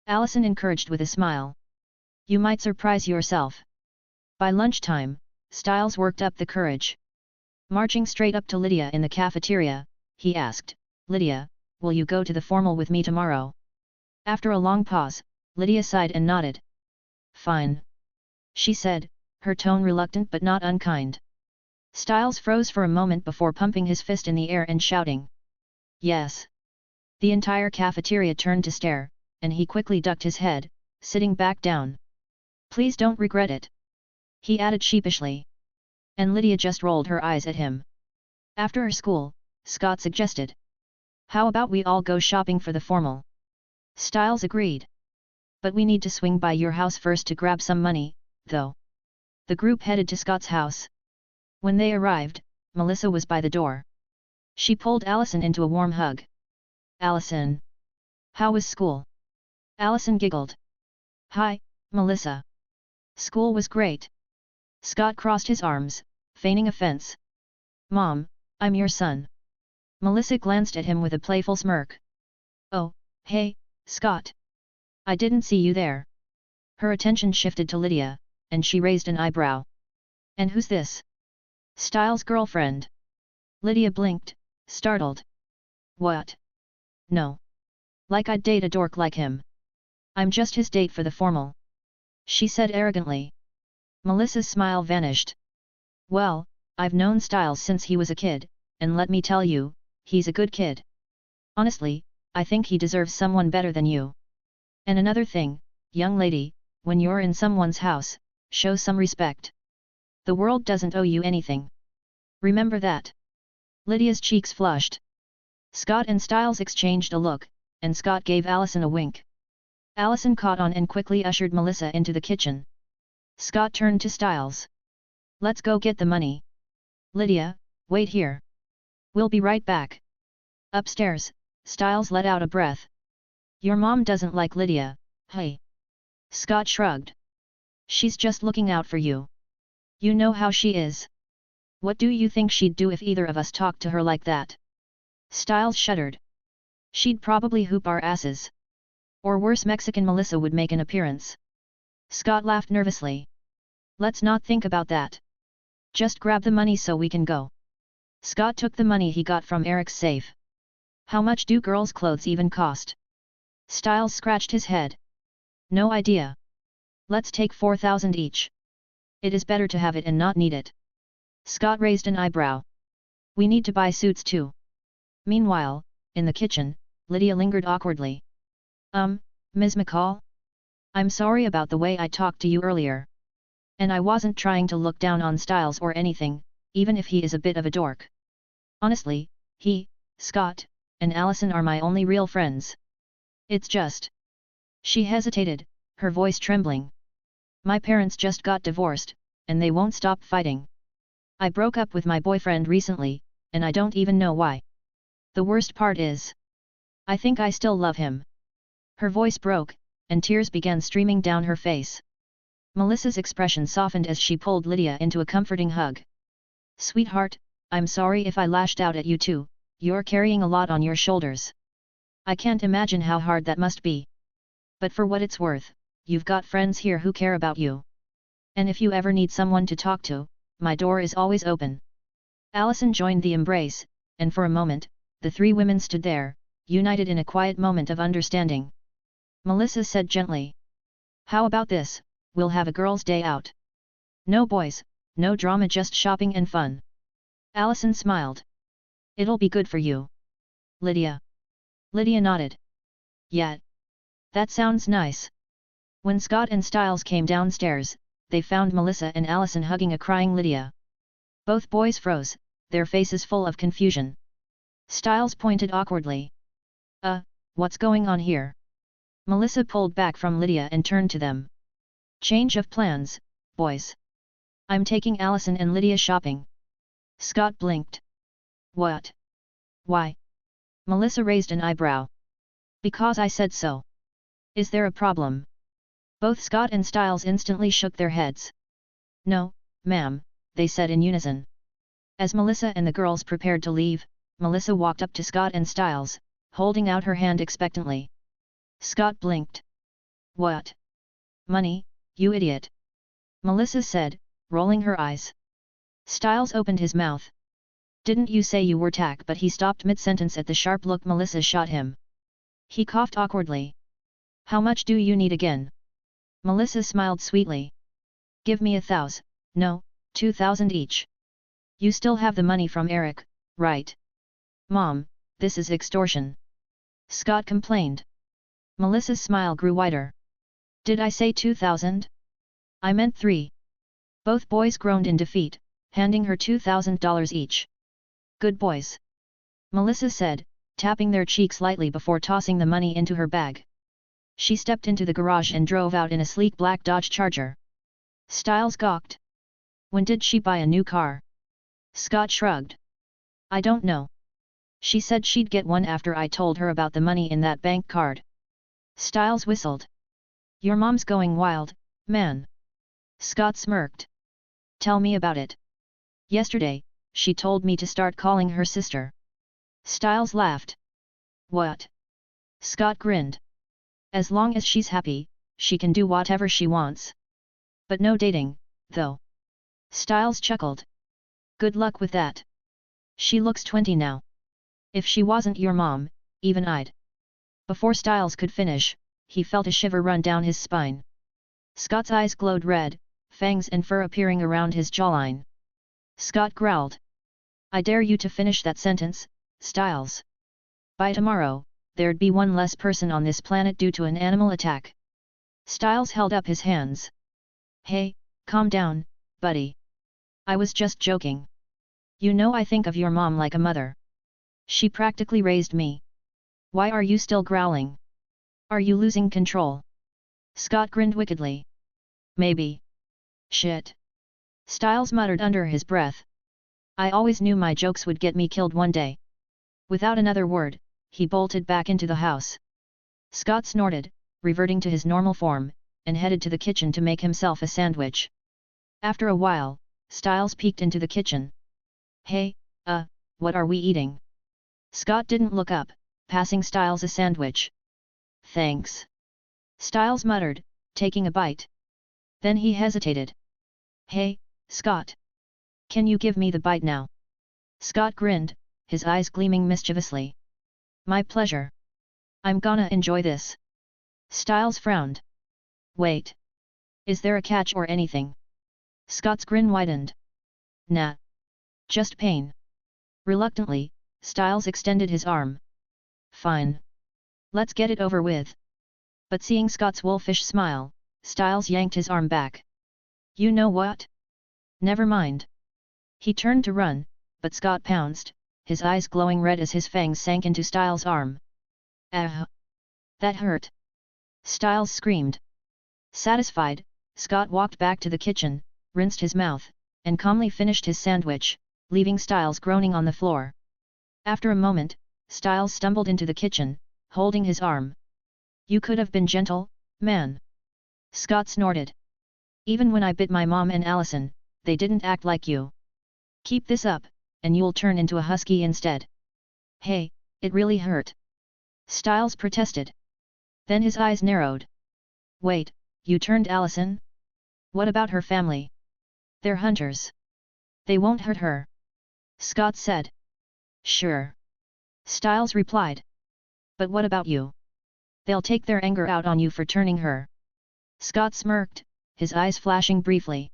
[SPEAKER 2] Allison encouraged with a smile. You might surprise yourself. By lunchtime, Styles worked up the courage. Marching straight up to Lydia in the cafeteria, he asked, Lydia, will you go to the formal with me tomorrow? After a long pause, Lydia sighed and nodded. Fine. She said, her tone reluctant but not unkind. Styles froze for a moment before pumping his fist in the air and shouting. Yes. The entire cafeteria turned to stare, and he quickly ducked his head, sitting back down. Please don't regret it. He added sheepishly. And Lydia just rolled her eyes at him. After school, Scott suggested. How about we all go shopping for the formal? Styles agreed. But we need to swing by your house first to grab some money, though. The group headed to Scott's house. When they arrived, Melissa was by the door. She pulled Allison into a warm hug. Allison. How was school? Allison giggled. Hi, Melissa. School was great. Scott crossed his arms, feigning offense. Mom, I'm your son. Melissa glanced at him with a playful smirk. Oh, hey, Scott. I didn't see you there. Her attention shifted to Lydia, and she raised an eyebrow. And who's this? Styles' girlfriend. Lydia blinked, startled. What? No. Like I'd date a dork like him. I'm just his date for the formal. She said arrogantly. Melissa's smile vanished. Well, I've known Styles since he was a kid, and let me tell you, he's a good kid. Honestly, I think he deserves someone better than you. And another thing, young lady, when you're in someone's house, show some respect. The world doesn't owe you anything. Remember that. Lydia's cheeks flushed. Scott and Styles exchanged a look, and Scott gave Allison a wink. Allison caught on and quickly ushered Melissa into the kitchen. Scott turned to Styles. Let's go get the money. Lydia, wait here. We'll be right back. Upstairs, Styles let out a breath. Your mom doesn't like Lydia, hey? Scott shrugged. She's just looking out for you. You know how she is. What do you think she'd do if either of us talked to her like that? Styles shuddered. She'd probably hoop our asses. Or worse, Mexican Melissa would make an appearance. Scott laughed nervously. Let's not think about that. Just grab the money so we can go. Scott took the money he got from Eric's safe. How much do girls' clothes even cost? Styles scratched his head. No idea. Let's take 4,000 each. It is better to have it and not need it. Scott raised an eyebrow. We need to buy suits too. Meanwhile, in the kitchen, Lydia lingered awkwardly. Ms. McCall? I'm sorry about the way I talked to you earlier. And I wasn't trying to look down on Styles or anything, even if he is a bit of a dork. Honestly, he, Scott, and Allison are my only real friends. It's just... She hesitated, her voice trembling. My parents just got divorced, and they won't stop fighting. I broke up with my boyfriend recently, and I don't even know why. The worst part is... I think I still love him. Her voice broke, and tears began streaming down her face. Melissa's expression softened as she pulled Lydia into a comforting hug. Sweetheart, I'm sorry if I lashed out at you too, you're carrying a lot on your shoulders. I can't imagine how hard that must be. But for what it's worth, you've got friends here who care about you. And if you ever need someone to talk to, my door is always open. Allison joined the embrace, and for a moment, the three women stood there, united in a quiet moment of understanding. Melissa said gently. How about this, we'll have a girls' day out. No boys, no drama, just shopping and fun. Allison smiled. It'll be good for you. Lydia. Lydia nodded. Yeah. That sounds nice. When Scott and Styles came downstairs, they found Melissa and Allison hugging a crying Lydia. Both boys froze, their faces full of confusion. Styles pointed awkwardly. What's going on here? Melissa pulled back from Lydia and turned to them. Change of plans, boys. I'm taking Allison and Lydia shopping. Scott blinked. What? Why? Melissa raised an eyebrow. Because I said so. Is there a problem? Both Scott and Styles instantly shook their heads. No, ma'am, they said in unison. As Melissa and the girls prepared to leave, Melissa walked up to Scott and Styles, holding out her hand expectantly. Scott blinked. What? Money, you idiot. Melissa said, rolling her eyes. Styles opened his mouth. Didn't you say you were tack? But he stopped mid-sentence at the sharp look Melissa shot him. He coughed awkwardly. How much do you need again? Melissa smiled sweetly. Give me 1,000, no, 2,000 each. You still have the money from Eric, right? Mom, this is extortion. Scott complained. Melissa's smile grew wider. Did I say 2,000? I meant 3. Both boys groaned in defeat, handing her $2,000 each. Good boys. Melissa said, tapping their cheeks lightly before tossing the money into her bag. She stepped into the garage and drove out in a sleek black Dodge Charger. Styles gawked. When did she buy a new car? Scott shrugged. I don't know. She said she'd get one after I told her about the money in that bank card. Styles whistled. Your mom's going wild, man. Scott smirked. Tell me about it. Yesterday, she told me to start calling her sister. Styles laughed. What? Scott grinned. As long as she's happy, she can do whatever she wants. But no dating, though. Styles chuckled. Good luck with that. She looks 20 now. If she wasn't your mom, even I'd. Before Styles could finish, he felt a shiver run down his spine. Scott's eyes glowed red, fangs and fur appearing around his jawline. Scott growled. I dare you to finish that sentence, Styles. By tomorrow, there'd be one less person on this planet due to an animal attack. Styles held up his hands. Hey, calm down, buddy. I was just joking. You know I think of your mom like a mother. She practically raised me. Why are you still growling? Are you losing control? Scott grinned wickedly. Maybe. Shit. Styles muttered under his breath. I always knew my jokes would get me killed one day. Without another word, he bolted back into the house. Scott snorted, reverting to his normal form, and headed to the kitchen to make himself a sandwich. After a while, Styles peeked into the kitchen. Hey, what are we eating? Scott didn't look up, passing Styles a sandwich. Thanks. Styles muttered, taking a bite. Then he hesitated. Hey, Scott. Can you give me the bite now? Scott grinned, his eyes gleaming mischievously. My pleasure. I'm gonna enjoy this. Styles frowned. Wait. Is there a catch or anything? Scott's grin widened. Nah. Just pain. Reluctantly, Styles extended his arm. Fine. Let's get it over with. But seeing Scott's wolfish smile, Styles yanked his arm back. You know what? Never mind. He turned to run, but Scott pounced, his eyes glowing red as his fangs sank into Styles' arm. Ah! That hurt! Styles screamed. Satisfied, Scott walked back to the kitchen, rinsed his mouth, and calmly finished his sandwich, leaving Styles groaning on the floor. After a moment, Styles stumbled into the kitchen, holding his arm. You could have been gentle, man. Scott snorted. Even when I bit my mom and Allison, they didn't act like you. Keep this up, and you'll turn into a husky instead. Hey, it really hurt. Styles protested. Then his eyes narrowed. Wait, you turned Allison? What about her family? They're hunters. They won't hurt her. Scott said. Sure. Styles replied. But what about you? They'll take their anger out on you for turning her. Scott smirked, his eyes flashing briefly.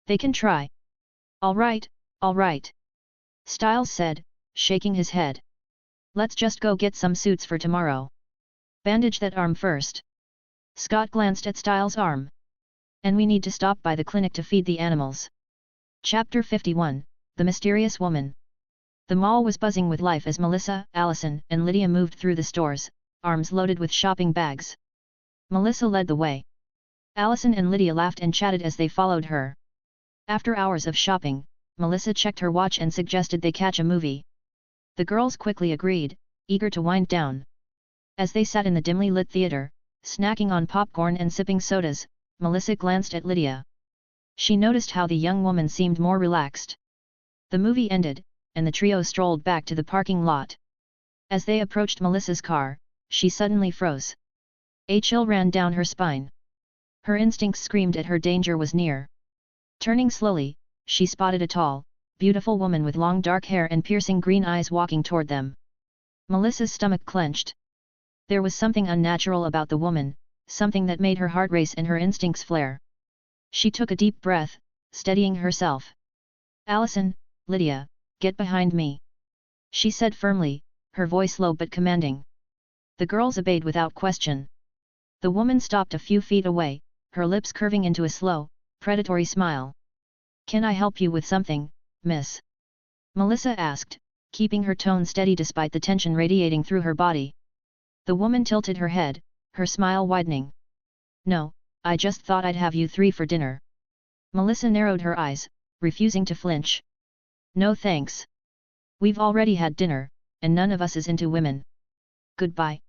[SPEAKER 2] They can try. All right, all right. Styles said, shaking his head. Let's just go get some suits for tomorrow. Bandage that arm first. Scott glanced at Styles' arm. And we need to stop by the clinic to feed the animals. Chapter 51, The Mysterious Woman. The mall was buzzing with life as Melissa, Allison, and Lydia moved through the stores, arms loaded with shopping bags. Melissa led the way. Allison and Lydia laughed and chatted as they followed her. After hours of shopping, Melissa checked her watch and suggested they catch a movie. The girls quickly agreed, eager to wind down. As they sat in the dimly lit theater, snacking on popcorn and sipping sodas, Melissa glanced at Lydia. She noticed how the young woman seemed more relaxed. The movie ended, and the trio strolled back to the parking lot. As they approached Melissa's car, she suddenly froze. A chill ran down her spine. Her instincts screamed at her danger was near. Turning slowly, she spotted a tall, beautiful woman with long dark hair and piercing green eyes walking toward them. Melissa's stomach clenched. There was something unnatural about the woman, something that made her heart race and her instincts flare. She took a deep breath, steadying herself. "Allison, Lydia, get behind me," she said firmly, her voice low but commanding. The girls obeyed without question. The woman stopped a few feet away, her lips curving into a slow, predatory smile. "Can I help you with something, miss?" Melissa asked, keeping her tone steady despite the tension radiating through her body. The woman tilted her head, her smile widening. "No, I just thought I'd have you three for dinner." Melissa narrowed her eyes, refusing to flinch. "No thanks. We've already had dinner, and none of us is into women. Goodbye."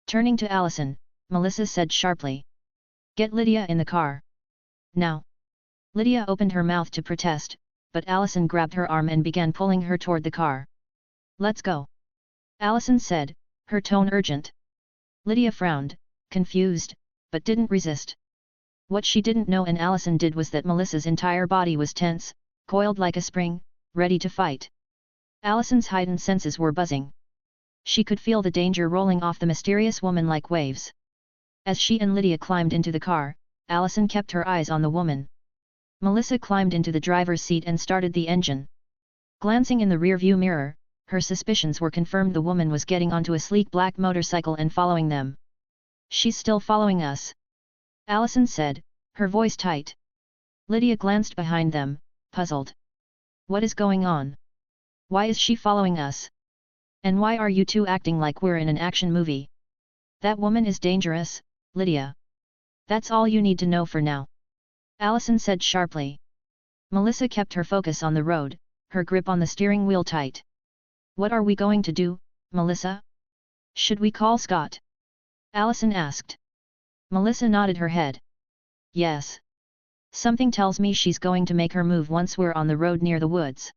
[SPEAKER 2] Turning to Allison, Melissa said sharply. "Get Lydia in the car. Now." Lydia opened her mouth to protest, but Allison grabbed her arm and began pulling her toward the car. "Let's go," Allison said, her tone urgent. Lydia frowned, confused, but didn't resist. What she didn't know and Allison did was that Melissa's entire body was tense, coiled like a spring, ready to fight. Allison's heightened senses were buzzing. She could feel the danger rolling off the mysterious woman like waves. As she and Lydia climbed into the car, Allison kept her eyes on the woman. Melissa climbed into the driver's seat and started the engine. Glancing in the rearview mirror, her suspicions were confirmed. The woman was getting onto a sleek black motorcycle and following them. "She's still following us," Allison said, her voice tight. Lydia glanced behind them, puzzled. "What is going on? Why is she following us? And why are you two acting like we're in an action movie?" "That woman is dangerous, Lydia. That's all you need to know for now," Allison said sharply. Melissa kept her focus on the road, her grip on the steering wheel tight. "What are we going to do, Melissa? Should we call Scott?" Allison asked. Melissa nodded her head. "Yes. Something tells me she's going to make her move once we're on the road near the woods.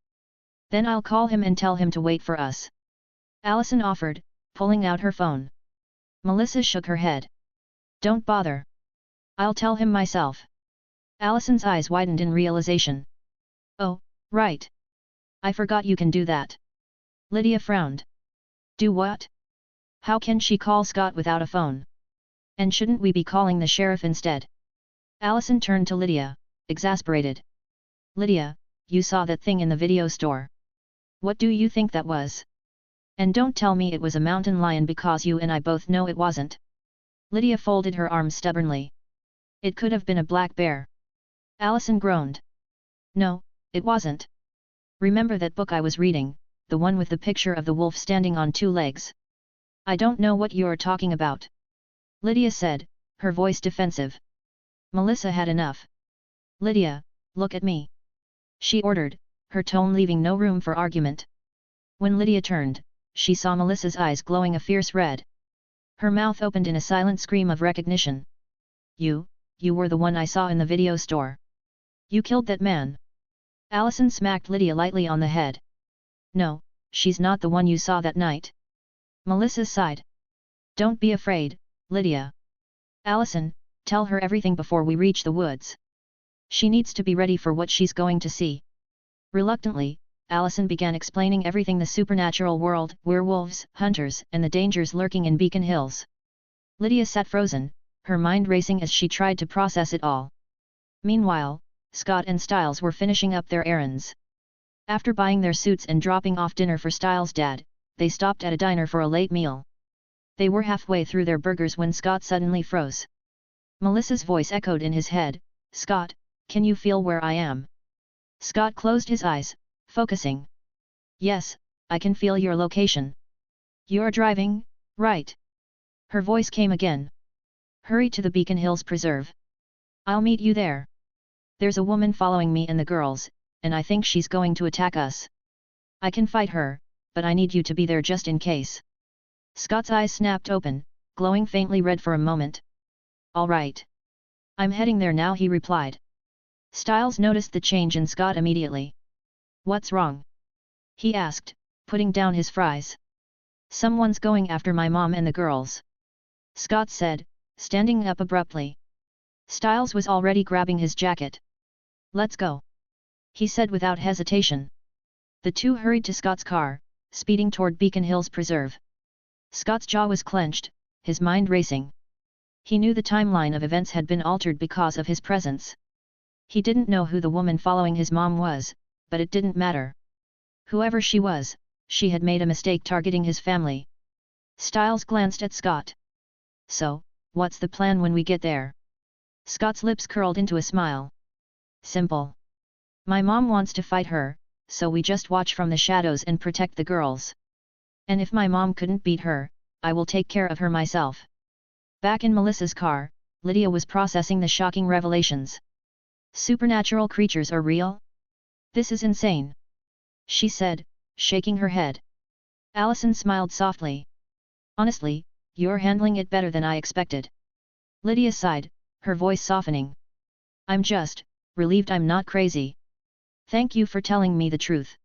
[SPEAKER 2] Then I'll call him and tell him to wait for us," Allison offered, pulling out her phone. Melissa shook her head. "Don't bother. I'll tell him myself." Allison's eyes widened in realization. "Oh, right. I forgot you can do that." Lydia frowned. "Do what? How can she call Scott without a phone? And shouldn't we be calling the sheriff instead?" Allison turned to Lydia, exasperated. "Lydia, you saw that thing in the video store. What do you think that was? And don't tell me it was a mountain lion because you and I both know it wasn't." Lydia folded her arms stubbornly. "It could have been a black bear." Allison groaned. "No, it wasn't. Remember that book I was reading, the one with the picture of the wolf standing on two legs?" "I don't know what you're talking about," Lydia said, her voice defensive. Melissa had enough. "Lydia, look at me," she ordered, her tone leaving no room for argument. When Lydia turned, she saw Melissa's eyes glowing a fierce red. Her mouth opened in a silent scream of recognition. You were the one I saw in the video store. You killed that man." Allison smacked Lydia lightly on the head. "No, she's not the one you saw that night." Melissa sighed. "Don't be afraid, Lydia. Allison, tell her everything before we reach the woods. She needs to be ready for what she's going to see." Reluctantly, Allison began explaining everything: the supernatural world, werewolves, hunters, and the dangers lurking in Beacon Hills. Lydia sat frozen, her mind racing as she tried to process it all. Meanwhile, Scott and Styles were finishing up their errands. After buying their suits and dropping off dinner for Styles' dad, they stopped at a diner for a late meal. They were halfway through their burgers when Scott suddenly froze. Melissa's voice echoed in his head, "Scott, can you feel where I am?" Scott closed his eyes, focusing. "Yes, I can feel your location." "You're driving, right?" Her voice came again. "Hurry to the Beacon Hills Preserve. I'll meet you there. There's a woman following me and the girls, and I think she's going to attack us. I can fight her, but I need you to be there just in case." Scott's eyes snapped open, glowing faintly red for a moment. "All right. I'm heading there now," he replied. Styles noticed the change in Scott immediately. "What's wrong?" he asked, putting down his fries. "Someone's going after my mom and the girls," Scott said, standing up abruptly. Styles was already grabbing his jacket. "Let's go," he said without hesitation. The two hurried to Scott's car, speeding toward Beacon Hills Preserve. Scott's jaw was clenched, his mind racing. He knew the timeline of events had been altered because of his presence. He didn't know who the woman following his mom was, but it didn't matter. Whoever she was, she had made a mistake targeting his family. Styles glanced at Scott. "So, what's the plan when we get there?" Scott's lips curled into a smile. "Simple. My mom wants to fight her, so we just watch from the shadows and protect the girls. And if my mom couldn't beat her, I will take care of her myself." Back in Melissa's car, Lydia was processing the shocking revelations. "Supernatural creatures are real? This is insane," she said, shaking her head. Allison smiled softly. "Honestly, you're handling it better than I expected." Lydia sighed, her voice softening. "I'm just relieved I'm not crazy. Thank you for telling me the truth.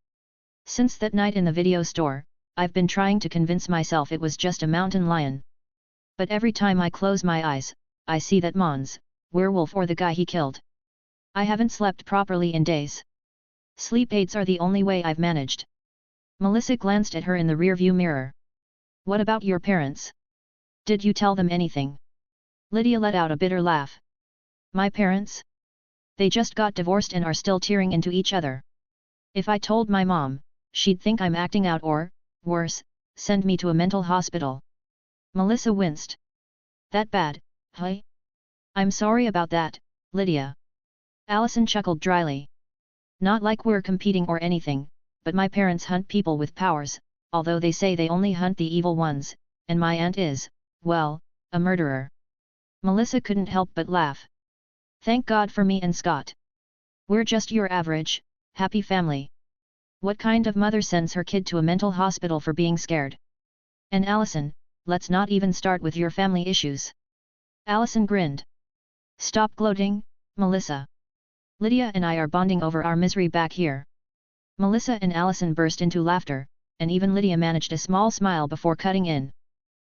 [SPEAKER 2] Since that night in the video store, I've been trying to convince myself it was just a mountain lion. But every time I close my eyes, I see that Mons, werewolf or the guy he killed. I haven't slept properly in days. Sleep aids are the only way I've managed." Melissa glanced at her in the rearview mirror. "What about your parents? Did you tell them anything?" Lydia let out a bitter laugh. "My parents? They just got divorced and are still tearing into each other. If I told my mom, she'd think I'm acting out or, worse, send me to a mental hospital." Melissa winced. "That bad, huh?" "I'm sorry about that, Lydia." Allison chuckled dryly. "Not like we're competing or anything, but my parents hunt people with powers, although they say they only hunt the evil ones, and my aunt is, well, a murderer." Melissa couldn't help but laugh. "Thank God for me and Scott. We're just your average, happy family. What kind of mother sends her kid to a mental hospital for being scared? And Allison, let's not even start with your family issues." Allison grinned. "Stop gloating, Melissa. Lydia and I are bonding over our misery back here." Melissa and Allison burst into laughter, and even Lydia managed a small smile before cutting in.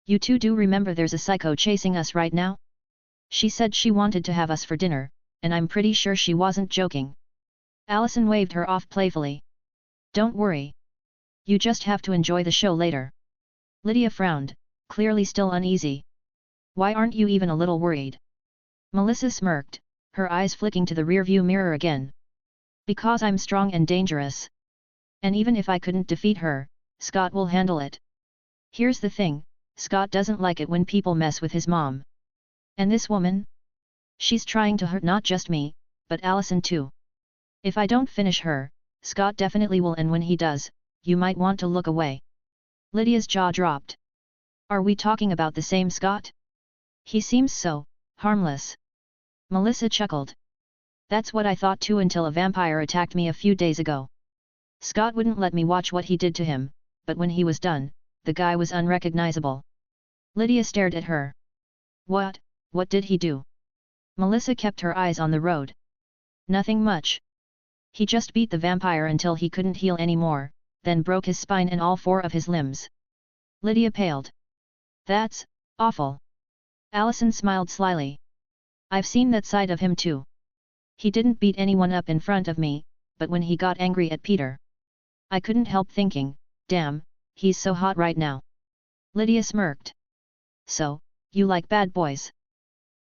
[SPEAKER 2] "You two do remember there's a psycho chasing us right now? She said she wanted to have us for dinner, and I'm pretty sure she wasn't joking." Allison waved her off playfully. "Don't worry. You just have to enjoy the show later." Lydia frowned, clearly still uneasy. "Why aren't you even a little worried?" Melissa smirked, her eyes flicking to the rearview mirror again. "Because I'm strong and dangerous. And even if I couldn't defeat her, Scott will handle it. Here's the thing, Scott doesn't like it when people mess with his mom. And this woman? She's trying to hurt not just me, but Allison too. If I don't finish her, Scott definitely will, and when he does, you might want to look away." Lydia's jaw dropped. "Are we talking about the same Scott? He seems so harmless." Melissa chuckled. "That's what I thought too until a vampire attacked me a few days ago. Scott wouldn't let me watch what he did to him, but when he was done, the guy was unrecognizable." Lydia stared at her. What did he do?" Melissa kept her eyes on the road. "Nothing much. He just beat the vampire until he couldn't heal anymore, then broke his spine and all four of his limbs." Lydia paled. "That's awful." Allison smiled slyly. "I've seen that side of him too. He didn't beat anyone up in front of me, but when he got angry at Peter, I couldn't help thinking, damn, he's so hot right now." Lydia smirked. "So, you like bad boys?"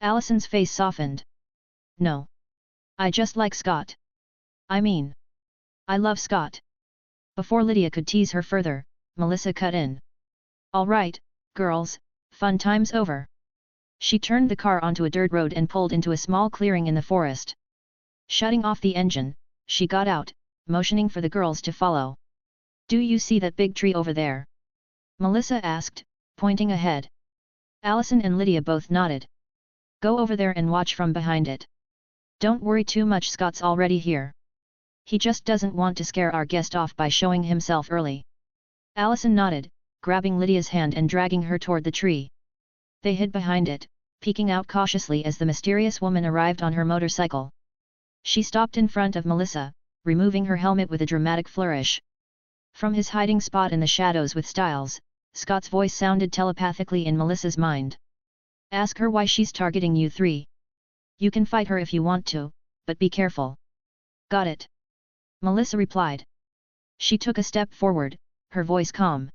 [SPEAKER 2] Allison's face softened. "No. I just like Scott. I mean, I love Scott." Before Lydia could tease her further, Melissa cut in. All right, girls, fun time's over. She turned the car onto a dirt road and pulled into a small clearing in the forest. Shutting off the engine, she got out, motioning for the girls to follow. Do you see that big tree over there? Melissa asked, pointing ahead. Allison and Lydia both nodded. Go over there and watch from behind it. Don't worry too much, Scott's already here. He just doesn't want to scare our guest off by showing himself early. Allison nodded, grabbing Lydia's hand and dragging her toward the tree. They hid behind it, peeking out cautiously as the mysterious woman arrived on her motorcycle. She stopped in front of Melissa, removing her helmet with a dramatic flourish. From his hiding spot in the shadows with Styles, Scott's voice sounded telepathically in Melissa's mind. Ask her why she's targeting you three. You can fight her if you want to, but be careful. Got it. Melissa replied. She took a step forward, her voice calm.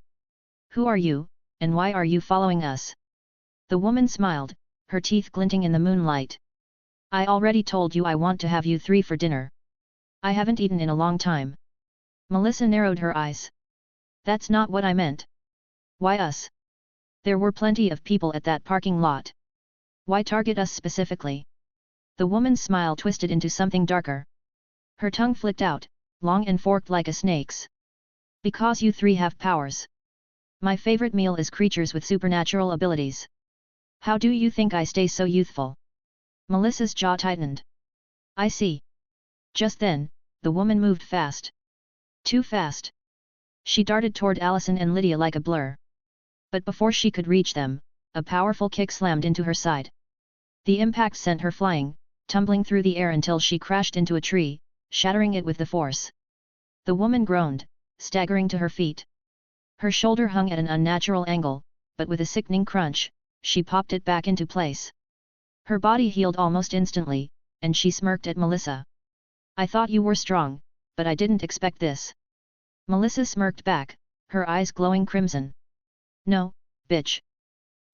[SPEAKER 2] Who are you, and why are you following us? The woman smiled, her teeth glinting in the moonlight. I already told you I want to have you three for dinner. I haven't eaten in a long time. Melissa narrowed her eyes. That's not what I meant. Why us? There were plenty of people at that parking lot. Why target us specifically? The woman's smile twisted into something darker. Her tongue flicked out, long and forked like a snake's. Because you three have powers. My favorite meal is creatures with supernatural abilities. How do you think I stay so youthful? Melissa's jaw tightened. I see. Just then, the woman moved fast. Too fast. She darted toward Allison and Lydia like a blur. But before she could reach them, a powerful kick slammed into her side. The impact sent her flying, tumbling through the air until she crashed into a tree, shattering it with the force. The woman groaned, staggering to her feet. Her shoulder hung at an unnatural angle, but with a sickening crunch, she popped it back into place. Her body healed almost instantly, and she smirked at Melissa. I thought you were strong, but I didn't expect this. Melissa smirked back, her eyes glowing crimson. No, bitch.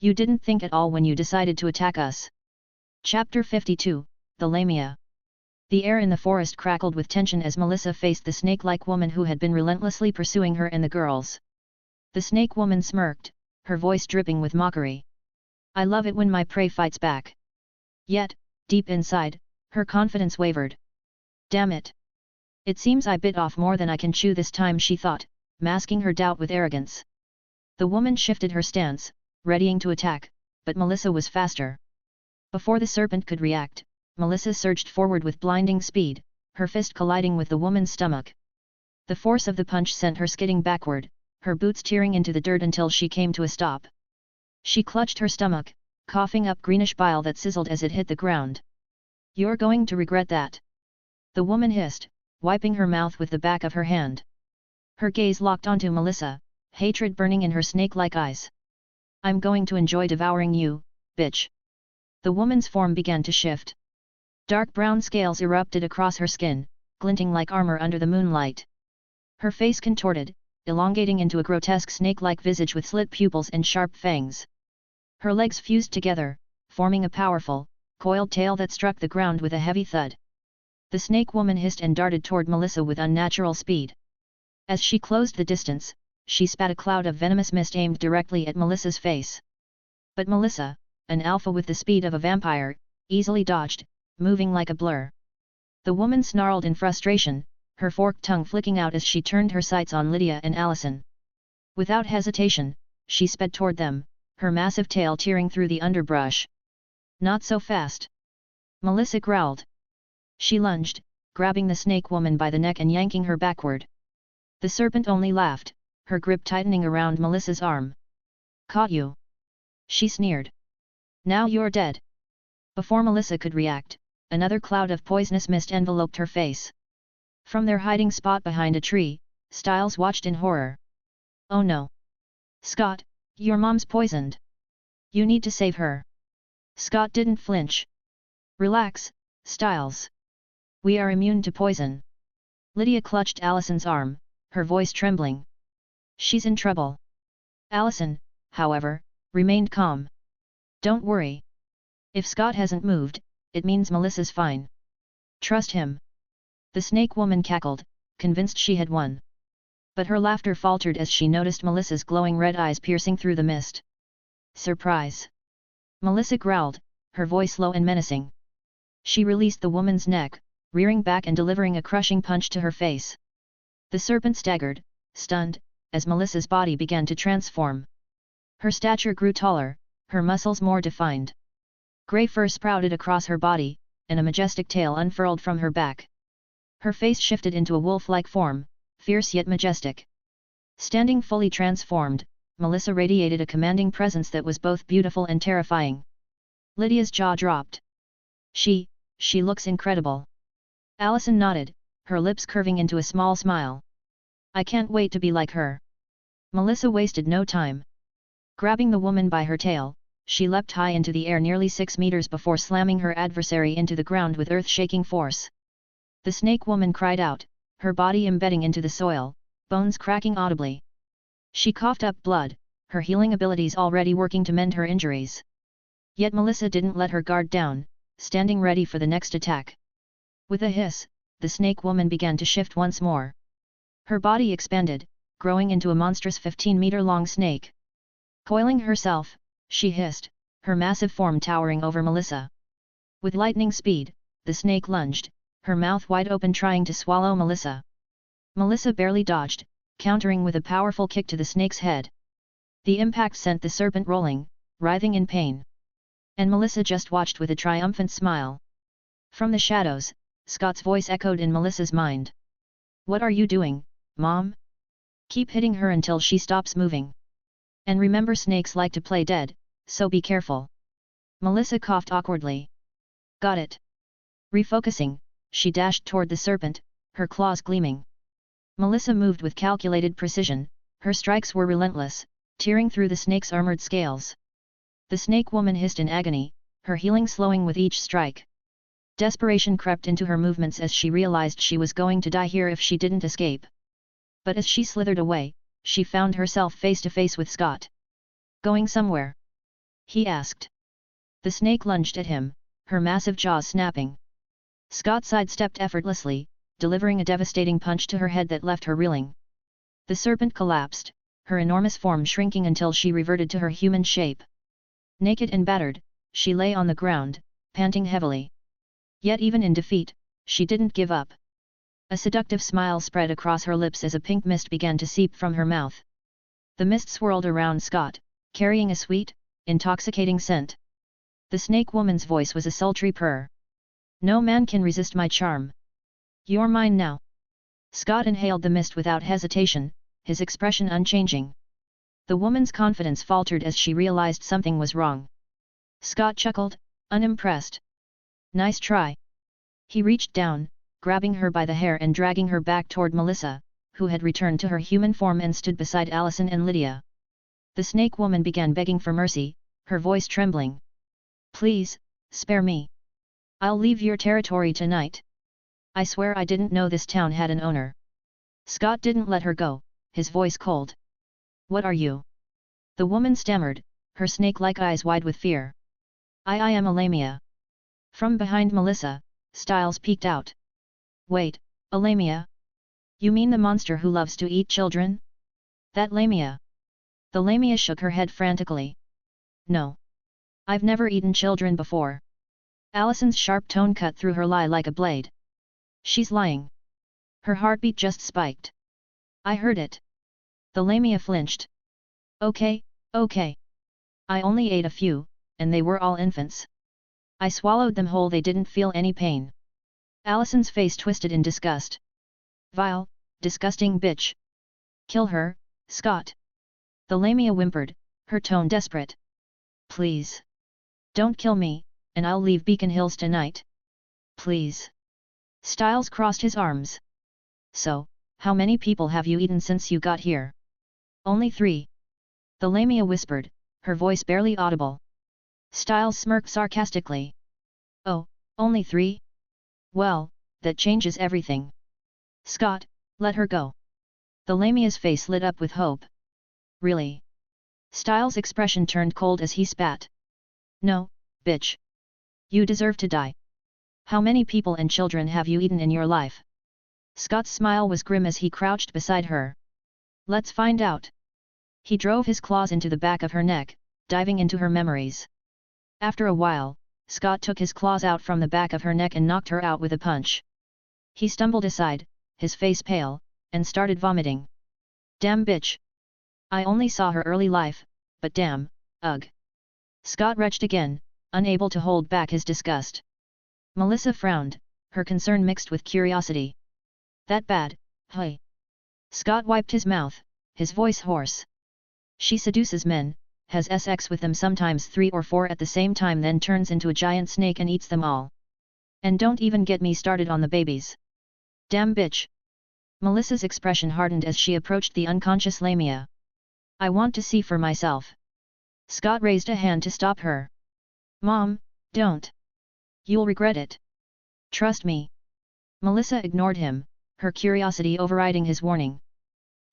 [SPEAKER 2] You didn't think at all when you decided to attack us. Chapter 52, The Lamia. The air in the forest crackled with tension as Melissa faced the snake-like woman who had been relentlessly pursuing her and the girls. The snake woman smirked, her voice dripping with mockery. I love it when my prey fights back. Yet, deep inside, her confidence wavered. Damn it. It seems I bit off more than I can chew this time, she thought, masking her doubt with arrogance. The woman shifted her stance, readying to attack, but Melissa was faster. Before the serpent could react, Melissa surged forward with blinding speed, her fist colliding with the woman's stomach. The force of the punch sent her skidding backward, her boots tearing into the dirt until she came to a stop. She clutched her stomach, coughing up greenish bile that sizzled as it hit the ground. You're going to regret that. The woman hissed, wiping her mouth with the back of her hand. Her gaze locked onto Melissa, hatred burning in her snake-like eyes. I'm going to enjoy devouring you, bitch. The woman's form began to shift. Dark brown scales erupted across her skin, glinting like armor under the moonlight. Her face contorted, elongating into a grotesque snake-like visage with slit pupils and sharp fangs. Her legs fused together, forming a powerful, coiled tail that struck the ground with a heavy thud. The snake woman hissed and darted toward Melissa with unnatural speed. As she closed the distance, she spat a cloud of venomous mist aimed directly at Melissa's face. But Melissa, an alpha with the speed of a vampire, easily dodged, moving like a blur. The woman snarled in frustration, her forked tongue flicking out as she turned her sights on Lydia and Allison. Without hesitation, she sped toward them, her massive tail tearing through the underbrush. Not so fast. Melissa growled. She lunged, grabbing the snake woman by the neck and yanking her backward. The serpent only laughed, her grip tightening around Melissa's arm. Caught you. She sneered. Now you're dead. Before Melissa could react, another cloud of poisonous mist enveloped her face. From their hiding spot behind a tree, Styles watched in horror. Oh no. Scott, your mom's poisoned. You need to save her. Scott didn't flinch. Relax, Styles. We are immune to poison. Lydia clutched Allison's arm, her voice trembling. She's in trouble. Allison, however, remained calm. Don't worry. If Scott hasn't moved, it means Melissa's fine. Trust him. The snake woman cackled, convinced she had won. But her laughter faltered as she noticed Melissa's glowing red eyes piercing through the mist. Surprise! Melissa growled, her voice low and menacing. She released the woman's neck, rearing back and delivering a crushing punch to her face. The serpent staggered, stunned, as Melissa's body began to transform. Her stature grew taller, her muscles more defined. Grey fur sprouted across her body, and a majestic tail unfurled from her back. Her face shifted into a wolf-like form, fierce yet majestic. Standing fully transformed, Melissa radiated a commanding presence that was both beautiful and terrifying. Lydia's jaw dropped. She looks incredible. Allison nodded, her lips curving into a small smile. I can't wait to be like her. Melissa wasted no time. Grabbing the woman by her tail, she leapt high into the air nearly 6 meters before slamming her adversary into the ground with earth-shaking force. The snake woman cried out, her body embedding into the soil, bones cracking audibly. She coughed up blood, her healing abilities already working to mend her injuries. Yet Melissa didn't let her guard down, standing ready for the next attack. With a hiss, the snake woman began to shift once more. Her body expanded, growing into a monstrous 15-meter-long snake. Coiling herself, she hissed, her massive form towering over Melissa. With lightning speed, the snake lunged, her mouth wide open trying to swallow Melissa. Melissa barely dodged, countering with a powerful kick to the snake's head. The impact sent the serpent rolling, writhing in pain. And Melissa just watched with a triumphant smile. From the shadows, Scott's voice echoed in Melissa's mind. What are you doing, Mom? Keep hitting her until she stops moving. And remember, snakes like to play dead, so be careful. Melissa coughed awkwardly. Got it. Refocusing, she dashed toward the serpent, her claws gleaming. Melissa moved with calculated precision, her strikes were relentless, tearing through the snake's armored scales. The snake woman hissed in agony, her healing slowing with each strike. Desperation crept into her movements as she realized she was going to die here if she didn't escape. But as she slithered away, she found herself face to face with Scott. Going somewhere? He asked. The snake lunged at him, her massive jaws snapping. Scott sidestepped effortlessly, delivering a devastating punch to her head that left her reeling. The serpent collapsed, her enormous form shrinking until she reverted to her human shape. Naked and battered, she lay on the ground, panting heavily. Yet even in defeat, she didn't give up. A seductive smile spread across her lips as a pink mist began to seep from her mouth. The mist swirled around Scott, carrying a sweet, intoxicating scent. The snake woman's voice was a sultry purr. No man can resist my charm. You're mine now. Scott inhaled the mist without hesitation, his expression unchanging. The woman's confidence faltered as she realized something was wrong. Scott chuckled, unimpressed. Nice try. He reached down, grabbing her by the hair and dragging her back toward Melissa, who had returned to her human form and stood beside Allison and Lydia. The snake woman began begging for mercy, her voice trembling. Please, spare me. I'll leave your territory tonight. I swear I didn't know this town had an owner. Scott didn't let her go, his voice cold. What are you? The woman stammered, her snake-like eyes wide with fear. I am a lamia. From behind Melissa, Styles peeked out. Wait, a lamia? You mean the monster who loves to eat children? That lamia? The lamia shook her head frantically. No. I've never eaten children before. Allison's sharp tone cut through her lie like a blade. She's lying. Her heartbeat just spiked. I heard it. The lamia flinched. Okay. I only ate a few, and they were all infants. I swallowed them whole, they didn't feel any pain. Allison's face twisted in disgust. Vile, disgusting bitch. Kill her, Scott. The lamia whimpered, her tone desperate. Please. Don't kill me, and I'll leave Beacon Hills tonight. Please. Styles crossed his arms. So, how many people have you eaten since you got here? Only 3. The lamia whispered, her voice barely audible. Styles smirked sarcastically. Oh, only 3? Well, that changes everything. Scott, let her go. The lamia's face lit up with hope. Really? Styles' expression turned cold as he spat. No, bitch. You deserve to die. How many people and children have you eaten in your life? Scott's smile was grim as he crouched beside her. Let's find out. He drove his claws into the back of her neck, diving into her memories. After a while, Scott took his claws out from the back of her neck and knocked her out with a punch. He stumbled aside, his face pale, and started vomiting. Damn bitch! I only saw her early life, but damn, ugh. Scott retched again, unable to hold back his disgust. Melissa frowned, her concern mixed with curiosity. That bad, hey? Scott wiped his mouth, his voice hoarse. She seduces men, has sex with them sometimes 3 or 4 at the same time, then turns into a giant snake and eats them all. And don't even get me started on the babies. Damn bitch! Melissa's expression hardened as she approached the unconscious lamia. I want to see for myself. Scott raised a hand to stop her. Mom, don't. You'll regret it. Trust me. Melissa ignored him, her curiosity overriding his warning.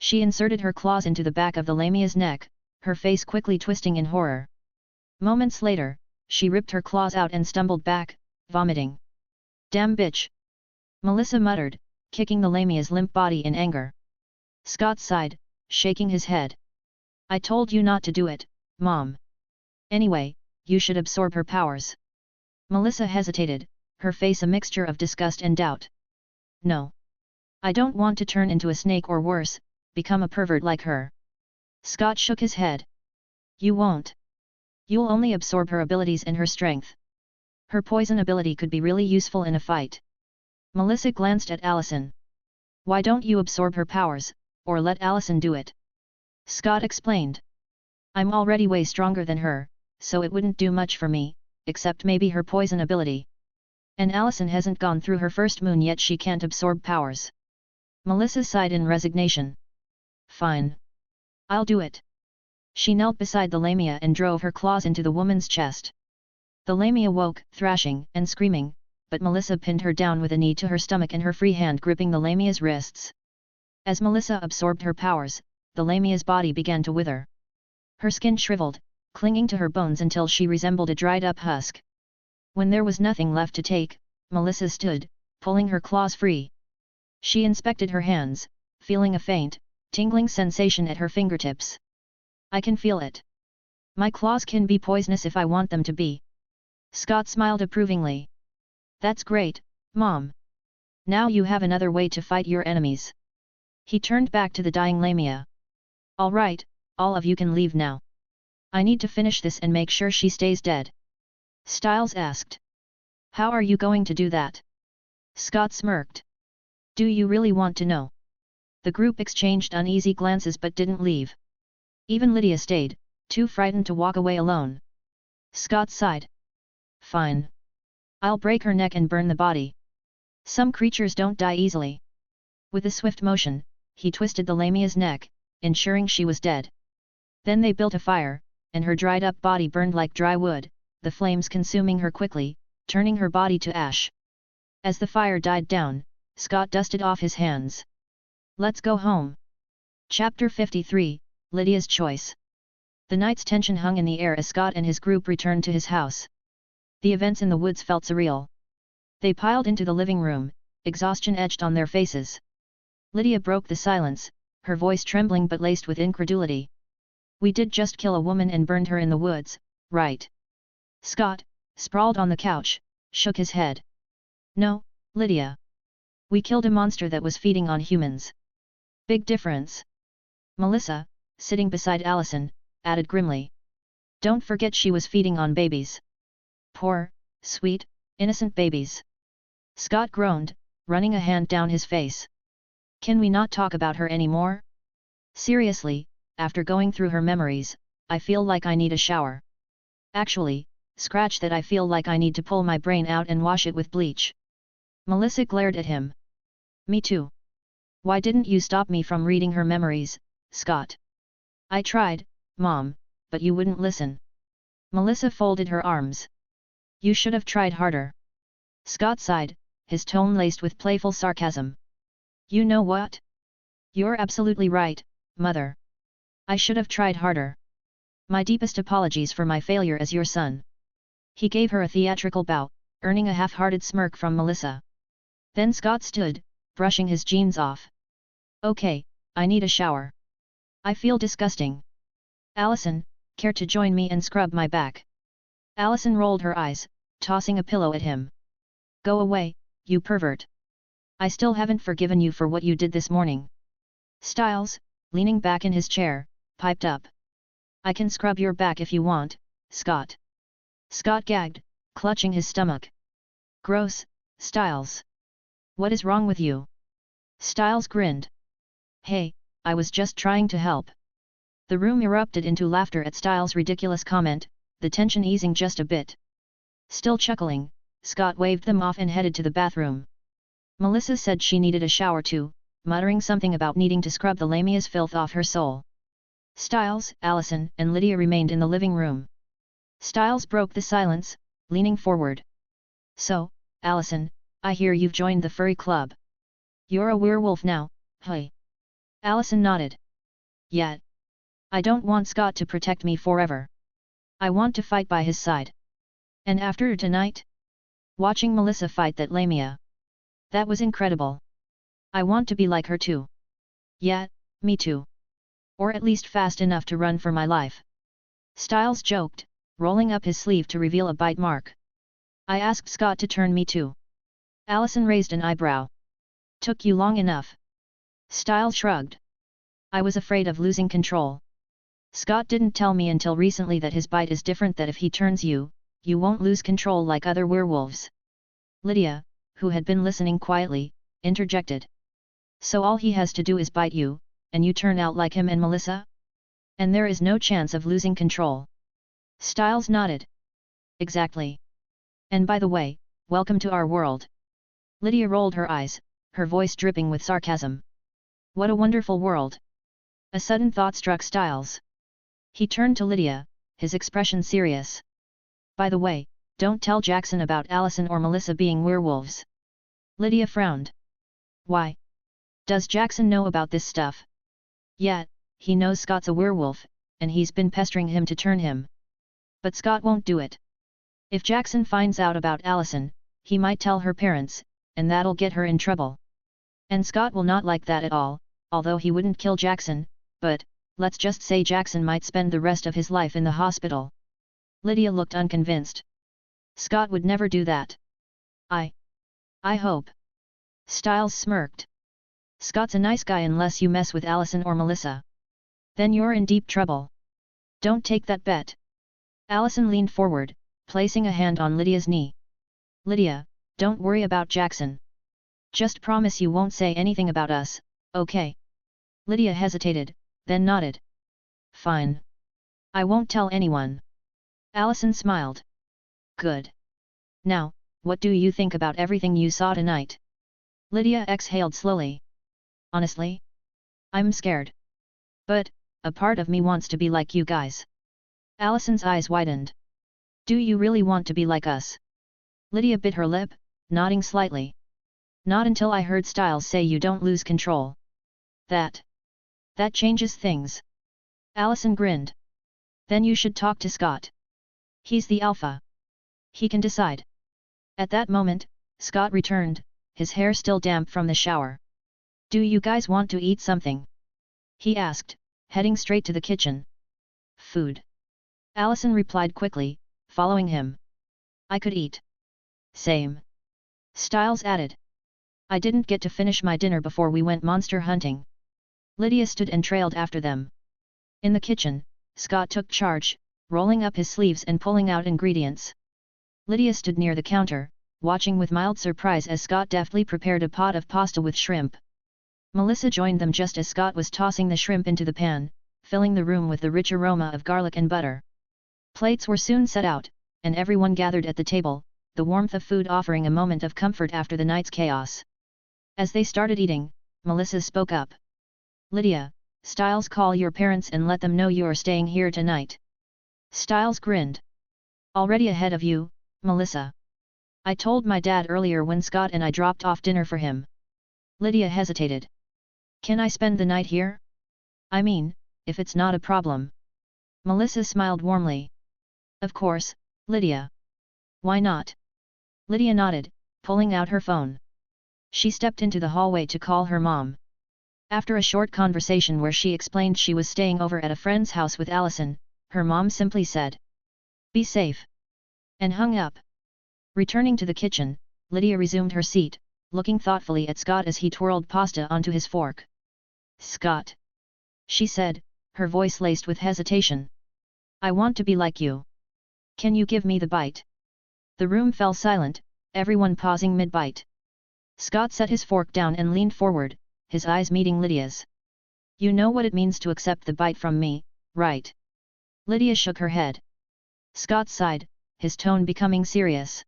[SPEAKER 2] She inserted her claws into the back of the lamia's neck, her face quickly twisting in horror. Moments later, she ripped her claws out and stumbled back, vomiting. Damn bitch! Melissa muttered, kicking the lamia's limp body in anger. Scott sighed, shaking his head. I told you not to do it, Mom. Anyway, you should absorb her powers. Melissa hesitated, her face a mixture of disgust and doubt. No. I don't want to turn into a snake or worse, become a pervert like her. Scott shook his head. You won't. You'll only absorb her abilities and her strength. Her poison ability could be really useful in a fight. Melissa glanced at Allison. Why don't you absorb her powers, or let Allison do it? Scott explained. I'm already way stronger than her, so it wouldn't do much for me, except maybe her poison ability. And Allison hasn't gone through her first moon yet, she can't absorb powers. Melissa sighed in resignation. Fine. I'll do it. She knelt beside the lamia and drove her claws into the woman's chest. The lamia woke, thrashing and screaming, but Melissa pinned her down with a knee to her stomach and her free hand gripping the lamia's wrists. As Melissa absorbed her powers, the lamia's body began to wither. Her skin shriveled, clinging to her bones until she resembled a dried-up husk. When there was nothing left to take, Melissa stood, pulling her claws free. She inspected her hands, feeling a faint, tingling sensation at her fingertips. I can feel it. My claws can be poisonous if I want them to be. Scott smiled approvingly. That's great, Mom. Now you have another way to fight your enemies. He turned back to the dying lamia. All right, all of you can leave now. I need to finish this and make sure she stays dead. Styles asked. How are you going to do that? Scott smirked. Do you really want to know? The group exchanged uneasy glances but didn't leave. Even Lydia stayed, too frightened to walk away alone. Scott sighed. Fine. I'll break her neck and burn the body. Some creatures don't die easily. With a swift motion, he twisted the lamia's neck, ensuring she was dead. Then they built a fire, and her dried-up body burned like dry wood, the flames consuming her quickly, turning her body to ash. As the fire died down, Scott dusted off his hands. Let's go home. Chapter 53, Lydia's Choice. The night's tension hung in the air as Scott and his group returned to his house. The events in the woods felt surreal. They piled into the living room, exhaustion etched on their faces. Lydia broke the silence, her voice trembling but laced with incredulity. We did just kill a woman and burned her in the woods, right? Scott, sprawled on the couch, shook his head. No, Lydia. We killed a monster that was feeding on humans. Big difference. Melissa, sitting beside Allison, added grimly. Don't forget she was feeding on babies. Poor, sweet, innocent babies. Scott groaned, running a hand down his face. Can we not talk about her anymore? Seriously, after going through her memories, I feel like I need a shower. Actually, scratch that, I feel like I need to pull my brain out and wash it with bleach. Melissa glared at him. Me too. Why didn't you stop me from reading her memories, Scott? I tried, Mom, but you wouldn't listen. Melissa folded her arms. You should have tried harder. Scott sighed, his tone laced with playful sarcasm. You know what? You're absolutely right, Mother. I should have tried harder. My deepest apologies for my failure as your son. He gave her a theatrical bow, earning a half-hearted smirk from Melissa. Then Scott stood, brushing his jeans off. Okay, I need a shower. I feel disgusting. Allison, care to join me and scrub my back? Allison rolled her eyes, tossing a pillow at him. Go away, you pervert. I still haven't forgiven you for what you did this morning. Styles, leaning back in his chair, piped up. I can scrub your back if you want, Scott. Scott gagged, clutching his stomach. Gross, Styles. What is wrong with you? Styles grinned. Hey, I was just trying to help. The room erupted into laughter at Styles' ridiculous comment, the tension easing just a bit. Still chuckling, Scott waved them off and headed to the bathroom. Melissa said she needed a shower too, muttering something about needing to scrub the lamia's filth off her soul. Styles, Allison, and Lydia remained in the living room. Styles broke the silence, leaning forward. So, Allison, I hear you've joined the furry club. You're a werewolf now, hey? Allison nodded. Yet. I don't want Scott to protect me forever. I want to fight by his side. And after tonight? Watching Melissa fight that lamia. That was incredible. I want to be like her too. Yeah, me too. Or at least fast enough to run for my life. Styles joked, rolling up his sleeve to reveal a bite mark. I asked Scott to turn me too. Allison raised an eyebrow. Took you long enough. Styles shrugged. I was afraid of losing control. Scott didn't tell me until recently that his bite is different, that if he turns you, you won't lose control like other werewolves. Lydia, who had been listening quietly, interjected. So all he has to do is bite you, and you turn out like him and Melissa? And there is no chance of losing control. Styles nodded. Exactly. And by the way, welcome to our world. Lydia rolled her eyes, her voice dripping with sarcasm. What a wonderful world. A sudden thought struck Styles. He turned to Lydia, his expression serious. By the way, don't tell Jackson about Allison or Melissa being werewolves. Lydia frowned. Why? Does Jackson know about this stuff? Yeah, he knows Scott's a werewolf, and he's been pestering him to turn him. But Scott won't do it. If Jackson finds out about Allison, he might tell her parents, and that'll get her in trouble. And Scott will not like that at all, although he wouldn't kill Jackson, but, let's just say Jackson might spend the rest of his life in the hospital. Lydia looked unconvinced. Scott would never do that. I hope. Styles smirked. Scott's a nice guy unless you mess with Allison or Melissa. Then you're in deep trouble. Don't take that bet. Allison leaned forward, placing a hand on Lydia's knee. Lydia, don't worry about Jackson. Just promise you won't say anything about us, okay? Lydia hesitated, then nodded. Fine. I won't tell anyone. Allison smiled. Good. Now, what do you think about everything you saw tonight? Lydia exhaled slowly. Honestly? I'm scared. But, a part of me wants to be like you guys. Allison's eyes widened. Do you really want to be like us? Lydia bit her lip, nodding slightly. Not until I heard Styles say you don't lose control. That changes things. Allison grinned. Then you should talk to Scott. He's the alpha. He can decide. At that moment, Scott returned, his hair still damp from the shower. Do you guys want to eat something? He asked, heading straight to the kitchen. Food. Allison replied quickly, following him. I could eat. Same. Styles added. I didn't get to finish my dinner before we went monster hunting. Lydia stood and trailed after them. In the kitchen, Scott took charge, rolling up his sleeves and pulling out ingredients. Lydia stood near the counter, watching with mild surprise as Scott deftly prepared a pot of pasta with shrimp. Melissa joined them just as Scott was tossing the shrimp into the pan, filling the room with the rich aroma of garlic and butter. Plates were soon set out, and everyone gathered at the table, the warmth of food offering a moment of comfort after the night's chaos. As they started eating, Melissa spoke up. Lydia, Styles, call your parents and let them know you are staying here tonight. Styles grinned. Already ahead of you, Melissa. I told my dad earlier when Scott and I dropped off dinner for him. Lydia hesitated. Can I spend the night here? I mean, if it's not a problem. Melissa smiled warmly. Of course, Lydia. Why not? Lydia nodded, pulling out her phone. She stepped into the hallway to call her mom. After a short conversation where she explained she was staying over at a friend's house with Allison, her mom simply said, "Be safe," and hung up. Returning to the kitchen, Lydia resumed her seat, looking thoughtfully at Scott as he twirled pasta onto his fork. "Scott," she said, her voice laced with hesitation. "I want to be like you. Can you give me the bite?" The room fell silent, everyone pausing mid-bite. Scott set his fork down and leaned forward, his eyes meeting Lydia's. "You know what it means to accept the bite from me, right?" Lydia shook her head. Scott sighed, his tone becoming serious.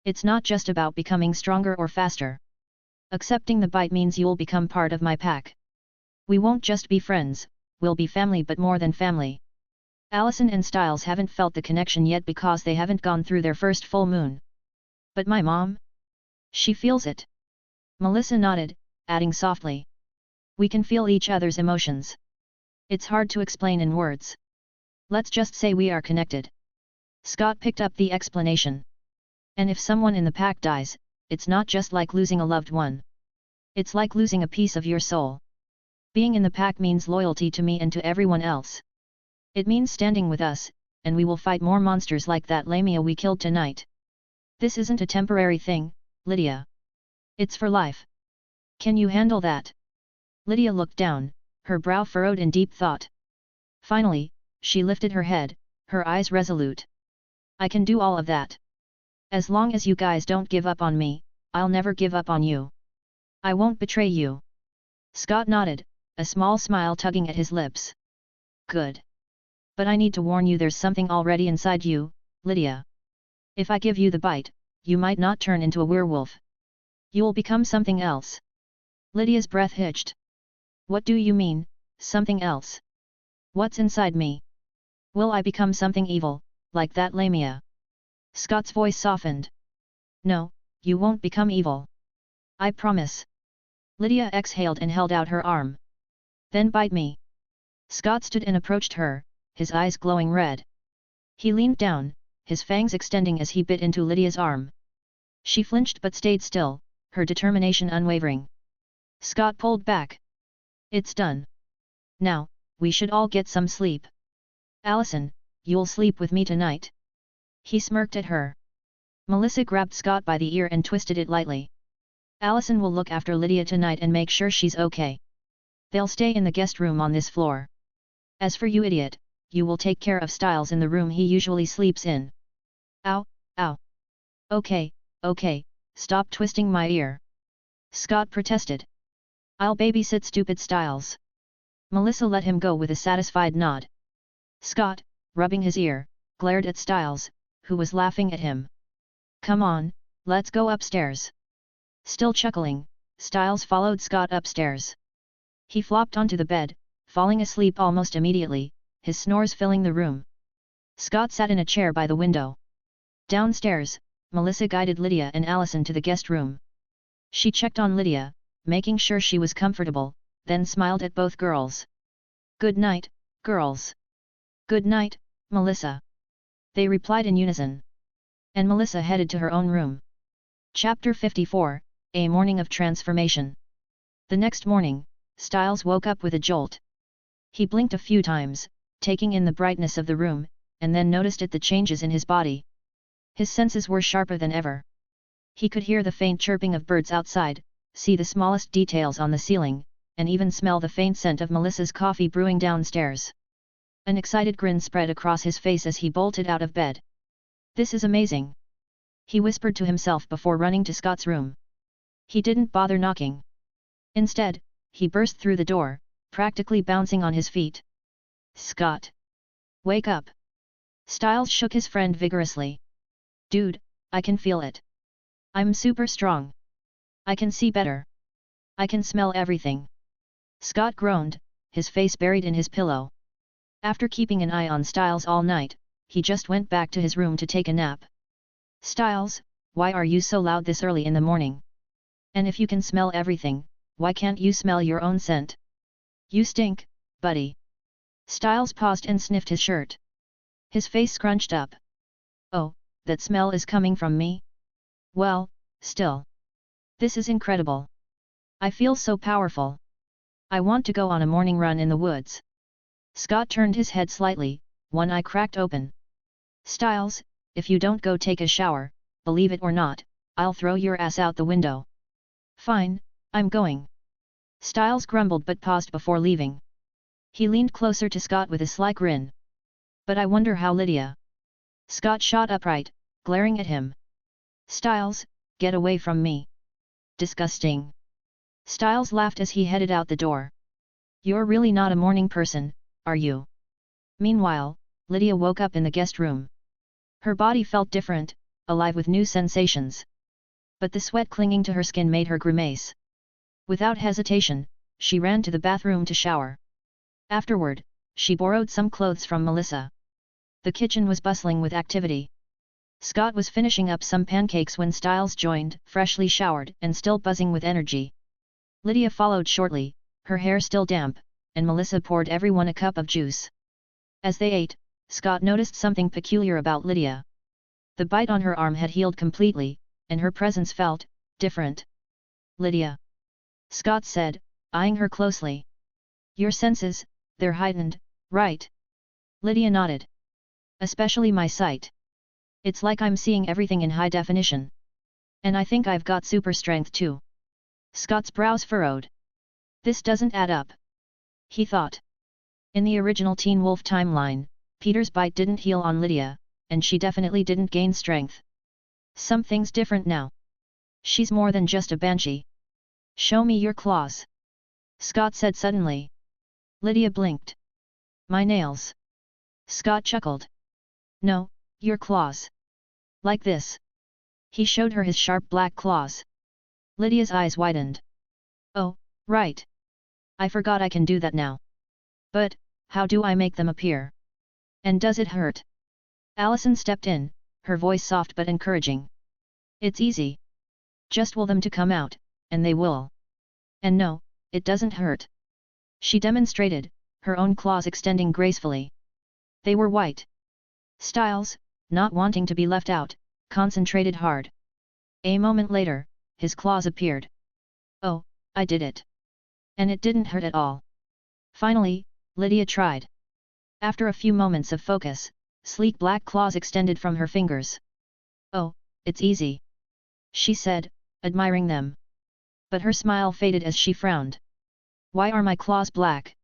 [SPEAKER 2] "It's not just about becoming stronger or faster. Accepting the bite means you'll become part of my pack. We won't just be friends, we'll be family, but more than family." Allison and Styles haven't felt the connection yet because they haven't gone through their first full moon. "But my mom? She feels it." Melissa nodded, adding softly, "We can feel each other's emotions. It's hard to explain in words. Let's just say we are connected." Scott picked up the explanation. "And if someone in the pack dies, it's not just like losing a loved one. It's like losing a piece of your soul. Being in the pack means loyalty to me and to everyone else. It means standing with us, and we will fight more monsters like that lamia we killed tonight. This isn't a temporary thing, Lydia. It's for life. Can you handle that?" Lydia looked down, her brow furrowed in deep thought. Finally, she lifted her head, her eyes resolute. "I can do all of that. As long as you guys don't give up on me, I'll never give up on you. I won't betray you." Scott nodded, a small smile tugging at his lips. "Good. But I need to warn you, there's something already inside you, Lydia. If I give you the bite, you might not turn into a werewolf. You'll become something else." Lydia's breath hitched. "What do you mean, something else? What's inside me? Will I become something evil, like that lamia?" Scott's voice softened. "No, you won't become evil. I promise." Lydia exhaled and held out her arm. "Then bite me." Scott stood and approached her, his eyes glowing red. He leaned down, his fangs extending as he bit into Lydia's arm. She flinched but stayed still, her determination unwavering. Scott pulled back. "It's done. Now, we should all get some sleep. Allison, you'll sleep with me tonight." He smirked at her. Melissa grabbed Scott by the ear and twisted it lightly. "Allison will look after Lydia tonight and make sure she's okay. They'll stay in the guest room on this floor. As for you, idiot, you will take care of Styles in the room he usually sleeps in." "Ow, ow. Okay, okay, stop twisting my ear," Scott protested. "I'll babysit stupid Styles." Melissa let him go with a satisfied nod. Scott, rubbing his ear, glared at Styles, who was laughing at him. "Come on, let's go upstairs." Still chuckling, Styles followed Scott upstairs. He flopped onto the bed, falling asleep almost immediately, his snores filling the room. Scott sat in a chair by the window. Downstairs, Melissa guided Lydia and Allison to the guest room. She checked on Lydia, making sure she was comfortable, then smiled at both girls. "Good night, girls." "Good night, Melissa." They replied in unison. And Melissa headed to her own room. Chapter 54, A Morning of Transformation. The next morning, Styles woke up with a jolt. He blinked a few times, taking in the brightness of the room, and then noticed the changes in his body. His senses were sharper than ever. He could hear the faint chirping of birds outside, see the smallest details on the ceiling, and even smell the faint scent of Melissa's coffee brewing downstairs. An excited grin spread across his face as he bolted out of bed. "This is amazing," he whispered to himself before running to Scott's room. He didn't bother knocking. Instead, he burst through the door, practically bouncing on his feet. "Scott! Wake up!" Styles shook his friend vigorously. "Dude, I can feel it. I'm super strong. I can see better. I can smell everything." Scott groaned, his face buried in his pillow. After keeping an eye on Styles all night, he just went back to his room to take a nap. "Styles, why are you so loud this early in the morning? And if you can smell everything, why can't you smell your own scent? You stink, buddy." Styles paused and sniffed his shirt. His face scrunched up. "Oh, that smell is coming from me? Well, still. This is incredible. I feel so powerful." I want to go on a morning run in the woods. Scott turned his head slightly, one eye cracked open. Styles, if you don't go take a shower, believe it or not, I'll throw your ass out the window. Fine, I'm going. Styles grumbled but paused before leaving. He leaned closer to Scott with a sly grin. But I wonder how Lydia. Scott shot upright, glaring at him. Styles, get away from me. Disgusting. Styles laughed as he headed out the door. You're really not a morning person, are you? Meanwhile, Lydia woke up in the guest room. Her body felt different, alive with new sensations. But the sweat clinging to her skin made her grimace. Without hesitation, she ran to the bathroom to shower. Afterward, she borrowed some clothes from Melissa. The kitchen was bustling with activity. Scott was finishing up some pancakes when Styles joined, freshly showered and still buzzing with energy. Lydia followed shortly, her hair still damp, and Melissa poured everyone a cup of juice. As they ate, Scott noticed something peculiar about Lydia. The bite on her arm had healed completely, and her presence felt different. Lydia, Scott said, eyeing her closely. Your senses, they're heightened, right? Lydia nodded. Especially my sight. It's like I'm seeing everything in high definition. And I think I've got super strength too. Scott's brows furrowed. This doesn't add up. He thought. In the original Teen Wolf timeline, Peter's bite didn't heal on Lydia, and she definitely didn't gain strength. Something's different now. She's more than just a banshee. Show me your claws. Scott said suddenly. Lydia blinked. My nails. Scott chuckled. No, your claws. Like this. He showed her his sharp black claws. Lydia's eyes widened. Oh, right. I forgot I can do that now. But, how do I make them appear? And does it hurt? Allison stepped in, her voice soft but encouraging. It's easy. Just will them to come out, and they will. And no, it doesn't hurt. She demonstrated, her own claws extending gracefully. They were white. Styles, not wanting to be left out, concentrated hard. A moment later, his claws appeared. Oh, I did it. And it didn't hurt at all. Finally, Lydia tried. After a few moments of focus, sleek black claws extended from her fingers. Oh, it's easy. She said, admiring them. But her smile faded as she frowned. Why are my claws black?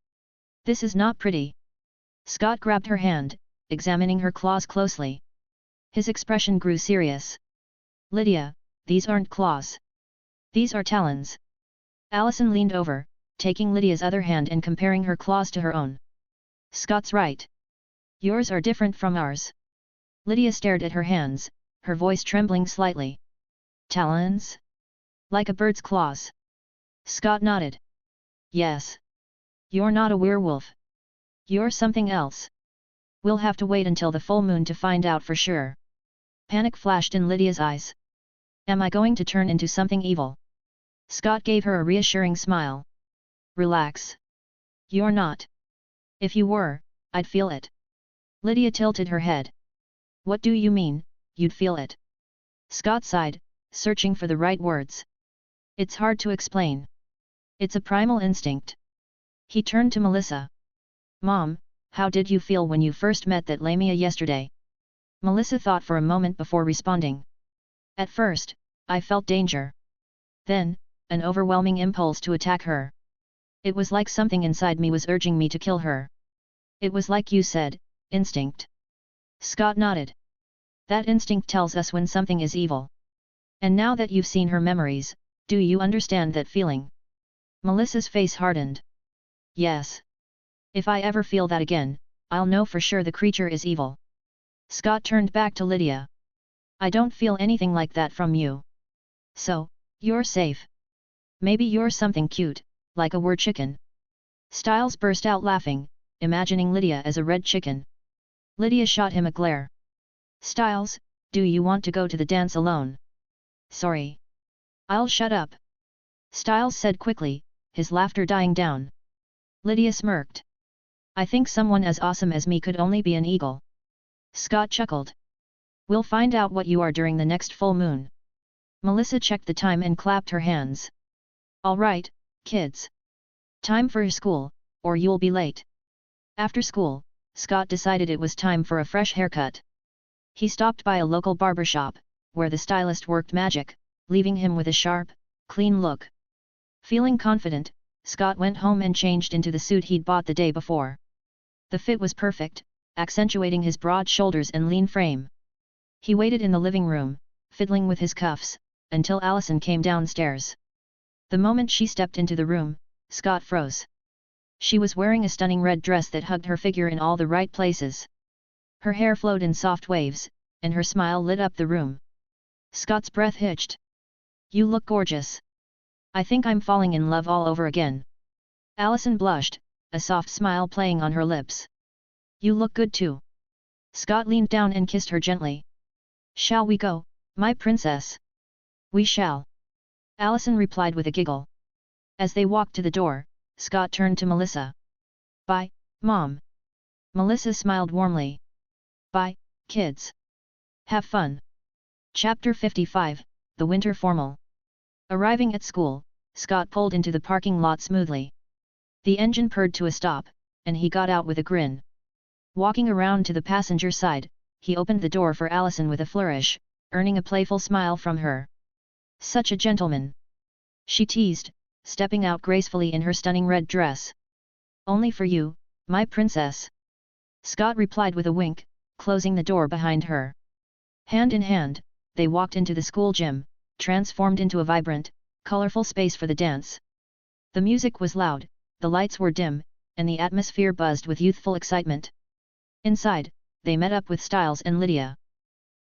[SPEAKER 2] This is not pretty. Scott grabbed her hand, examining her claws closely. His expression grew serious. Lydia, these aren't claws. These are talons. Allison leaned over, taking Lydia's other hand and comparing her claws to her own. Scott's right. Yours are different from ours. Lydia stared at her hands, her voice trembling slightly. Talons? Like a bird's claws. Scott nodded. Yes. You're not a werewolf. You're something else. We'll have to wait until the full moon to find out for sure. Panic flashed in Lydia's eyes. Am I going to turn into something evil? Scott gave her a reassuring smile. Relax. You're not. If you were, I'd feel it. Lydia tilted her head. What do you mean, you'd feel it? Scott sighed, searching for the right words. It's hard to explain. It's a primal instinct. He turned to Melissa. Mom, how did you feel when you first met that lamia yesterday? Melissa thought for a moment before responding. At first, I felt danger. Then, an overwhelming impulse to attack her. It was like something inside me was urging me to kill her. It was like you said, instinct. Scott nodded. That instinct tells us when something is evil. And now that you've seen her memories, do you understand that feeling? Melissa's face hardened. Yes. If I ever feel that again, I'll know for sure the creature is evil. Scott turned back to Lydia. I don't feel anything like that from you. So, you're safe. Maybe you're something cute, like a were chicken. Styles burst out laughing, imagining Lydia as a red chicken. Lydia shot him a glare. Styles, do you want to go to the dance alone? Sorry. I'll shut up. Styles said quickly, his laughter dying down. Lydia smirked. I think someone as awesome as me could only be an eagle. Scott chuckled. We'll find out what you are during the next full moon. Melissa checked the time and clapped her hands. All right, kids. Time for school, or you'll be late. After school, Scott decided it was time for a fresh haircut. He stopped by a local barber shop, where the stylist worked magic, leaving him with a sharp, clean look. Feeling confident, Scott went home and changed into the suit he'd bought the day before. The fit was perfect, accentuating his broad shoulders and lean frame. He waited in the living room, fiddling with his cuffs, until Allison came downstairs. The moment she stepped into the room, Scott froze. She was wearing a stunning red dress that hugged her figure in all the right places. Her hair flowed in soft waves, and her smile lit up the room. Scott's breath hitched. "You look gorgeous. I think I'm falling in love all over again." Allison blushed, a soft smile playing on her lips. "You look good too." Scott leaned down and kissed her gently. "Shall we go, my princess?" "We shall," Allison replied with a giggle. As they walked to the door, Scott turned to Melissa. "Bye, Mom." Melissa smiled warmly. "Bye, kids. Have fun." Chapter 55, The Winter Formal. Arriving at school, Scott pulled into the parking lot smoothly. The engine purred to a stop, and he got out with a grin. Walking around to the passenger side, he opened the door for Allison with a flourish, earning a playful smile from her. "Such a gentleman," she teased, stepping out gracefully in her stunning red dress. "Only for you, my princess," Scott replied with a wink, closing the door behind her. Hand in hand, they walked into the school gym, transformed into a vibrant, colorful space for the dance. The music was loud, the lights were dim, and the atmosphere buzzed with youthful excitement. Inside, they met up with Styles and Lydia.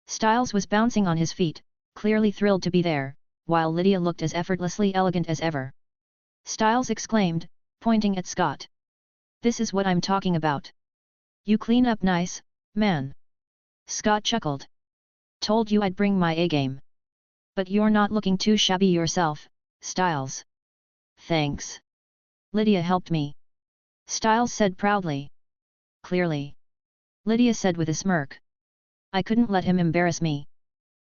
[SPEAKER 2] Styles was bouncing on his feet, clearly thrilled to be there, while Lydia looked as effortlessly elegant as ever. Styles exclaimed, pointing at Scott. "This is what I'm talking about. You clean up nice, man." Scott chuckled. "Told you I'd bring my A-game. But you're not looking too shabby yourself, Styles." "Thanks. Lydia helped me," Styles said proudly. "Clearly," Lydia said with a smirk. "I couldn't let him embarrass me."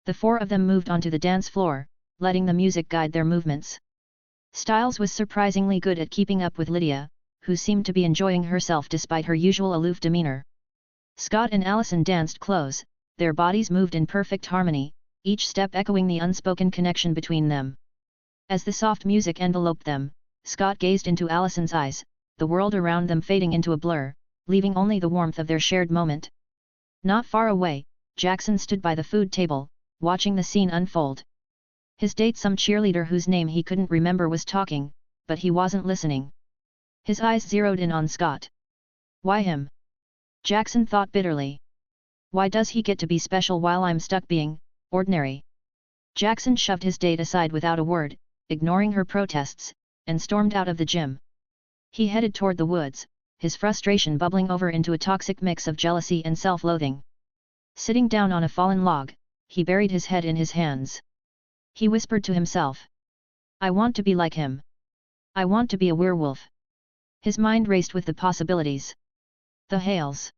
[SPEAKER 2] The four of them moved onto the dance floor, letting the music guide their movements. Styles was surprisingly good at keeping up with Lydia, who seemed to be enjoying herself despite her usual aloof demeanor. Scott and Allison danced close, their bodies moved in perfect harmony, each step echoing the unspoken connection between them. As the soft music enveloped them, Scott gazed into Allison's eyes, the world around them fading into a blur, leaving only the warmth of their shared moment. Not far away, Jackson stood by the food table, watching the scene unfold. His date, some cheerleader whose name he couldn't remember, was talking, but he wasn't listening. His eyes zeroed in on Scott. "Why him?" Jackson thought bitterly. "Why does he get to be special while I'm stuck being ordinary?" Jackson shoved his date aside without a word, ignoring her protests, and stormed out of the gym. He headed toward the woods, his frustration bubbling over into a toxic mix of jealousy and self-loathing. Sitting down on a fallen log, he buried his head in his hands. He whispered to himself. "I want to be like him. I want to be a werewolf." His mind raced with the possibilities. The Hales.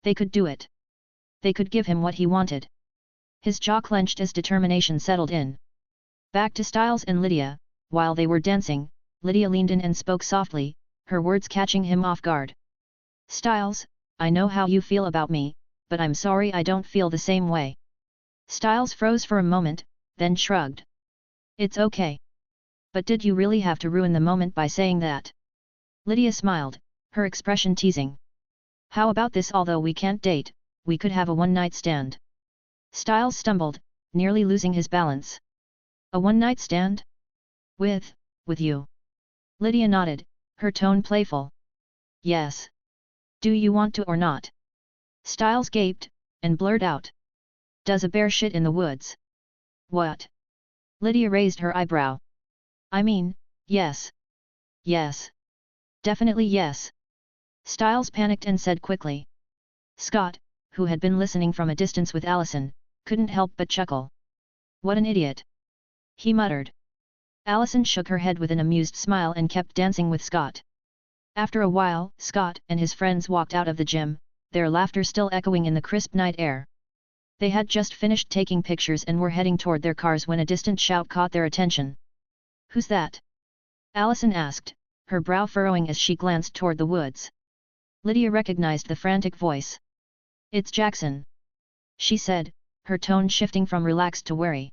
[SPEAKER 2] They could do it. They could give him what he wanted. His jaw clenched as determination settled in. Back to Styles and Lydia, while they were dancing, Lydia leaned in and spoke softly, her words catching him off guard. "Styles, I know how you feel about me, but I'm sorry I don't feel the same way." Styles froze for a moment, then shrugged. "It's okay. But did you really have to ruin the moment by saying that?" Lydia smiled, her expression teasing. "How about this? Although we can't date, we could have a one-night stand." Styles stumbled, nearly losing his balance. "A one-night stand? With you?" Lydia nodded, her tone playful. "Yes. Do you want to or not?" Styles gaped, and blurted out. "Does a bear shit in the woods?" "What?" Lydia raised her eyebrow. "I mean, yes. Yes. Definitely yes." Styles panicked and said quickly. Scott, who had been listening from a distance with Allison, couldn't help but chuckle. "What an idiot!" he muttered. Allison shook her head with an amused smile and kept dancing with Scott. After a while, Scott and his friends walked out of the gym, their laughter still echoing in the crisp night air. They had just finished taking pictures and were heading toward their cars when a distant shout caught their attention. "Who's that?" Allison asked, her brow furrowing as she glanced toward the woods. Lydia recognized the frantic voice. "It's Jackson," she said, her tone shifting from relaxed to wary.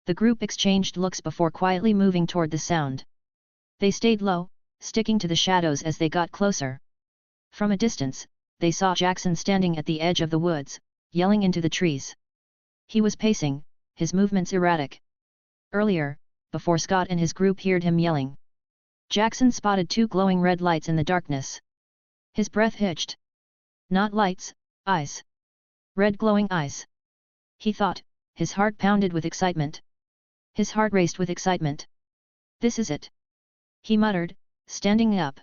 [SPEAKER 2] The group exchanged looks before quietly moving toward the sound. They stayed low, sticking to the shadows as they got closer. From a distance, they saw Jackson standing at the edge of the woods, yelling into the trees. He was pacing, his movements erratic. Earlier, before Scott and his group heard him yelling, Jackson spotted two glowing red lights in the darkness. His breath hitched. Not lights, eyes. Red glowing eyes. He thought, his heart pounded with excitement. His heart raced with excitement. "This is it," he muttered, standing up.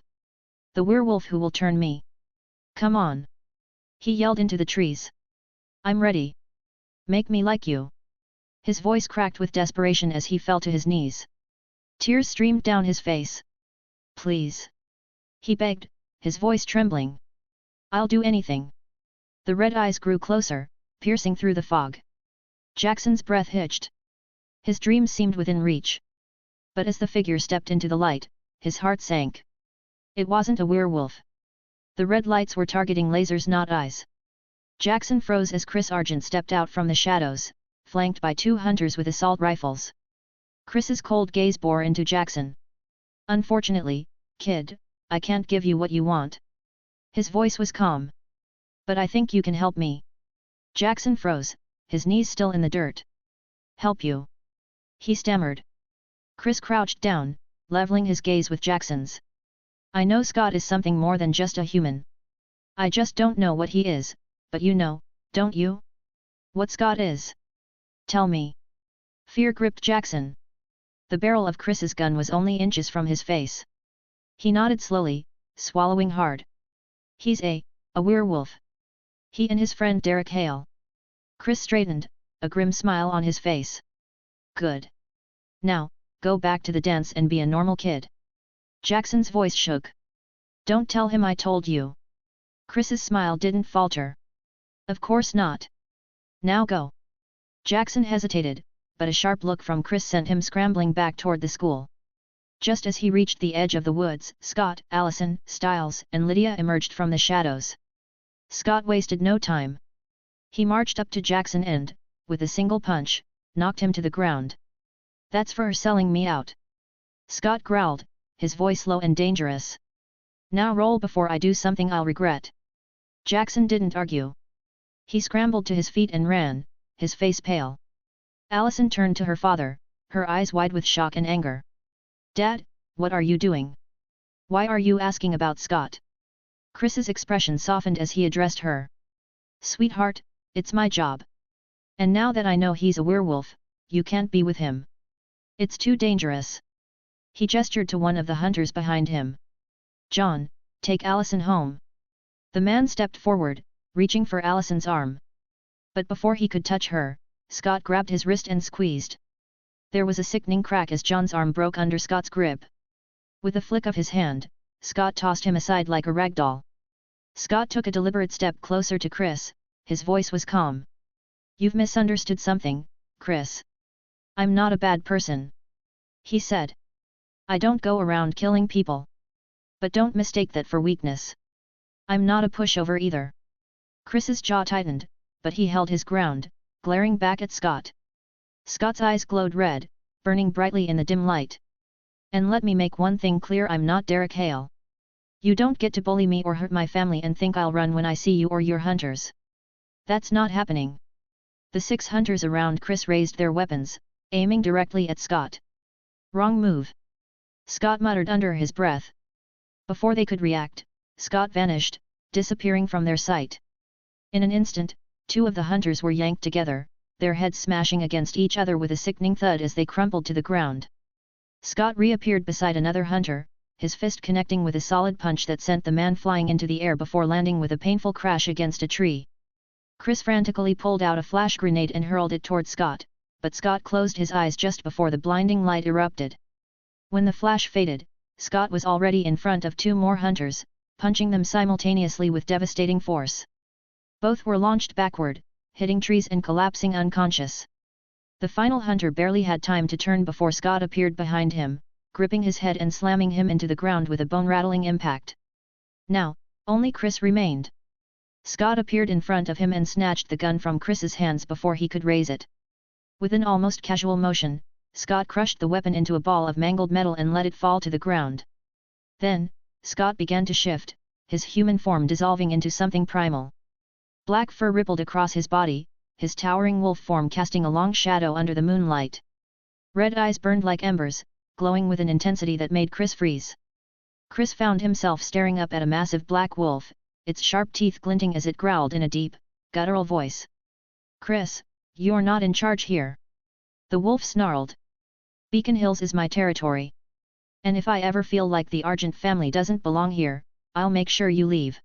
[SPEAKER 2] "The werewolf who will turn me. Come on!" He yelled into the trees. "I'm ready. Make me like you." His voice cracked with desperation as he fell to his knees. Tears streamed down his face. "Please," he begged, his voice trembling. "I'll do anything." The red eyes grew closer, piercing through the fog. Jackson's breath hitched. His dreams seemed within reach. But as the figure stepped into the light, his heart sank. It wasn't a werewolf. The red lights were targeting lasers, not eyes. Jackson froze as Chris Argent stepped out from the shadows, flanked by two hunters with assault rifles. Chris's cold gaze bore into Jackson. "Unfortunately, kid, I can't give you what you want." His voice was calm. "But I think you can help me." Jackson froze, his knees still in the dirt. "Help you?" he stammered. Chris crouched down, leveling his gaze with Jackson's. "I know Scott is something more than just a human. I just don't know what he is, but you know, don't you? What Scott is? Tell me." Fear gripped Jackson. The barrel of Chris's gun was only inches from his face. He nodded slowly, swallowing hard. "He's a werewolf. He and his friend Derek Hale." Chris straightened, a grim smile on his face. "Good. Now, go back to the dance and be a normal kid." Jackson's voice shook. "Don't tell him I told you." Chris's smile didn't falter. "Of course not. Now go." Jackson hesitated, but a sharp look from Chris sent him scrambling back toward the school. Just as he reached the edge of the woods, Scott, Allison, Styles, and Lydia emerged from the shadows. Scott wasted no time. He marched up to Jackson and, with a single punch, knocked him to the ground. "That's for selling me out," Scott growled, his voice low and dangerous. "Now roll before I do something I'll regret." Jackson didn't argue. He scrambled to his feet and ran, his face pale. Allison turned to her father, her eyes wide with shock and anger. "Dad, what are you doing? Why are you asking about Scott?" Chris's expression softened as he addressed her. "Sweetheart, it's my job. And now that I know he's a werewolf, you can't be with him. It's too dangerous." He gestured to one of the hunters behind him. "John, take Allison home." The man stepped forward, reaching for Allison's arm. But before he could touch her, Scott grabbed his wrist and squeezed. There was a sickening crack as John's arm broke under Scott's grip. With a flick of his hand, Scott tossed him aside like a rag doll. Scott took a deliberate step closer to Chris, his voice was calm. "You've misunderstood something, Chris. I'm not a bad person," he said. "I don't go around killing people. But don't mistake that for weakness. I'm not a pushover either." Chris's jaw tightened, but he held his ground, glaring back at Scott. Scott's eyes glowed red, burning brightly in the dim light. "And let me make one thing clear, I'm not Derek Hale. You don't get to bully me or hurt my family and think I'll run when I see you or your hunters. That's not happening." The 6 hunters around Chris raised their weapons, aiming directly at Scott. "Wrong move," Scott muttered under his breath. Before they could react, Scott vanished, disappearing from their sight. In an instant, 2 of the hunters were yanked together, their heads smashing against each other with a sickening thud as they crumpled to the ground. Scott reappeared beside another hunter, his fist connecting with a solid punch that sent the man flying into the air before landing with a painful crash against a tree. Chris frantically pulled out a flash grenade and hurled it toward Scott, but Scott closed his eyes just before the blinding light erupted. When the flash faded, Scott was already in front of 2 more hunters, punching them simultaneously with devastating force. Both were launched backward, hitting trees and collapsing unconscious. The final hunter barely had time to turn before Scott appeared behind him, gripping his head and slamming him into the ground with a bone-rattling impact. Now, only Chris remained. Scott appeared in front of him and snatched the gun from Chris's hands before he could raise it. With an almost casual motion, Scott crushed the weapon into a ball of mangled metal and let it fall to the ground. Then, Scott began to shift, his human form dissolving into something primal. Black fur rippled across his body, his towering wolf form casting a long shadow under the moonlight. Red eyes burned like embers, glowing with an intensity that made Chris freeze. Chris found himself staring up at a massive black wolf, its sharp teeth glinting as it growled in a deep, guttural voice. "Chris, you're not in charge here." The wolf snarled. "Beacon Hills is my territory. And if I ever feel like the Argent family doesn't belong here, I'll make sure you leave."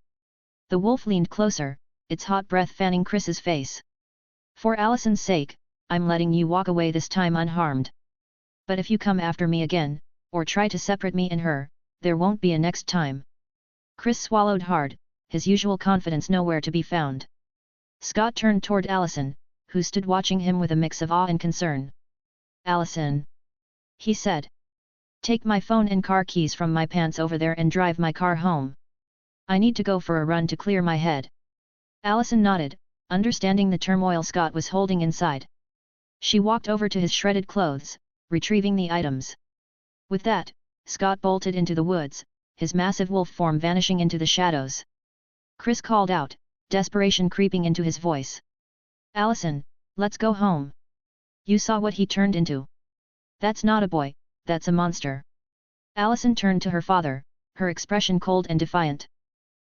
[SPEAKER 2] The wolf leaned closer, its hot breath fanning Chris's face. "For Allison's sake, I'm letting you walk away this time unharmed. But if you come after me again, or try to separate me and her, there won't be a next time." Chris swallowed hard, his usual confidence nowhere to be found. Scott turned toward Allison, who stood watching him with a mix of awe and concern. "Allison," he said. "Take my phone and car keys from my pants over there and drive my car home. I need to go for a run to clear my head." Allison nodded, understanding the turmoil Scott was holding inside. She walked over to his shredded clothes, retrieving the items. With that, Scott bolted into the woods, his massive wolf form vanishing into the shadows. Chris called out, desperation creeping into his voice. "Allison, let's go home. You saw what he turned into. That's not a boy, that's a monster." Allison turned to her father, her expression cold and defiant.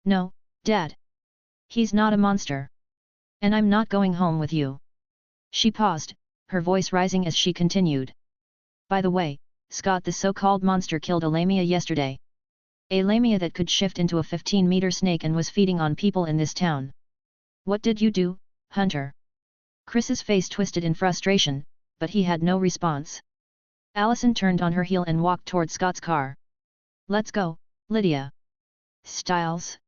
[SPEAKER 2] "No, Dad. He's not a monster. And I'm not going home with you." She paused, her voice rising as she continued. "By the way, Scott, the so-called monster killed a lamia yesterday. A lamia that could shift into a 15-meter snake and was feeding on people in this town. What did you do, Hunter?" Chris's face twisted in frustration, but he had no response. Allison turned on her heel and walked toward Scott's car. "Let's go, Lydia." "Styles?"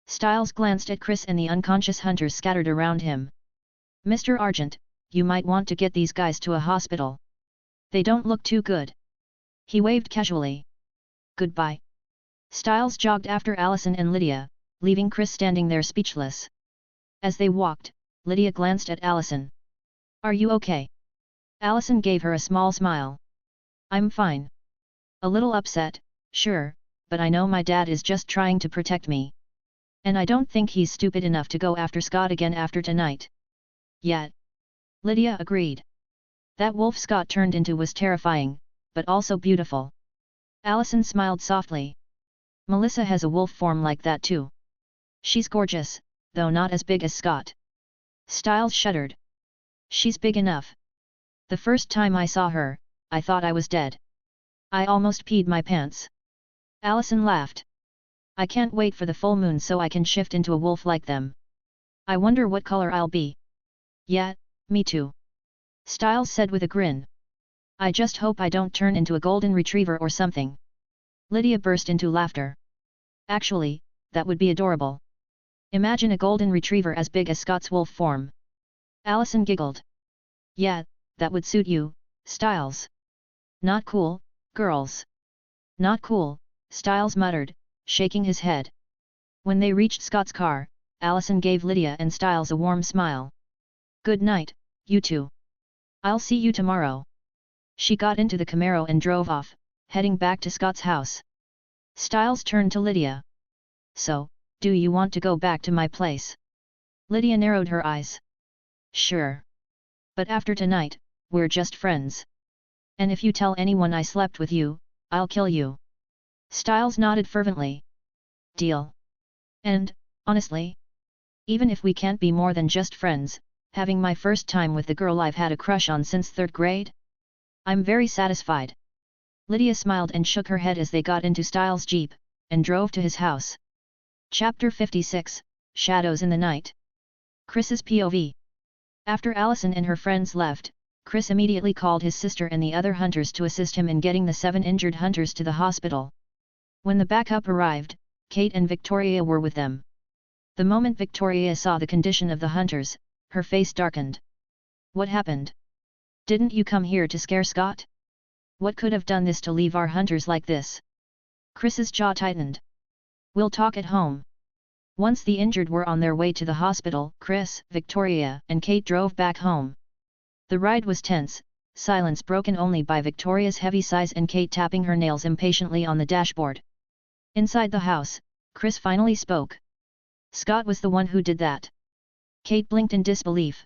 [SPEAKER 2] Styles glanced at Chris and the unconscious hunters scattered around him. "Mr. Argent, you might want to get these guys to a hospital. They don't look too good." He waved casually. "Goodbye." Styles jogged after Allison and Lydia, leaving Chris standing there speechless. As they walked, Lydia glanced at Allison. "Are you okay?" Allison gave her a small smile. "I'm fine. A little upset, sure, but I know my dad is just trying to protect me. And I don't think he's stupid enough to go after Scott again after tonight. Yet." Lydia agreed. That wolf Scott turned into was terrifying, but also beautiful. Allison smiled softly. "Melissa has a wolf form like that too. She's gorgeous, though not as big as Scott." Styles shuddered. "She's big enough. The first time I saw her, I thought I was dead. I almost peed my pants." Allison laughed. "I can't wait for the full moon so I can shift into a wolf like them. I wonder what color I'll be." "Yeah, me too," Styles said with a grin. "I just hope I don't turn into a golden retriever or something." Lydia burst into laughter. "Actually, that would be adorable. Imagine a golden retriever as big as Scott's wolf form." Allison giggled. "Yeah, that would suit you, Styles." "Not cool, girls." "Not cool," Styles muttered, shaking his head. When they reached Scott's car, Allison gave Lydia and Styles a warm smile. "Good night, you two. I'll see you tomorrow." She got into the Camaro and drove off, heading back to Scott's house. Styles turned to Lydia. "So, do you want to go back to my place?" Lydia narrowed her eyes. "Sure. But after tonight, we're just friends. And if you tell anyone I slept with you, I'll kill you." Styles nodded fervently. "Deal. And, honestly, even if we can't be more than just friends, having my first time with the girl I've had a crush on since 3rd grade? I'm very satisfied." Lydia smiled and shook her head as they got into Styles' Jeep, and drove to his house. Chapter 56, Shadows in the Night. Chris's POV. After Allison and her friends left, Chris immediately called his sister and the other hunters to assist him in getting the 7 injured hunters to the hospital. When the backup arrived, Kate and Victoria were with them. The moment Victoria saw the condition of the hunters, her face darkened. "What happened? Didn't you come here to scare Scott?" What could have done this to leave our hunters like this? Chris's jaw tightened. We'll talk at home. Once the injured were on their way to the hospital, Chris, Victoria, and Kate drove back home. The ride was tense, silence broken only by Victoria's heavy sighs and Kate tapping her nails impatiently on the dashboard. Inside the house, Chris finally spoke. Scott was the one who did that. Kate blinked in disbelief.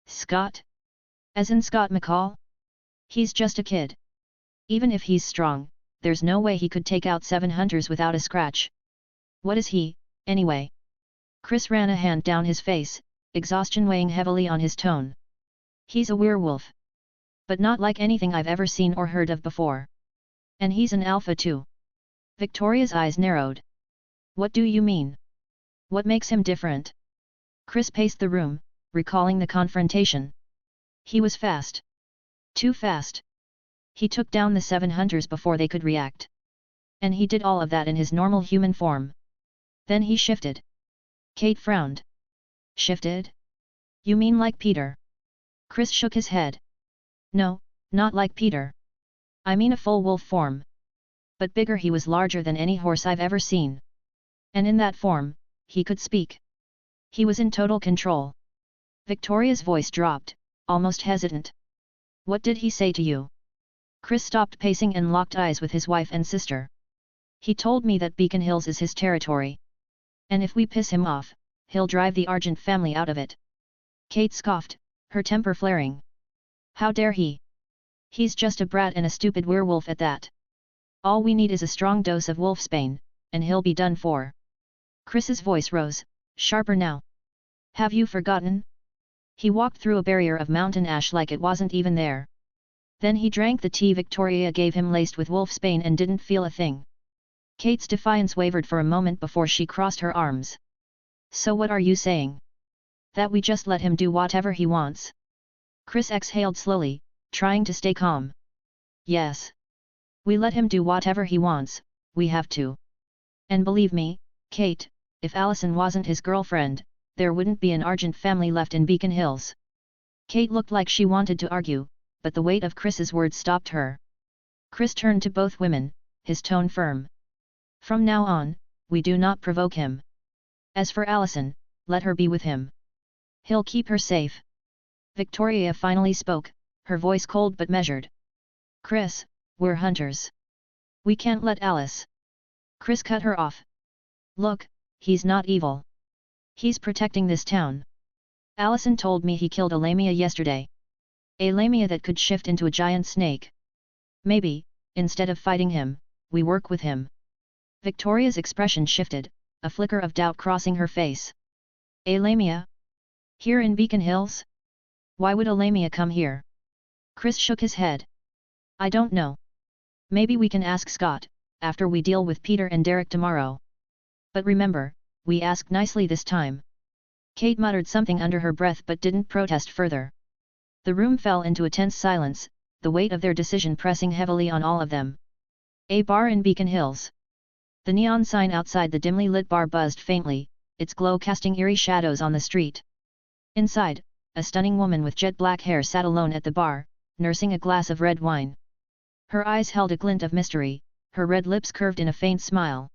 [SPEAKER 2] Scott? As in Scott McCall? He's just a kid. Even if he's strong, there's no way he could take out 7 hunters without a scratch. What is he, anyway? Chris ran a hand down his face, exhaustion weighing heavily on his tone. He's a werewolf. But not like anything I've ever seen or heard of before. And he's an alpha too. Victoria's eyes narrowed. What do you mean? What makes him different? Chris paced the room, recalling the confrontation. He was fast. Too fast. He took down the 7 hunters before they could react. And he did all of that in his normal human form. Then he shifted. Kate frowned. Shifted? You mean like Peter? Chris shook his head. No, not like Peter. I mean a full wolf form. But bigger. He was larger than any horse I've ever seen. And in that form, he could speak. He was in total control. Victoria's voice dropped, almost hesitant. What did he say to you? Chris stopped pacing and locked eyes with his wife and sister. He told me that Beacon Hills is his territory. And if we piss him off, he'll drive the Argent family out of it. Kate scoffed, her temper flaring. How dare he? He's just a brat and a stupid werewolf at that. All we need is a strong dose of wolfsbane, and he'll be done for. Chris's voice rose, sharper now. Have you forgotten? He walked through a barrier of mountain ash like it wasn't even there. Then he drank the tea Victoria gave him laced with wolfsbane and didn't feel a thing. Kate's defiance wavered for a moment before she crossed her arms. So what are you saying? That we just let him do whatever he wants? Chris exhaled slowly, trying to stay calm. Yes. We let him do whatever he wants, we have to. And believe me, Kate, if Allison wasn't his girlfriend, there wouldn't be an Argent family left in Beacon Hills. Kate looked like she wanted to argue, but the weight of Chris's words stopped her. Chris turned to both women, his tone firm. From now on, we do not provoke him. As for Allison, let her be with him. He'll keep her safe. Victoria finally spoke, her voice cold but measured. Chris, we're hunters. We can't let Alice. Chris cut her off. Look, he's not evil. He's protecting this town. Allison told me he killed a lamia yesterday. A lamia that could shift into a giant snake. Maybe, instead of fighting him, we work with him. Victoria's expression shifted, a flicker of doubt crossing her face. A lamia? Here in Beacon Hills? Why would a lamia come here? Chris shook his head. I don't know. Maybe we can ask Scott, after we deal with Peter and Derek tomorrow. But remember, we ask nicely this time. Kate muttered something under her breath but didn't protest further. The room fell into a tense silence, the weight of their decision pressing heavily on all of them. A bar in Beacon Hills. The neon sign outside the dimly lit bar buzzed faintly, its glow casting eerie shadows on the street. Inside, a stunning woman with jet black hair sat alone at the bar, nursing a glass of red wine. Her eyes held a glint of mystery, her red lips curved in a faint smile.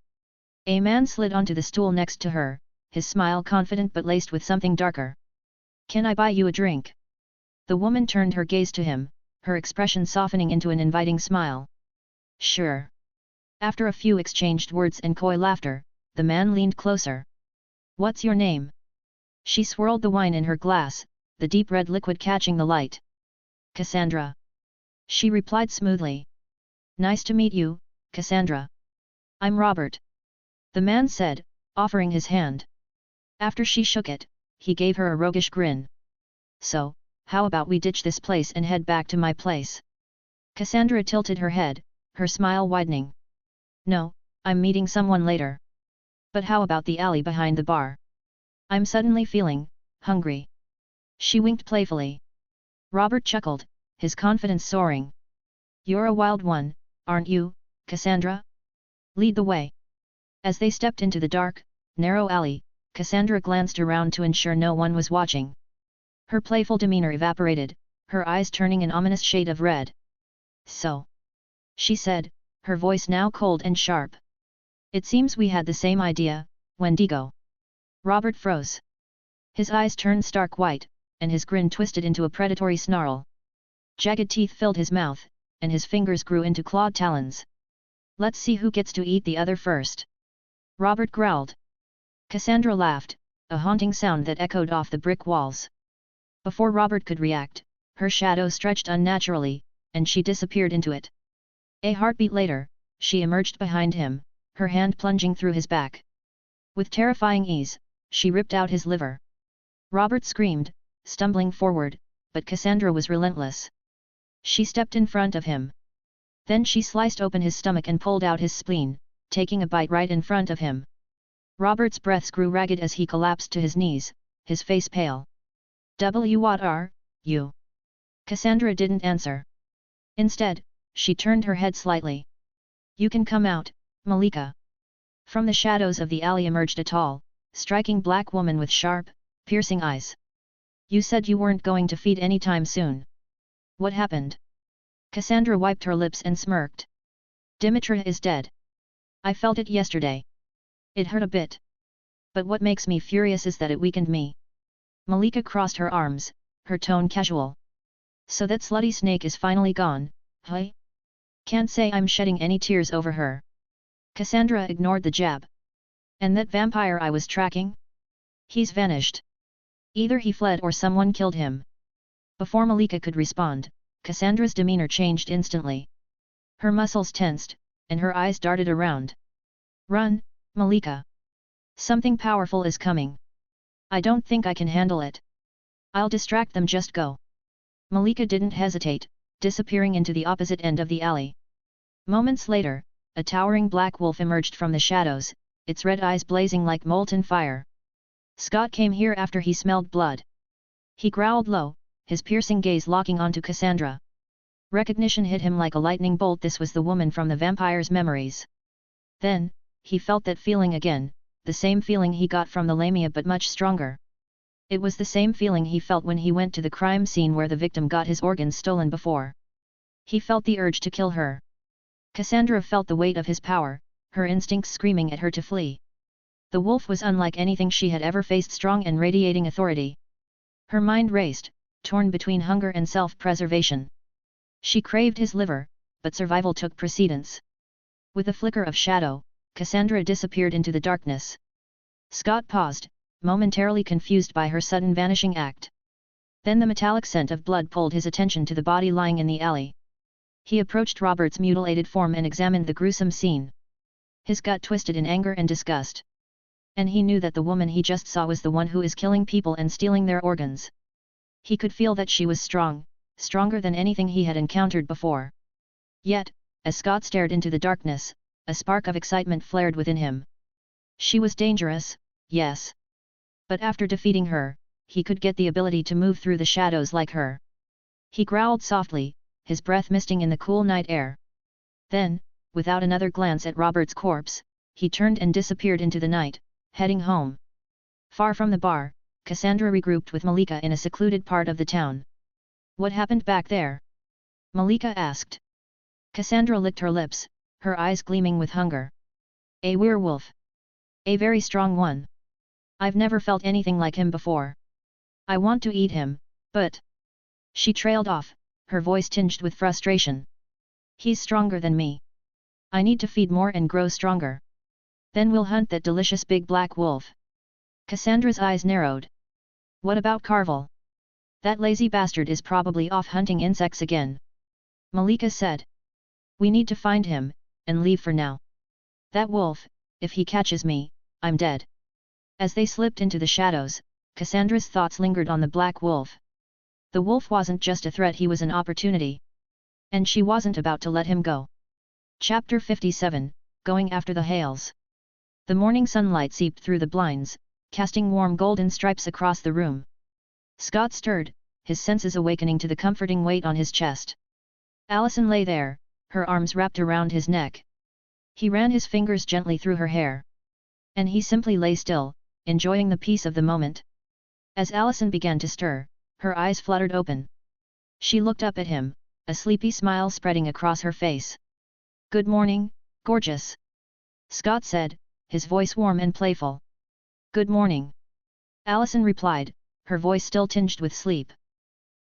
[SPEAKER 2] A man slid onto the stool next to her, his smile confident but laced with something darker. Can I buy you a drink? The woman turned her gaze to him, her expression softening into an inviting smile. Sure. After a few exchanged words and coy laughter, the man leaned closer. What's your name? She swirled the wine in her glass, the deep red liquid catching the light. Cassandra. She replied smoothly. Nice to meet you, Cassandra. I'm Robert. The man said, offering his hand. After she shook it, he gave her a roguish grin. So, how about we ditch this place and head back to my place? Cassandra tilted her head, her smile widening. No, I'm meeting someone later. But how about the alley behind the bar? I'm suddenly feeling hungry. She winked playfully. Robert chuckled, his confidence soaring. You're a wild one, aren't you, Cassandra? Lead the way. As they stepped into the dark, narrow alley, Cassandra glanced around to ensure no one was watching. Her playful demeanor evaporated, her eyes turning an ominous shade of red. So, she said, her voice now cold and sharp. It seems we had the same idea, Wendigo. Robert froze. His eyes turned stark white, and his grin twisted into a predatory snarl. Jagged teeth filled his mouth, and his fingers grew into clawed talons. Let's see who gets to eat the other first. Robert growled. Cassandra laughed, a haunting sound that echoed off the brick walls. Before Robert could react, her shadow stretched unnaturally, and she disappeared into it. A heartbeat later, she emerged behind him, her hand plunging through his back. With terrifying ease, she ripped out his liver. Robert screamed, stumbling forward, but Cassandra was relentless. She stepped in front of him. Then she sliced open his stomach and pulled out his spleen, taking a bite right in front of him. Robert's breaths grew ragged as he collapsed to his knees, his face pale. What are you? Cassandra didn't answer. Instead, she turned her head slightly. You can come out, Malika. From the shadows of the alley emerged a tall, striking black woman with sharp, piercing eyes. You said you weren't going to feed anytime soon. What happened? Cassandra wiped her lips and smirked. Dimitra is dead. I felt it yesterday. It hurt a bit. But what makes me furious is that it weakened me. Malika crossed her arms, her tone casual. So that slutty snake is finally gone, huh? Can't say I'm shedding any tears over her. Cassandra ignored the jab. And that vampire I was tracking? He's vanished. Either he fled or someone killed him. Before Malika could respond, Cassandra's demeanor changed instantly. Her muscles tensed, and her eyes darted around. Run, Malika. Something powerful is coming. I don't think I can handle it. I'll distract them, just go. Malika didn't hesitate, disappearing into the opposite end of the alley. Moments later, a towering black wolf emerged from the shadows, its red eyes blazing like molten fire. Scott came here after he smelled blood. He growled low, his piercing gaze locking onto Cassandra. Recognition hit him like a lightning bolt. This was the woman from the vampire's memories. Then, he felt that feeling again, the same feeling he got from the lamia but much stronger. It was the same feeling he felt when he went to the crime scene where the victim got his organs stolen before. He felt the urge to kill her. Cassandra felt the weight of his power, her instincts screaming at her to flee. The wolf was unlike anything she had ever faced, strong and radiating authority. Her mind raced, torn between hunger and self-preservation. She craved his liver, but survival took precedence. With a flicker of shadow, Cassandra disappeared into the darkness. Scott paused, momentarily confused by her sudden vanishing act. Then the metallic scent of blood pulled his attention to the body lying in the alley. He approached Robert's mutilated form and examined the gruesome scene. His gut twisted in anger and disgust. And he knew that the woman he just saw was the one who is killing people and stealing their organs. He could feel that she was strong, stronger than anything he had encountered before. Yet, as Scott stared into the darkness, a spark of excitement flared within him. She was dangerous, yes. But after defeating her, he could get the ability to move through the shadows like her. He growled softly, his breath misting in the cool night air. Then, without another glance at Robert's corpse, he turned and disappeared into the night, heading home. Far from the bar, Cassandra regrouped with Malika in a secluded part of the town. What happened back there? Malika asked. Cassandra licked her lips, her eyes gleaming with hunger. A werewolf. A very strong one. I've never felt anything like him before. I want to eat him, but... She trailed off, her voice tinged with frustration. He's stronger than me. I need to feed more and grow stronger. Then we'll hunt that delicious big black wolf. Cassandra's eyes narrowed. What about Carvel? That lazy bastard is probably off hunting insects again. Malika said. We need to find him, and leave for now. That wolf, if he catches me, I'm dead. As they slipped into the shadows, Cassandra's thoughts lingered on the black wolf. The wolf wasn't just a threat, he was an opportunity. And she wasn't about to let him go. Chapter 57, Going After the Hails. The morning sunlight seeped through the blinds, casting warm golden stripes across the room. Scott stirred, his senses awakening to the comforting weight on his chest. Allison lay there, her arms wrapped around his neck. He ran his fingers gently through her hair. And he simply lay still, enjoying the peace of the moment. As Allison began to stir, her eyes fluttered open. She looked up at him, a sleepy smile spreading across her face. Good morning, gorgeous. Scott said, his voice warm and playful. Good morning. Allison replied, her voice still tinged with sleep.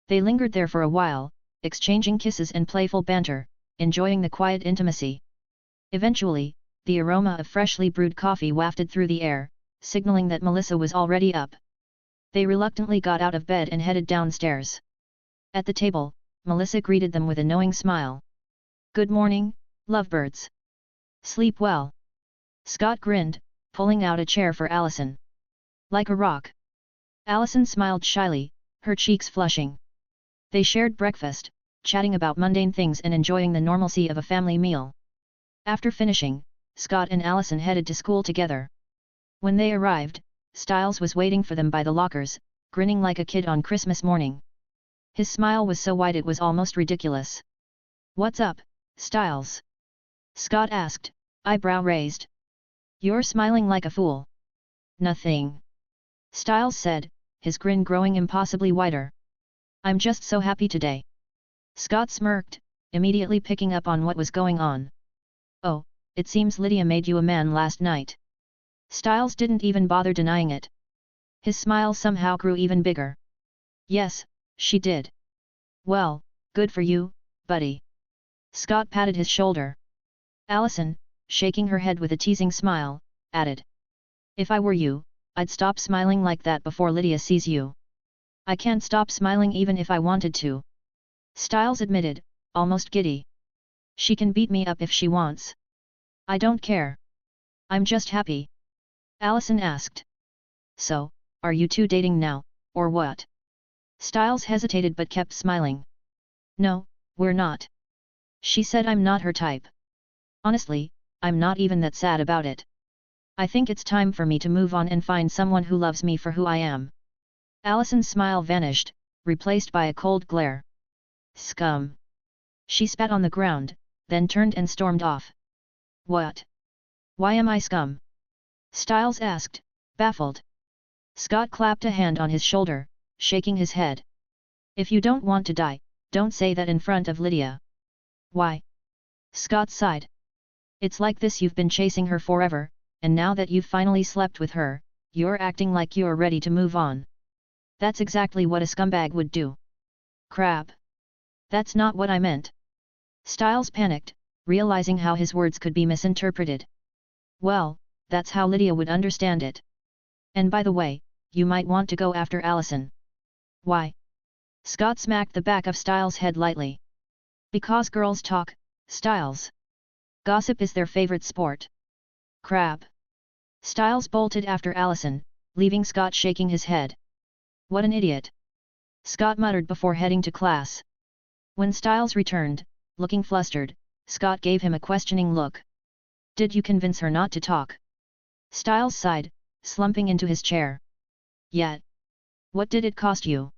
[SPEAKER 2] They lingered there for a while, exchanging kisses and playful banter, enjoying the quiet intimacy. Eventually, the aroma of freshly brewed coffee wafted through the air, signaling that Melissa was already up. They reluctantly got out of bed and headed downstairs. At the table, Melissa greeted them with a knowing smile. Good morning, lovebirds. Sleep well. Scott grinned, pulling out a chair for Allison. Like a rock. Allison smiled shyly, her cheeks flushing. They shared breakfast, chatting about mundane things and enjoying the normalcy of a family meal. After finishing, Scott and Allison headed to school together. When they arrived, Styles was waiting for them by the lockers, grinning like a kid on Christmas morning. His smile was so wide it was almost ridiculous. What's up, Styles? Scott asked, eyebrow raised. You're smiling like a fool. Nothing. Styles said, his grin growing impossibly wider. I'm just so happy today. Scott smirked, immediately picking up on what was going on. Oh, it seems Lydia made you a man last night. Styles didn't even bother denying it. His smile somehow grew even bigger. Yes, she did. Well, good for you, buddy. Scott patted his shoulder. Allison, shaking her head with a teasing smile, added. If I were you, I'd stop smiling like that before Lydia sees you. I can't stop smiling even if I wanted to. Styles admitted, almost giddy. She can beat me up if she wants. I don't care. I'm just happy. Allison asked. So, are you two dating now, or what? Styles hesitated but kept smiling. No, we're not. She said I'm not her type. Honestly, I'm not even that sad about it. I think it's time for me to move on and find someone who loves me for who I am. Allison's smile vanished, replaced by a cold glare. Scum. She spat on the ground, then turned and stormed off. What? Why am I scum? Styles asked, baffled. Scott clapped a hand on his shoulder, shaking his head. If you don't want to die, don't say that in front of Lydia. Why? Scott sighed. It's like this, you've been chasing her forever, and now that you've finally slept with her, you're acting like you're ready to move on. That's exactly what a scumbag would do. Crap. That's not what I meant. Styles panicked, realizing how his words could be misinterpreted. Well, that's how Lydia would understand it. And by the way, you might want to go after Allison. Why? Scott smacked the back of Styles' head lightly. Because girls talk, Styles. Gossip is their favorite sport. Crap. Styles bolted after Allison, leaving Scott shaking his head. What an idiot. Scott muttered before heading to class. When Styles returned, looking flustered, Scott gave him a questioning look. Did you convince her not to talk? Styles sighed, slumping into his chair. Yet. What did it cost you?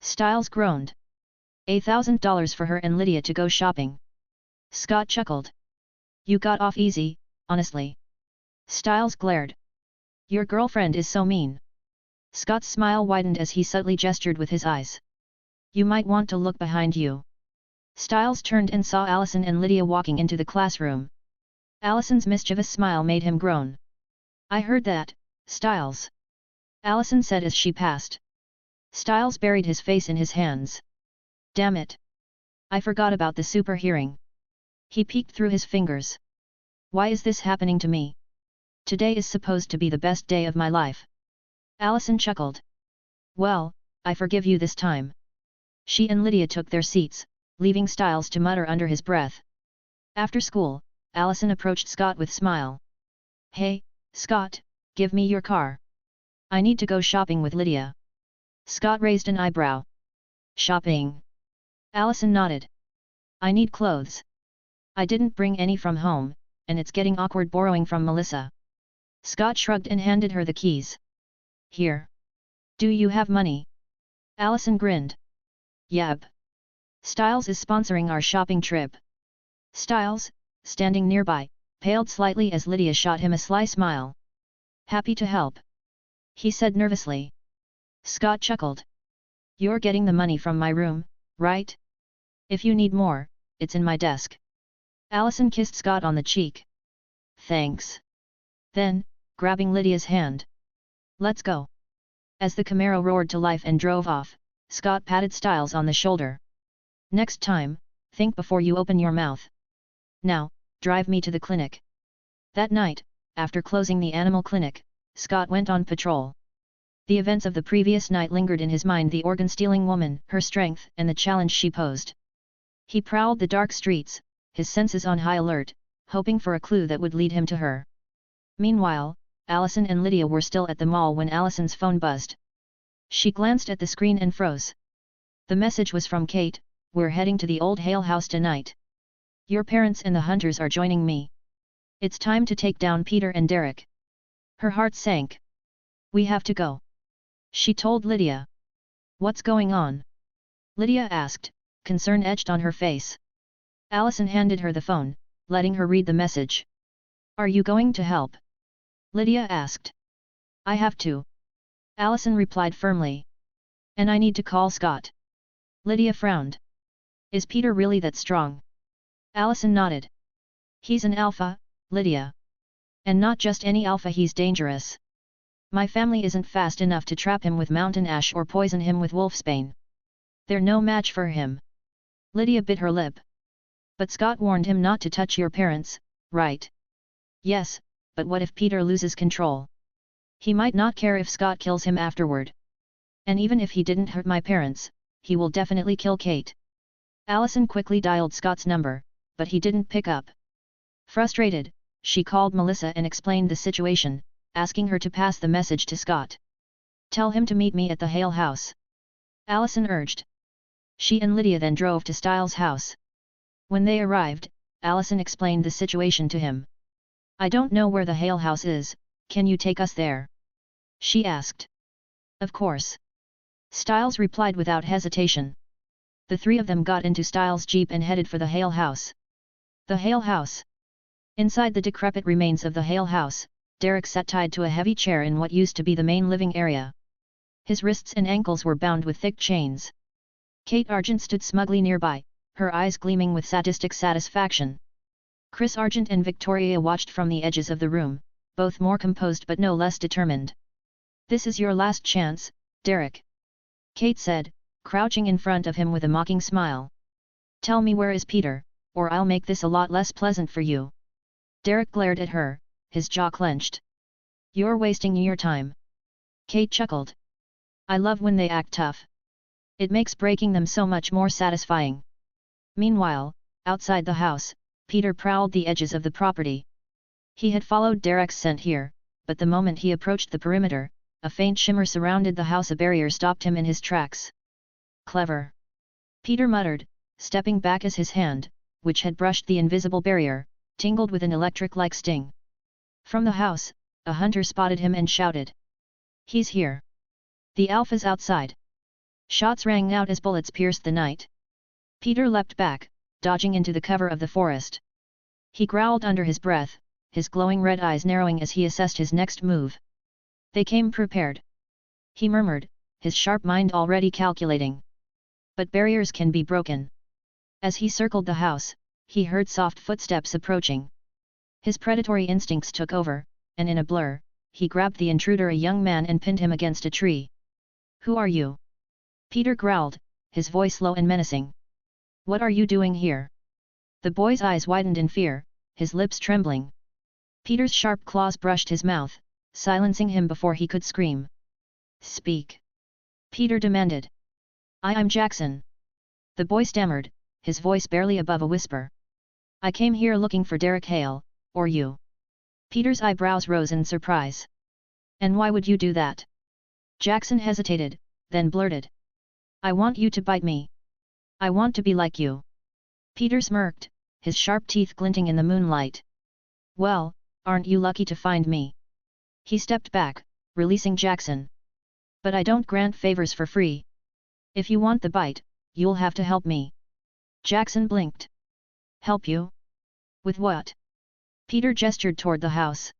[SPEAKER 2] Styles groaned. $1,000 for her and Lydia to go shopping. Scott chuckled. You got off easy, honestly. Styles glared. Your girlfriend is so mean. Scott's smile widened as he subtly gestured with his eyes. You might want to look behind you. Styles turned and saw Allison and Lydia walking into the classroom. Allison's mischievous smile made him groan. I heard that, Styles. Allison said as she passed. Styles buried his face in his hands. Damn it. I forgot about the super hearing. He peeked through his fingers. Why is this happening to me? Today is supposed to be the best day of my life. Allison chuckled. Well, I forgive you this time. She and Lydia took their seats, leaving Styles to mutter under his breath. After school, Allison approached Scott with a smile. Hey, Scott, give me your car. I need to go shopping with Lydia. Scott raised an eyebrow. Shopping? Allison nodded. I need clothes. I didn't bring any from home, and it's getting awkward borrowing from Melissa. Scott shrugged and handed her the keys. Here. Do you have money? Allison grinned. Yep. Styles is sponsoring our shopping trip. Styles, standing nearby, paled slightly as Lydia shot him a sly smile. Happy to help. He said nervously. Scott chuckled. You're getting the money from my room, right? If you need more, it's in my desk. Allison kissed Scott on the cheek. Thanks. Then, grabbing Lydia's hand. Let's go. As the Camaro roared to life and drove off, Scott patted Styles on the shoulder. Next time, think before you open your mouth. Now, drive me to the clinic. That night, after closing the animal clinic, Scott went on patrol. The events of the previous night lingered in his mind, the organ-stealing woman, her strength, and the challenge she posed. He prowled the dark streets, his senses on high alert, hoping for a clue that would lead him to her. Meanwhile, Allison and Lydia were still at the mall when Allison's phone buzzed. She glanced at the screen and froze. The message was from Kate. We're heading to the old Hale house tonight. Your parents and the hunters are joining me. It's time to take down Peter and Derek. Her heart sank. We have to go. She told Lydia. What's going on? Lydia asked, concern etched on her face. Allison handed her the phone, letting her read the message. Are you going to help? Lydia asked. I have to. Allison replied firmly. And I need to call Scott. Lydia frowned. Is Peter really that strong? Allison nodded. He's an alpha, Lydia. And not just any alpha, he's dangerous. My family isn't fast enough to trap him with mountain ash or poison him with wolfsbane. They're no match for him. Lydia bit her lip. But Scott warned him not to touch your parents, right? Yes, but what if Peter loses control? He might not care if Scott kills him afterward. And even if he didn't hurt my parents, he will definitely kill Kate. Allison quickly dialed Scott's number, but he didn't pick up. Frustrated, she called Melissa and explained the situation, asking her to pass the message to Scott. Tell him to meet me at the Hale house. Allison urged. She and Lydia then drove to Styles' house. When they arrived, Allison explained the situation to him. I don't know where the Hale house is, can you take us there? She asked. Of course. Styles replied without hesitation. The three of them got into Styles' jeep and headed for the Hale house. The Hale house. Inside the decrepit remains of the Hale house, Derek sat tied to a heavy chair in what used to be the main living area. His wrists and ankles were bound with thick chains. Kate Argent stood smugly nearby, her eyes gleaming with sadistic satisfaction. Chris Argent and Victoria watched from the edges of the room, both more composed but no less determined. This is your last chance, Derek. Kate said, crouching in front of him with a mocking smile. Tell me where is Peter, or I'll make this a lot less pleasant for you. Derek glared at her, his jaw clenched. You're wasting your time. Kate chuckled. I love when they act tough. It makes breaking them so much more satisfying. Meanwhile, outside the house, Peter prowled the edges of the property. He had followed Derek's scent here, but the moment he approached the perimeter, a faint shimmer surrounded the house. A barrier stopped him in his tracks. Clever. Peter muttered, stepping back as his hand, which had brushed the invisible barrier, tingled with an electric-like sting. From the house, a hunter spotted him and shouted. He's here. The alpha's outside. Shots rang out as bullets pierced the night. Peter leapt back, dodging into the cover of the forest. He growled under his breath, his glowing red eyes narrowing as he assessed his next move. They came prepared. He murmured, his sharp mind already calculating. But barriers can be broken. As he circled the house, he heard soft footsteps approaching. His predatory instincts took over, and in a blur, he grabbed the intruder, a young man, and pinned him against a tree. Who are you? Peter growled, his voice low and menacing. What are you doing here? The boy's eyes widened in fear, his lips trembling. Peter's sharp claws brushed his mouth, silencing him before he could scream. Speak. Peter demanded. I'm Jackson. The boy stammered, his voice barely above a whisper. I came here looking for Derek Hale, or you. Peter's eyebrows rose in surprise. And why would you do that? Jackson hesitated, then blurted. I want you to bite me. I want to be like you. Peter smirked, his sharp teeth glinting in the moonlight. Well, aren't you lucky to find me? He stepped back, releasing Jackson. But I don't grant favors for free. If you want the bite, you'll have to help me. Jackson blinked. Help you? With what? Peter gestured toward the house.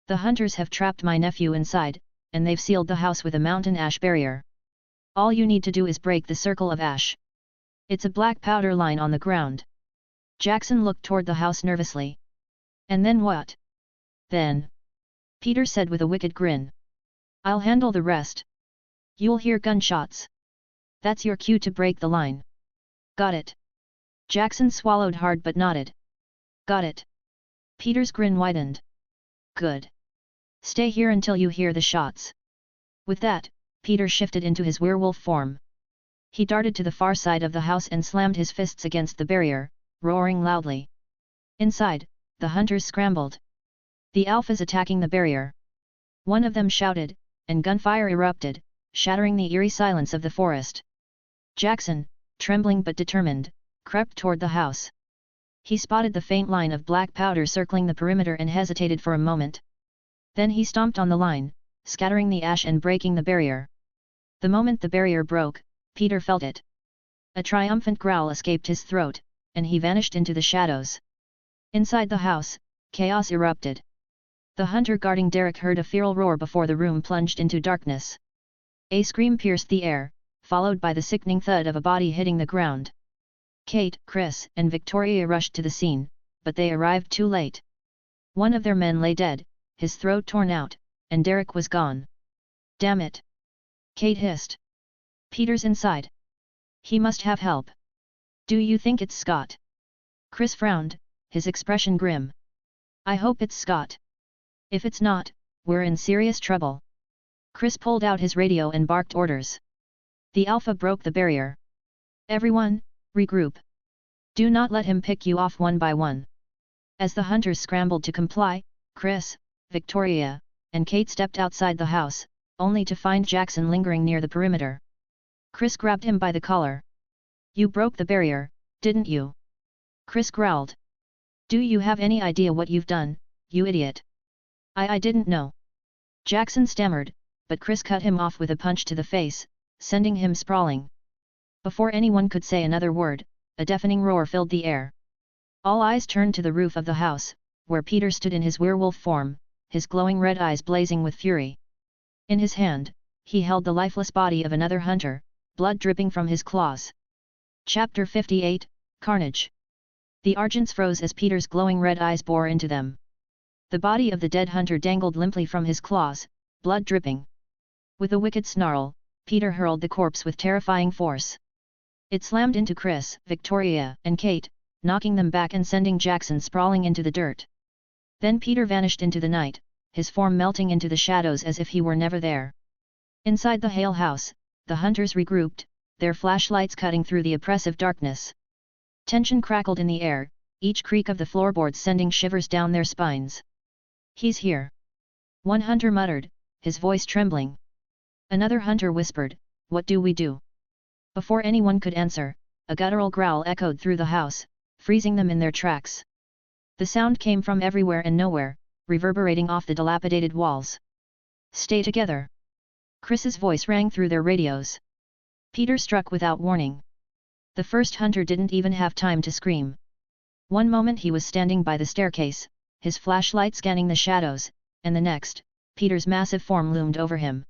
[SPEAKER 2] The hunters have trapped my nephew inside, and they've sealed the house with a mountain ash barrier. All you need to do is break the circle of ash. It's a black powder line on the ground. Jackson looked toward the house nervously. And then what? Then, Peter said with a wicked grin. I'll handle the rest. You'll hear gunshots. That's your cue to break the line. Got it. Jackson swallowed hard but nodded. Got it. Peter's grin widened. Good. Stay here until you hear the shots. With that, Peter shifted into his werewolf form. He darted to the far side of the house and slammed his fists against the barrier, roaring loudly. Inside, the hunters scrambled. The alphas attacking the barrier. One of them shouted, and gunfire erupted, shattering the eerie silence of the forest. Jackson, trembling but determined, crept toward the house. He spotted the faint line of black powder circling the perimeter and hesitated for a moment. Then he stomped on the line, scattering the ash and breaking the barrier. The moment the barrier broke, Peter felt it. A triumphant growl escaped his throat, and he vanished into the shadows. Inside the house, chaos erupted. The hunter guarding Derek heard a feral roar before the room plunged into darkness. A scream pierced the air, followed by the sickening thud of a body hitting the ground. Kate, Chris, and Victoria rushed to the scene, but they arrived too late. One of their men lay dead, his throat torn out, and Derek was gone. Damn it! Kate hissed. Peter's inside. He must have help. Do you think it's Scott? Chris frowned, his expression grim. I hope it's Scott. If it's not, we're in serious trouble. Chris pulled out his radio and barked orders. The Alpha broke the barrier. Everyone, regroup. Do not let him pick you off one by one. As the hunters scrambled to comply, Chris, Victoria, and Kate stepped outside the house, only to find Jackson lingering near the perimeter. Chris grabbed him by the collar. You broke the barrier, didn't you? Chris growled. Do you have any idea what you've done, you idiot? I didn't know. Jackson stammered, but Chris cut him off with a punch to the face, sending him sprawling. Before anyone could say another word, a deafening roar filled the air. All eyes turned to the roof of the house, where Peter stood in his werewolf form, his glowing red eyes blazing with fury. In his hand, he held the lifeless body of another hunter, blood dripping from his claws. Chapter 58, Carnage. The Argents froze as Peter's glowing red eyes bore into them. The body of the dead hunter dangled limply from his claws, blood dripping. With a wicked snarl, Peter hurled the corpse with terrifying force. It slammed into Chris, Victoria, and Kate, knocking them back and sending Jackson sprawling into the dirt. Then Peter vanished into the night, his form melting into the shadows as if he were never there. Inside the Hale house, the hunters regrouped, their flashlights cutting through the oppressive darkness. Tension crackled in the air, each creak of the floorboards sending shivers down their spines. He's here. One hunter muttered, his voice trembling. Another hunter whispered, what do we do? Before anyone could answer, a guttural growl echoed through the house, freezing them in their tracks. The sound came from everywhere and nowhere, reverberating off the dilapidated walls. Stay together. Chris's voice rang through their radios. Peter struck without warning. The first hunter didn't even have time to scream. One moment he was standing by the staircase, his flashlight scanning the shadows, and the next, Peter's massive form loomed over him.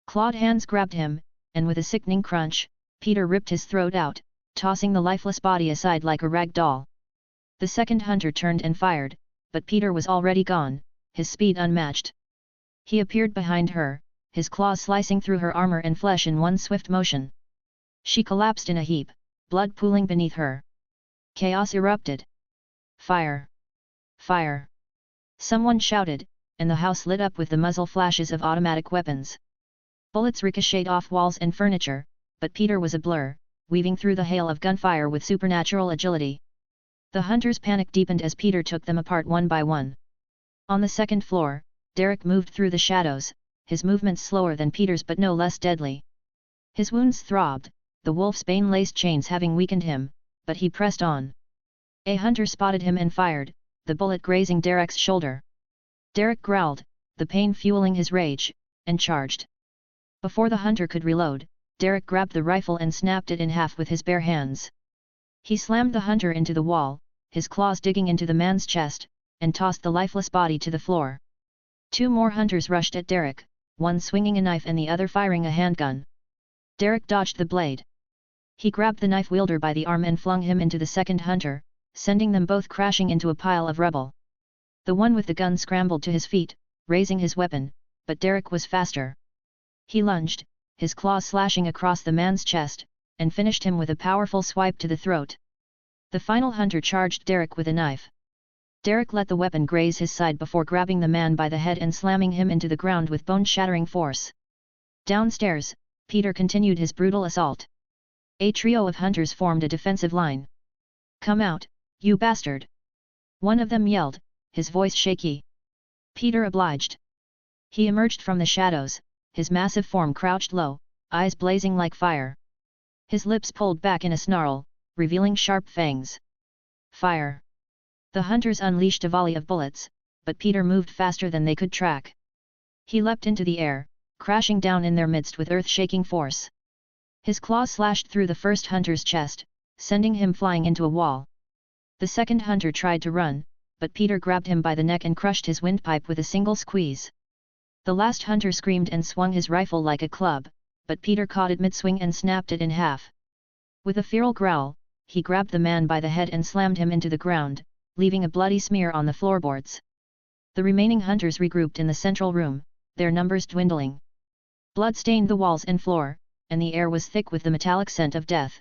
[SPEAKER 2] Clawed hands grabbed him, and with a sickening crunch, Peter ripped his throat out, tossing the lifeless body aside like a rag doll. The second hunter turned and fired, but Peter was already gone, his speed unmatched. He appeared behind her, his claws slicing through her armor and flesh in one swift motion. She collapsed in a heap, blood pooling beneath her. Chaos erupted. Fire! Fire! Someone shouted, and the house lit up with the muzzle flashes of automatic weapons. Bullets ricocheted off walls and furniture, but Peter was a blur, weaving through the hail of gunfire with supernatural agility. The hunters' panic deepened as Peter took them apart one by one. On the second floor, Derek moved through the shadows, his movements slower than Peter's but no less deadly. His wounds throbbed, the wolf's bane-laced chains having weakened him, but he pressed on. A hunter spotted him and fired, the bullet grazing Derek's shoulder. Derek growled, the pain fueling his rage, and charged. Before the hunter could reload, Derek grabbed the rifle and snapped it in half with his bare hands. He slammed the hunter into the wall, his claws digging into the man's chest, and tossed the lifeless body to the floor. Two more hunters rushed at Derek, one swinging a knife and the other firing a handgun. Derek dodged the blade. He grabbed the knife wielder by the arm and flung him into the second hunter, sending them both crashing into a pile of rubble. The one with the gun scrambled to his feet, raising his weapon, but Derek was faster. He lunged, his claws slashing across the man's chest, and finished him with a powerful swipe to the throat. The final hunter charged Derek with a knife. Derek let the weapon graze his side before grabbing the man by the head and slamming him into the ground with bone-shattering force. Downstairs, Peter continued his brutal assault. A trio of hunters formed a defensive line. "Come out, you bastard!" one of them yelled, his voice shaky. Peter obliged. He emerged from the shadows, his massive form crouched low, eyes blazing like fire. His lips pulled back in a snarl, revealing sharp fangs. Fire! The hunters unleashed a volley of bullets, but Peter moved faster than they could track. He leapt into the air, crashing down in their midst with earth-shaking force. His claws slashed through the first hunter's chest, sending him flying into a wall. The second hunter tried to run, but Peter grabbed him by the neck and crushed his windpipe with a single squeeze. The last hunter screamed and swung his rifle like a club, but Peter caught it mid-swing and snapped it in half. With a feral growl, he grabbed the man by the head and slammed him into the ground, leaving a bloody smear on the floorboards. The remaining hunters regrouped in the central room, their numbers dwindling. Blood stained the walls and floor, and the air was thick with the metallic scent of death.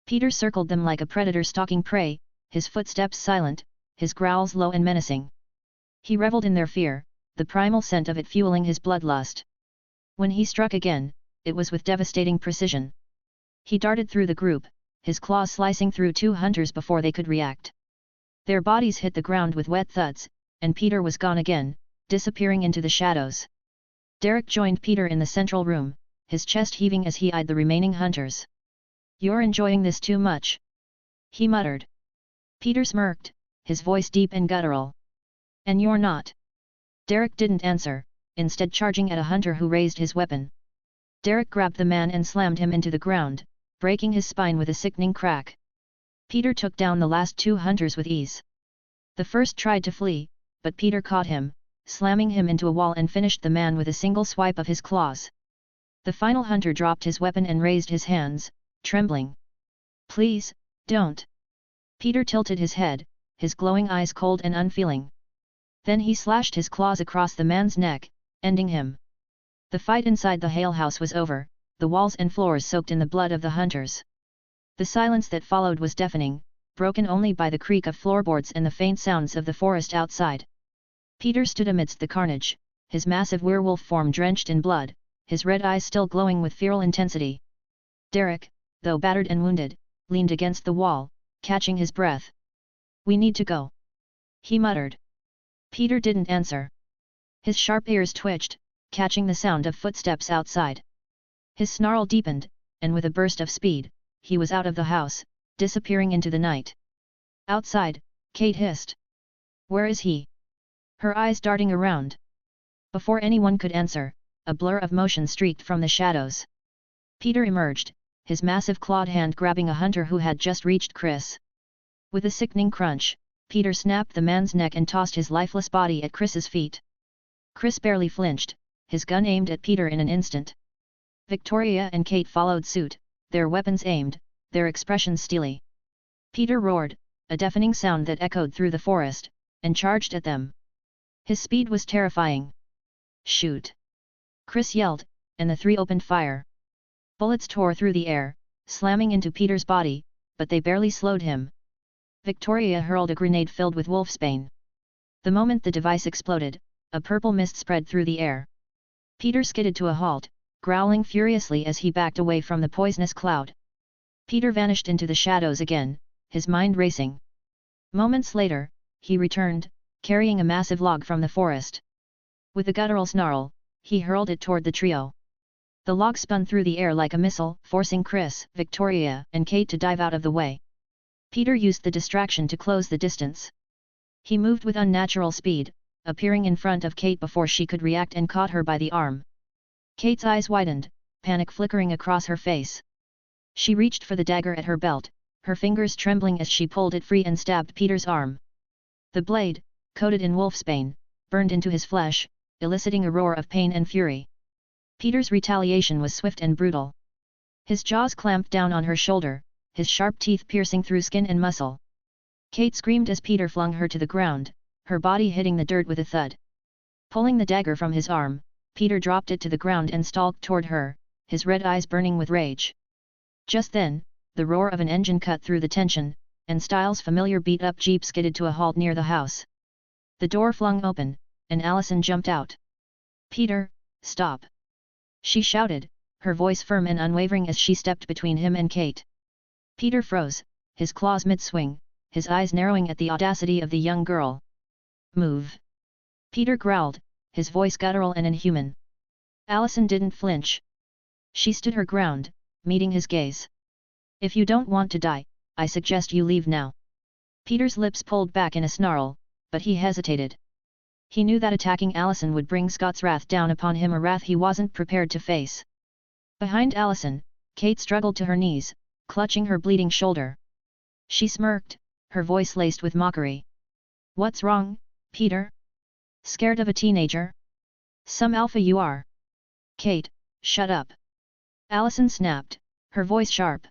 [SPEAKER 2] Peter circled them like a predator stalking prey, his footsteps silent, his growls low and menacing. He reveled in their fear, the primal scent of it fueling his bloodlust. When he struck again, it was with devastating precision. He darted through the group, his claws slicing through two hunters before they could react. Their bodies hit the ground with wet thuds, and Peter was gone again, disappearing into the shadows. Derek joined Peter in the central room, his chest heaving as he eyed the remaining hunters. "You're enjoying this too much," he muttered. Peter smirked, his voice deep and guttural. "And you're not." Derek didn't answer, instead charging at a hunter who raised his weapon. Derek grabbed the man and slammed him into the ground, breaking his spine with a sickening crack. Peter took down the last two hunters with ease. The first tried to flee, but Peter caught him, slamming him into a wall and finished the man with a single swipe of his claws. The final hunter dropped his weapon and raised his hands, trembling. "Please, don't." Peter tilted his head, his glowing eyes cold and unfeeling. Then he slashed his claws across the man's neck, ending him. The fight inside the Hale house was over, the walls and floors soaked in the blood of the hunters. The silence that followed was deafening, broken only by the creak of floorboards and the faint sounds of the forest outside. Peter stood amidst the carnage, his massive werewolf form drenched in blood, his red eyes still glowing with feral intensity. Derek, though battered and wounded, leaned against the wall, catching his breath. "We need to go," he muttered. Peter didn't answer. His sharp ears twitched, catching the sound of footsteps outside. His snarl deepened, and with a burst of speed, he was out of the house, disappearing into the night. Outside, Kate hissed. "Where is he?" her eyes darting around. Before anyone could answer, a blur of motion streaked from the shadows. Peter emerged, his massive clawed hand grabbing a hunter who had just reached Chris. With a sickening crunch, Peter snapped the man's neck and tossed his lifeless body at Chris's feet. Chris barely flinched, his gun aimed at Peter in an instant. Victoria and Kate followed suit, their weapons aimed, their expressions steely. Peter roared, a deafening sound that echoed through the forest, and charged at them. His speed was terrifying. "Shoot!" Chris yelled, and the three opened fire. Bullets tore through the air, slamming into Peter's body, but they barely slowed him. Victoria hurled a grenade filled with wolfsbane. The moment the device exploded, a purple mist spread through the air. Peter skidded to a halt, growling furiously as he backed away from the poisonous cloud. Peter vanished into the shadows again, his mind racing. Moments later, he returned, carrying a massive log from the forest. With a guttural snarl, he hurled it toward the trio. The log spun through the air like a missile, forcing Chris, Victoria, and Kate to dive out of the way. Peter used the distraction to close the distance. He moved with unnatural speed, appearing in front of Kate before she could react and caught her by the arm. Kate's eyes widened, panic flickering across her face. She reached for the dagger at her belt, her fingers trembling as she pulled it free and stabbed Peter's arm. The blade, coated in wolfsbane, burned into his flesh, eliciting a roar of pain and fury. Peter's retaliation was swift and brutal. His jaws clamped down on her shoulder, his sharp teeth piercing through skin and muscle. Kate screamed as Peter flung her to the ground, her body hitting the dirt with a thud. Pulling the dagger from his arm, Peter dropped it to the ground and stalked toward her, his red eyes burning with rage. Just then, the roar of an engine cut through the tension, and Styles' familiar beat-up jeep skidded to a halt near the house. The door flung open, and Allison jumped out. "Peter, stop!" she shouted, her voice firm and unwavering as she stepped between him and Kate. Peter froze, his claws mid-swing, his eyes narrowing at the audacity of the young girl. "Move!" Peter growled, his voice guttural and inhuman. Allison didn't flinch. She stood her ground, meeting his gaze. "If you don't want to die, I suggest you leave now." Peter's lips pulled back in a snarl, but he hesitated. He knew that attacking Allison would bring Scott's wrath down upon him, a wrath he wasn't prepared to face. Behind Allison, Kate struggled to her knees, clutching her bleeding shoulder. She smirked, her voice laced with mockery. "What's wrong, Peter? Scared of a teenager? Some alpha you are." "Kate, shut up!" Allison snapped, her voice sharp.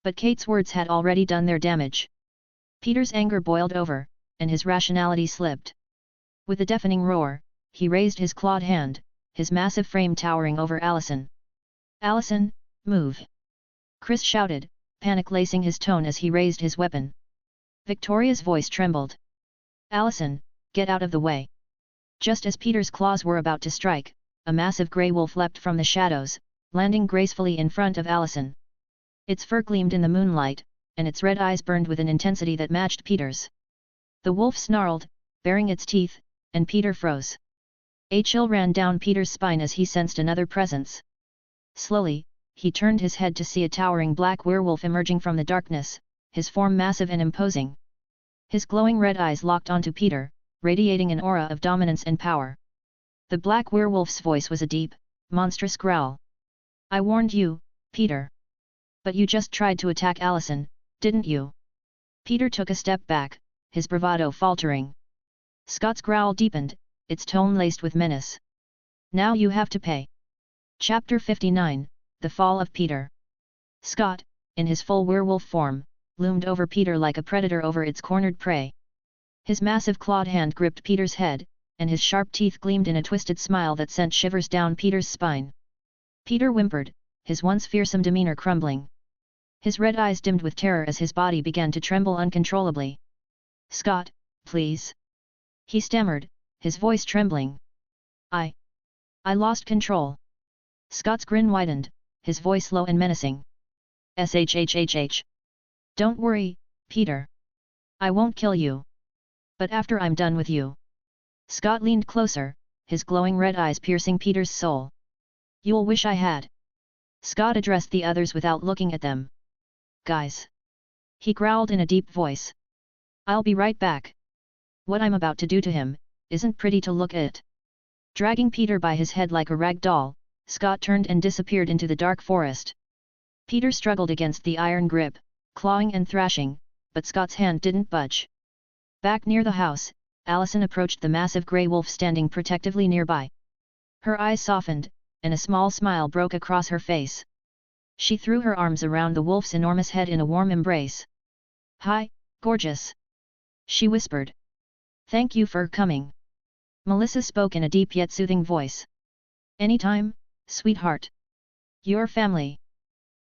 [SPEAKER 2] But Kate's words had already done their damage. Peter's anger boiled over, and his rationality slipped. With a deafening roar, he raised his clawed hand, his massive frame towering over Allison. "Allison, move!" Chris shouted, panic lacing his tone as he raised his weapon. Victoria's voice trembled. "Allison, get out of the way!" Just as Peter's claws were about to strike, a massive grey wolf leapt from the shadows, landing gracefully in front of Allison. Its fur gleamed in the moonlight, and its red eyes burned with an intensity that matched Peter's. The wolf snarled, baring its teeth, and Peter froze. A chill ran down Peter's spine as he sensed another presence. Slowly, he turned his head to see a towering black werewolf emerging from the darkness, his form massive and imposing. His glowing red eyes locked onto Peter, radiating an aura of dominance and power. The black werewolf's voice was a deep, monstrous growl. "I warned you, Peter. But you just tried to attack Allison, didn't you?" Peter took a step back, his bravado faltering. Scott's growl deepened, its tone laced with menace. "Now you have to pay." Chapter 59, The Fall of Peter. Scott, in his full werewolf form, loomed over Peter like a predator over its cornered prey. His massive clawed hand gripped Peter's head, and his sharp teeth gleamed in a twisted smile that sent shivers down Peter's spine. Peter whimpered, his once fearsome demeanor crumbling. His red eyes dimmed with terror as his body began to tremble uncontrollably. "Scott, please," he stammered, his voice trembling. I lost control." Scott's grin widened, his voice low and menacing. "Shhhh. Don't worry, Peter. I won't kill you. But after I'm done with you." Scott leaned closer, his glowing red eyes piercing Peter's soul. "You'll wish I had." Scott addressed the others without looking at them. "Guys," he growled in a deep voice. "I'll be right back. What I'm about to do to him isn't pretty to look at." Dragging Peter by his head like a rag doll, Scott turned and disappeared into the dark forest. Peter struggled against the iron grip, clawing and thrashing, but Scott's hand didn't budge. Back near the house, Allison approached the massive grey wolf standing protectively nearby. Her eyes softened, and a small smile broke across her face. She threw her arms around the wolf's enormous head in a warm embrace. "Hi, gorgeous," she whispered. "Thank you for coming." Melissa spoke in a deep yet soothing voice. "Anytime, sweetheart. Your family."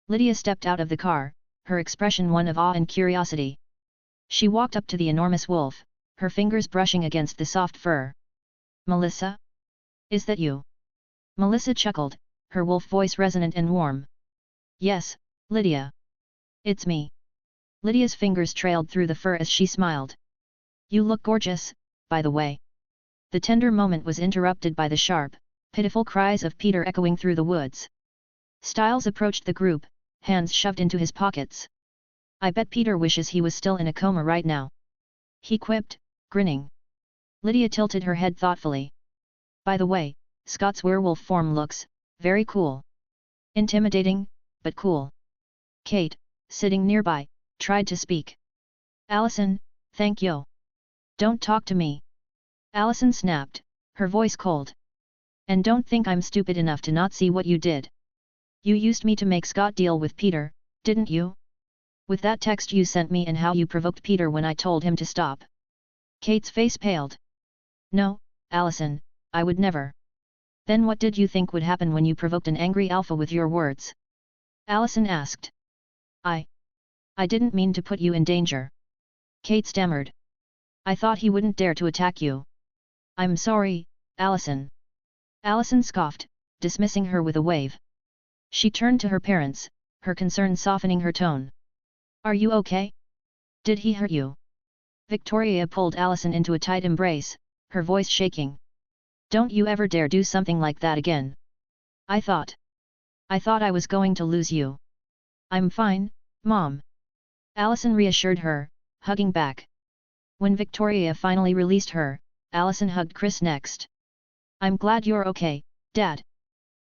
[SPEAKER 2] Lydia stepped out of the car, her expression one of awe and curiosity. She walked up to the enormous wolf, her fingers brushing against the soft fur. "Melissa? Is that you?" Melissa chuckled, her wolf voice resonant and warm. "Yes, Lydia. It's me." Lydia's fingers trailed through the fur as she smiled. "You look gorgeous, by the way." The tender moment was interrupted by the sharp, pitiful cries of Peter echoing through the woods. Styles approached the group, hands shoved into his pockets. "I bet Peter wishes he was still in a coma right now," he quipped, grinning. Lydia tilted her head thoughtfully. "By the way, Scott's werewolf form looks very cool. Intimidating, but cool." Kate, sitting nearby, tried to speak. "Allison, thank you. Don't talk to me." Allison snapped, her voice cold. "And don't think I'm stupid enough to not see what you did. You used me to make Scott deal with Peter, didn't you?" With that text you sent me and how you provoked Peter when I told him to stop. Kate's face paled. No, Allison, I would never. Then what did you think would happen when you provoked an angry alpha with your words? Allison asked. I didn't mean to put you in danger. Kate stammered. I thought he wouldn't dare to attack you. I'm sorry, Allison. Allison scoffed, dismissing her with a wave. She turned to her parents, her concern softening her tone. Are you okay? Did he hurt you? Victoria pulled Allison into a tight embrace, her voice shaking. Don't you ever dare do something like that again. I thought I was going to lose you. I'm fine, Mom. Allison reassured her, hugging back. When Victoria finally released her, Allison hugged Chris next. I'm glad you're okay, Dad.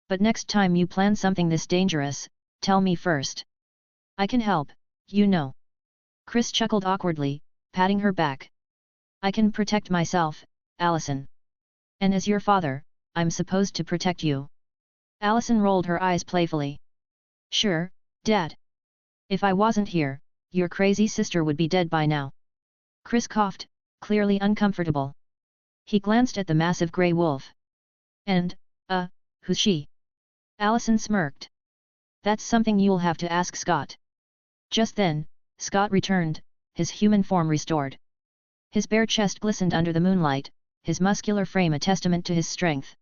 [SPEAKER 2] But next time you plan something this dangerous, tell me first. I can help, you know. Chris chuckled awkwardly, patting her back. I can protect myself, Allison. And as your father, I'm supposed to protect you. Allison rolled her eyes playfully. Sure, Dad. If I wasn't here, your crazy sister would be dead by now. Chris coughed, clearly uncomfortable. He glanced at the massive grey wolf. And, who's she? Allison smirked. That's something you'll have to ask Scott. Just then, Scott returned, his human form restored. His bare chest glistened under the moonlight, his muscular frame a testament to his strength.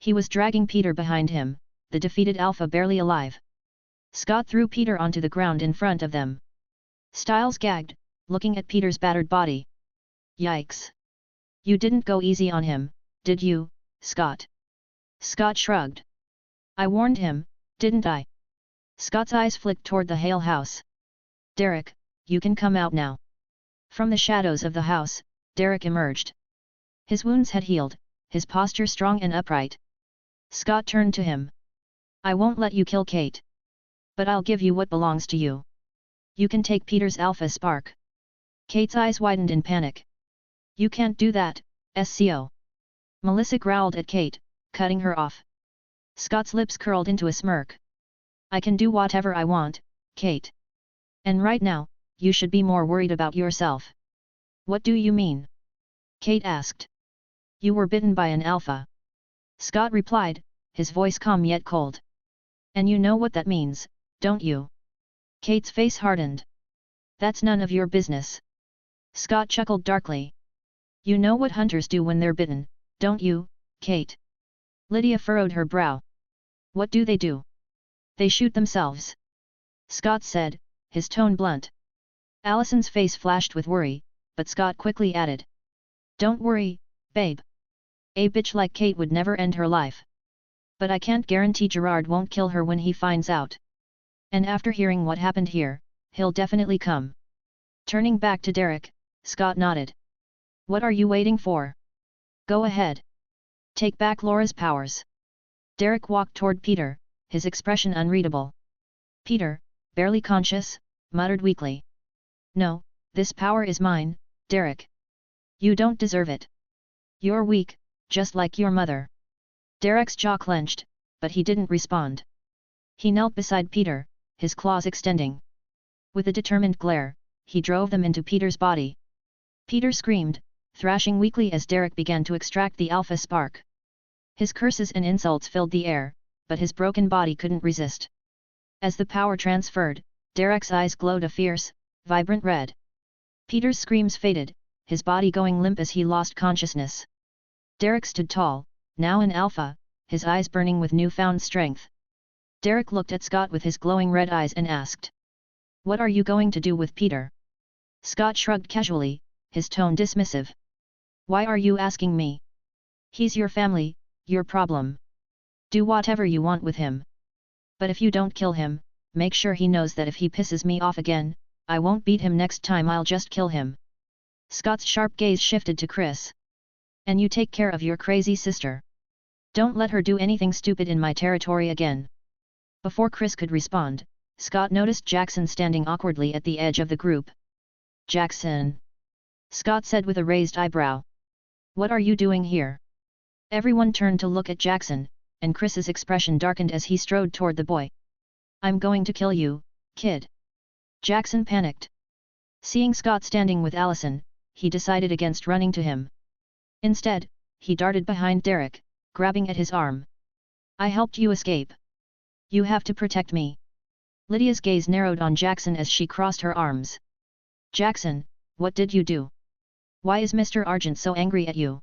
[SPEAKER 2] He was dragging Peter behind him, the defeated alpha barely alive. Scott threw Peter onto the ground in front of them. Styles gagged, looking at Peter's battered body. Yikes! You didn't go easy on him, did you, Scott? Scott shrugged. I warned him, didn't I? Scott's eyes flicked toward the Hale house. Derek, you can come out now. From the shadows of the house, Derek emerged. His wounds had healed, his posture strong and upright. Scott turned to him. I won't let you kill Kate. But I'll give you what belongs to you. You can take Peter's alpha spark. Kate's eyes widened in panic. You can't do that, SCO. Melissa growled at Kate, cutting her off. Scott's lips curled into a smirk. I can do whatever I want, Kate. And right now, you should be more worried about yourself. What do you mean? Kate asked. You were bitten by an alpha. Scott replied, his voice calm yet cold. And you know what that means, don't you? Kate's face hardened. That's none of your business. Scott chuckled darkly. You know what hunters do when they're bitten, don't you, Kate? Lydia furrowed her brow. What do? They shoot themselves. Scott said, his tone blunt. Allison's face flashed with worry, but Scott quickly added. Don't worry, babe. A bitch like Kate would never end her life. But I can't guarantee Gerard won't kill her when he finds out. And after hearing what happened here, he'll definitely come. Turning back to Derek, Scott nodded. What are you waiting for? Go ahead. Take back Laura's powers. Derek walked toward Peter, his expression unreadable. Peter, barely conscious, muttered weakly. No, this power is mine, Derek. You don't deserve it. You're weak, just like your mother. Derek's jaw clenched, but he didn't respond. He knelt beside Peter, his claws extending. With a determined glare, he drove them into Peter's body. Peter screamed, thrashing weakly as Derek began to extract the alpha spark. His curses and insults filled the air, but his broken body couldn't resist. As the power transferred, Derek's eyes glowed a fierce, vibrant red. Peter's screams faded, his body going limp as he lost consciousness. Derek stood tall, now an alpha, his eyes burning with newfound strength. Derek looked at Scott with his glowing red eyes and asked. What are you going to do with Peter? Scott shrugged casually, his tone dismissive. Why are you asking me? He's your family, your problem. Do whatever you want with him. But if you don't kill him, make sure he knows that if he pisses me off again, I won't beat him next time, I'll just kill him. Scott's sharp gaze shifted to Chris. And you take care of your crazy sister. Don't let her do anything stupid in my territory again. Before Chris could respond, Scott noticed Jackson standing awkwardly at the edge of the group. Jackson. Scott said with a raised eyebrow. What are you doing here? Everyone turned to look at Jackson, and Chris's expression darkened as he strode toward the boy. I'm going to kill you, kid. Jackson panicked. Seeing Scott standing with Allison, he decided against running to him. Instead, he darted behind Derek, grabbing at his arm. I helped you escape. You have to protect me. Lydia's gaze narrowed on Jackson as she crossed her arms. Jackson, what did you do? Why is Mr. Argent so angry at you?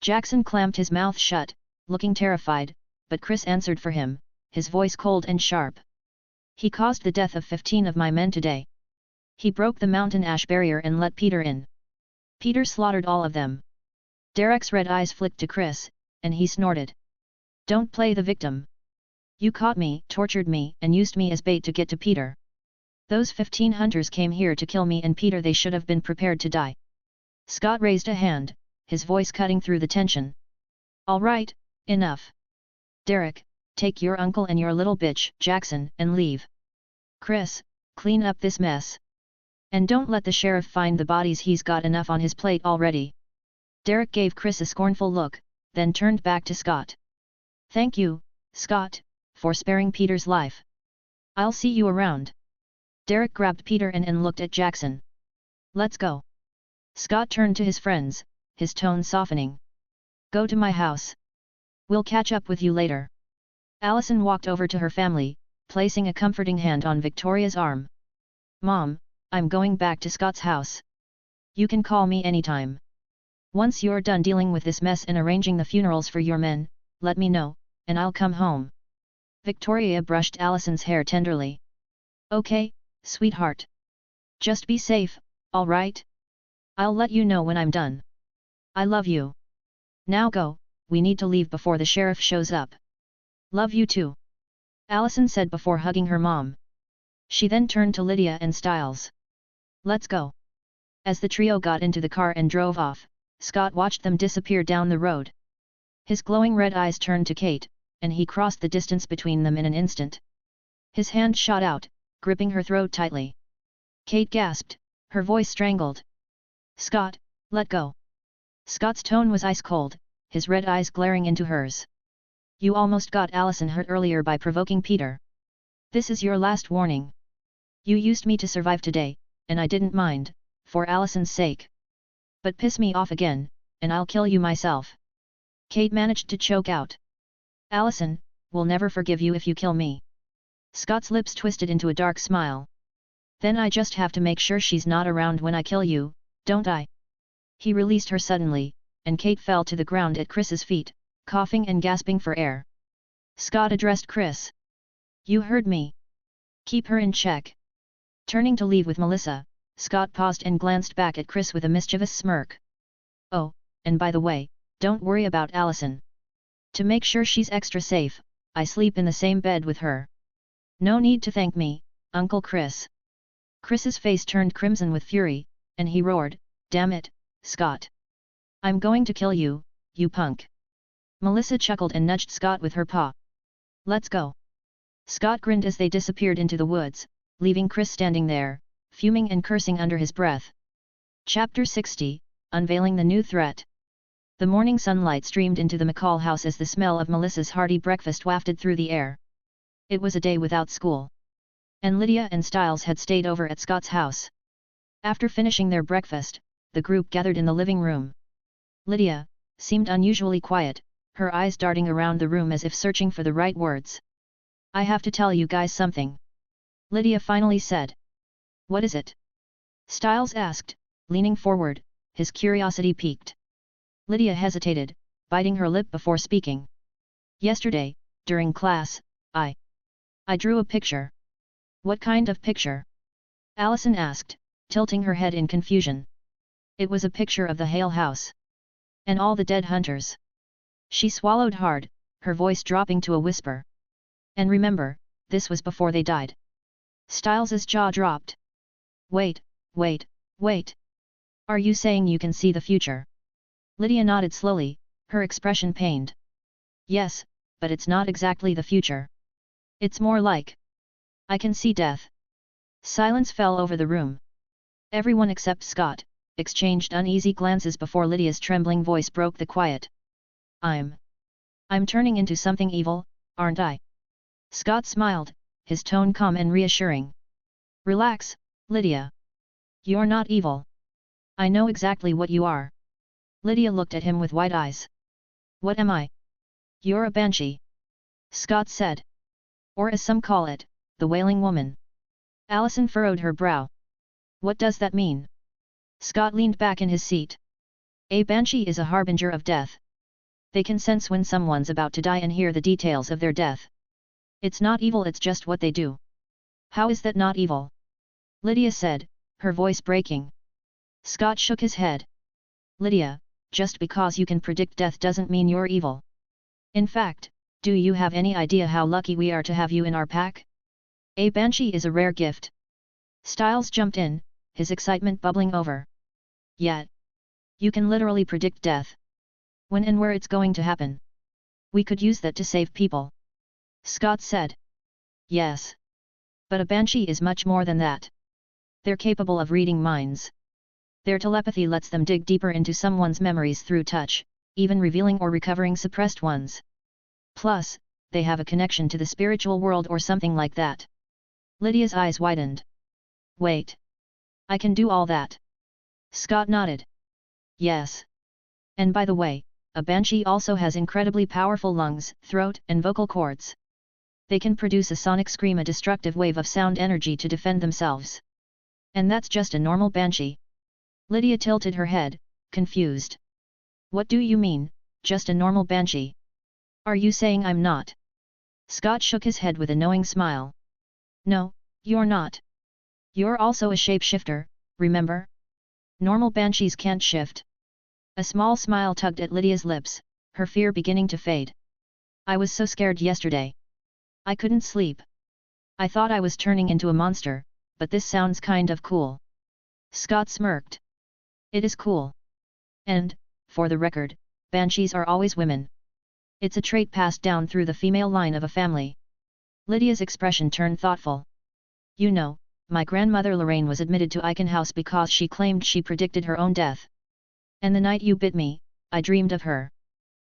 [SPEAKER 2] Jackson clamped his mouth shut, looking terrified, but Chris answered for him, his voice cold and sharp. He caused the death of 15 of my men today. He broke the mountain ash barrier and let Peter in. Peter slaughtered all of them. Derek's red eyes flicked to Chris, and he snorted. Don't play the victim. You caught me, tortured me, and used me as bait to get to Peter. Those 15 hunters came here to kill me and Peter. They should have been prepared to die. Scott raised a hand, his voice cutting through the tension. All right, enough. Derek, take your uncle and your little bitch, Jackson, and leave. Chris, clean up this mess. And don't let the sheriff find the bodies. He's got enough on his plate already. Derek gave Chris a scornful look, then turned back to Scott. Thank you, Scott, for sparing Peter's life. I'll see you around. Derek grabbed Peter and looked at Jackson. Let's go. Scott turned to his friends, his tone softening. Go to my house. We'll catch up with you later. Allison walked over to her family, placing a comforting hand on Victoria's arm. Mom, I'm going back to Scott's house. You can call me anytime. Once you're done dealing with this mess and arranging the funerals for your men, let me know, and I'll come home. Victoria brushed Allison's hair tenderly. Okay, sweetheart. Just be safe, all right? I'll let you know when I'm done. I love you. Now go, we need to leave before the sheriff shows up. Love you too. Allison said before hugging her mom. She then turned to Lydia and Styles. Let's go. As the trio got into the car and drove off, Scott watched them disappear down the road. His glowing red eyes turned to Kate, and he crossed the distance between them in an instant. His hand shot out, gripping her throat tightly. Kate gasped, her voice strangled. Scott, let go. Scott's tone was ice cold, his red eyes glaring into hers. You almost got Allison hurt earlier by provoking Peter. This is your last warning. You used me to survive today, and I didn't mind, for Allison's sake. But piss me off again, and I'll kill you myself. Kate managed to choke out. Allison, we'll never forgive you if you kill me. Scott's lips twisted into a dark smile. Then I just have to make sure she's not around when I kill you, don't I? He released her suddenly, and Kate fell to the ground at Chris's feet, coughing and gasping for air. Scott addressed Chris. You heard me. Keep her in check. Turning to leave with Melissa, Scott paused and glanced back at Chris with a mischievous smirk. Oh, and by the way, don't worry about Allison. To make sure she's extra safe, I sleep in the same bed with her. No need to thank me, Uncle Chris. Chris's face turned crimson with fury, and he roared, Damn it, Scott. I'm going to kill you, you punk. Melissa chuckled and nudged Scott with her paw. Let's go. Scott grinned as they disappeared into the woods, leaving Chris standing there, fuming and cursing under his breath. Chapter 60, Unveiling the New Threat. The morning sunlight streamed into the McCall house as the smell of Melissa's hearty breakfast wafted through the air. It was a day without school. And Lydia and Styles had stayed over at Scott's house. After finishing their breakfast, the group gathered in the living room. Lydia seemed unusually quiet, her eyes darting around the room as if searching for the right words. I have to tell you guys something. Lydia finally said. What is it? Styles asked, leaning forward, his curiosity piqued. Lydia hesitated, biting her lip before speaking. Yesterday, during class, I drew a picture. What kind of picture? Allison asked, tilting her head in confusion. It was a picture of the Hale house. And all the dead hunters. She swallowed hard, her voice dropping to a whisper. And remember, this was before they died. Styles's jaw dropped. Wait. Are you saying you can see the future? Lydia nodded slowly, her expression pained. Yes, but it's not exactly the future. It's more like I can see death. Silence fell over the room. Everyone except Scott exchanged uneasy glances before Lydia's trembling voice broke the quiet. I'm turning into something evil, aren't I? Scott smiled, his tone calm and reassuring. Relax, Lydia. You're not evil. I know exactly what you are. Lydia looked at him with wide eyes. What am I? You're a banshee. Scott said. Or as some call it, the Wailing Woman. Allison furrowed her brow. What does that mean? Scott leaned back in his seat. A banshee is a harbinger of death. They can sense when someone's about to die and hear the details of their death. It's not evil, it's just what they do. How is that not evil? Lydia said, her voice breaking. Scott shook his head. Lydia, just because you can predict death doesn't mean you're evil. In fact, do you have any idea how lucky we are to have you in our pack? A banshee is a rare gift. Styles jumped in, his excitement bubbling over. Yet, you can literally predict death. When and where it's going to happen. We could use that to save people. Scott said. Yes. But a banshee is much more than that. They're capable of reading minds. Their telepathy lets them dig deeper into someone's memories through touch, even revealing or recovering suppressed ones. Plus, they have a connection to the spiritual world or something like that. Lydia's eyes widened. Wait. I can do all that. Scott nodded. Yes. And by the way, a banshee also has incredibly powerful lungs, throat, and vocal cords. They can produce a sonic scream, a destructive wave of sound energy to defend themselves. And that's just a normal banshee. Lydia tilted her head, confused. What do you mean, just a normal banshee? Are you saying I'm not? Scott shook his head with a knowing smile. No, you're not. You're also a shapeshifter, remember? Normal banshees can't shift. A small smile tugged at Lydia's lips, her fear beginning to fade. I was so scared yesterday. I couldn't sleep. I thought I was turning into a monster, but this sounds kind of cool. Scott smirked. It is cool. And, for the record, banshees are always women. It's a trait passed down through the female line of a family. Lydia's expression turned thoughtful. You know, my grandmother Lorraine was admitted to Icon House because she claimed she predicted her own death. And the night you bit me, I dreamed of her.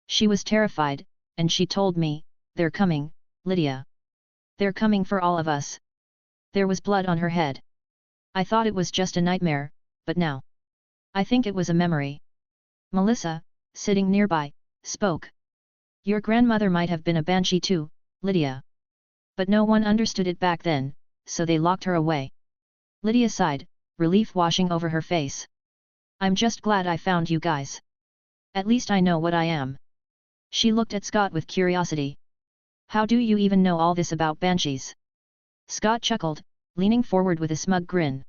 [SPEAKER 2] She was terrified, and she told me, they're coming, Lydia. They're coming for all of us. There was blood on her head. I thought it was just a nightmare, but now. I think it was a memory. Melissa, sitting nearby, spoke. Your grandmother might have been a banshee too, Lydia. But no one understood it back then, so they locked her away. Lydia sighed, relief washing over her face. I'm just glad I found you guys. At least I know what I am. She looked at Scott with curiosity. How do you even know all this about banshees? Scott chuckled, leaning forward with a smug grin.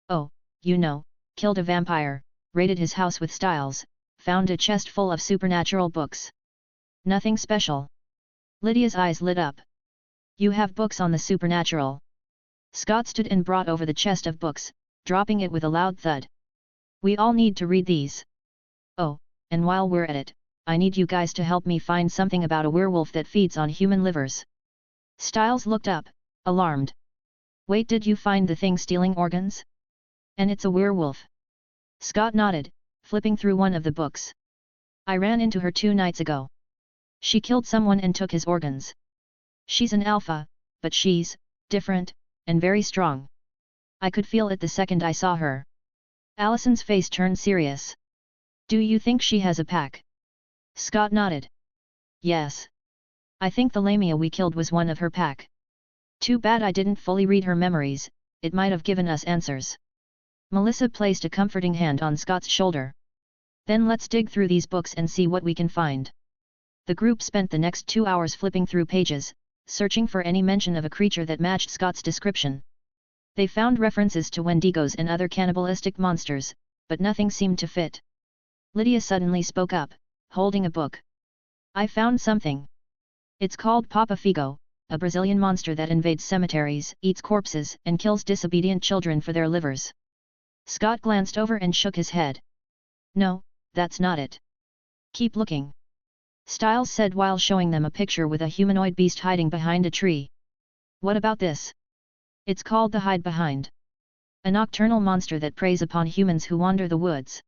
[SPEAKER 2] Oh, you know, killed a vampire, raided his house with Styles, found a chest full of supernatural books. Nothing special. Lydia's eyes lit up. You have books on the supernatural. Scott stood and brought over the chest of books, dropping it with a loud thud. We all need to read these. Oh, and while we're at it, I need you guys to help me find something about a werewolf that feeds on human livers. Styles looked up, alarmed. Wait, did you find the thing stealing organs? And it's a werewolf. Scott nodded, flipping through one of the books. I ran into her 2 nights ago. She killed someone and took his organs. She's an alpha, but she's different, and very strong. I could feel it the second I saw her. Allison's face turned serious. Do you think she has a pack? Scott nodded. Yes. I think the lamia we killed was one of her pack. Too bad I didn't fully read her memories, it might have given us answers. Melissa placed a comforting hand on Scott's shoulder. Then let's dig through these books and see what we can find. The group spent the next 2 hours flipping through pages, searching for any mention of a creature that matched Scott's description. They found references to Wendigos and other cannibalistic monsters, but nothing seemed to fit. Lydia suddenly spoke up, holding a book. I found something. It's called Papa Figo, a Brazilian monster that invades cemeteries, eats corpses, and kills disobedient children for their livers. Scott glanced over and shook his head. No, that's not it. Keep looking. Styles said while showing them a picture with a humanoid beast hiding behind a tree. What about this? It's called the Hide Behind. A nocturnal monster that preys upon humans who wander the woods.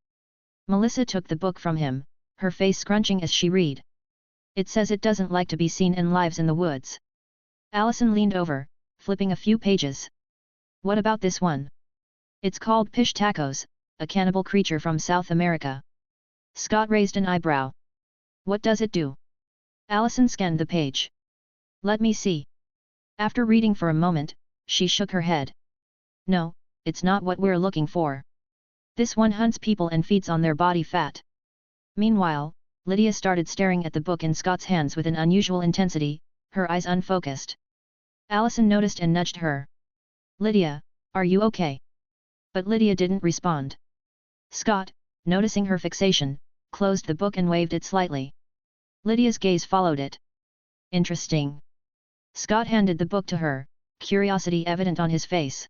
[SPEAKER 2] Melissa took the book from him, her face scrunching as she read. It says it doesn't like to be seen and lives in the woods. Allison leaned over, flipping a few pages. What about this one? It's called pish tacos, a cannibal creature from South America. Scott raised an eyebrow. What does it do? Allison scanned the page. Let me see. After reading for a moment, she shook her head. No, it's not what we're looking for. This one hunts people and feeds on their body fat. Meanwhile, Lydia started staring at the book in Scott's hands with an unusual intensity, her eyes unfocused. Allison noticed and nudged her. Lydia, are you okay? But Lydia didn't respond. Scott, noticing her fixation, closed the book and waved it slightly. Lydia's gaze followed it. Interesting. Scott handed the book to her, curiosity evident on his face.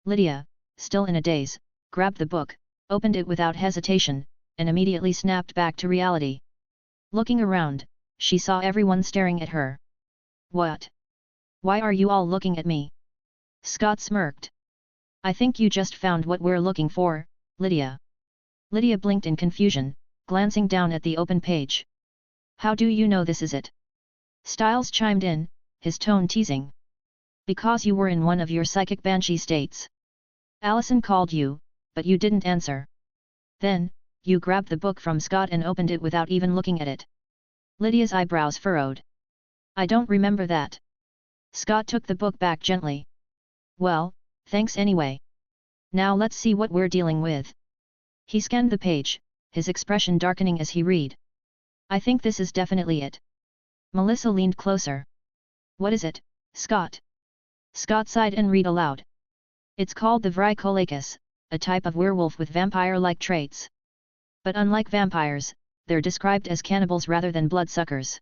[SPEAKER 2] Lydia, still in a daze, grabbed the book, opened it without hesitation, and immediately snapped back to reality. Looking around, she saw everyone staring at her. What? Why are you all looking at me? Scott smirked. I think you just found what we're looking for, Lydia. Lydia blinked in confusion, glancing down at the open page. How do you know this is it? Styles chimed in, his tone teasing. Because you were in one of your psychic banshee states. Allison called you, but you didn't answer. Then, you grabbed the book from Scott and opened it without even looking at it. Lydia's eyebrows furrowed. I don't remember that. Scott took the book back gently. Well, thanks anyway. Now let's see what we're dealing with. He scanned the page, his expression darkening as he read. I think this is definitely it. Melissa leaned closer. What is it, Scott? Scott sighed and read aloud. It's called the Vricolaicus, a type of werewolf with vampire-like traits. But unlike vampires, they're described as cannibals rather than bloodsuckers.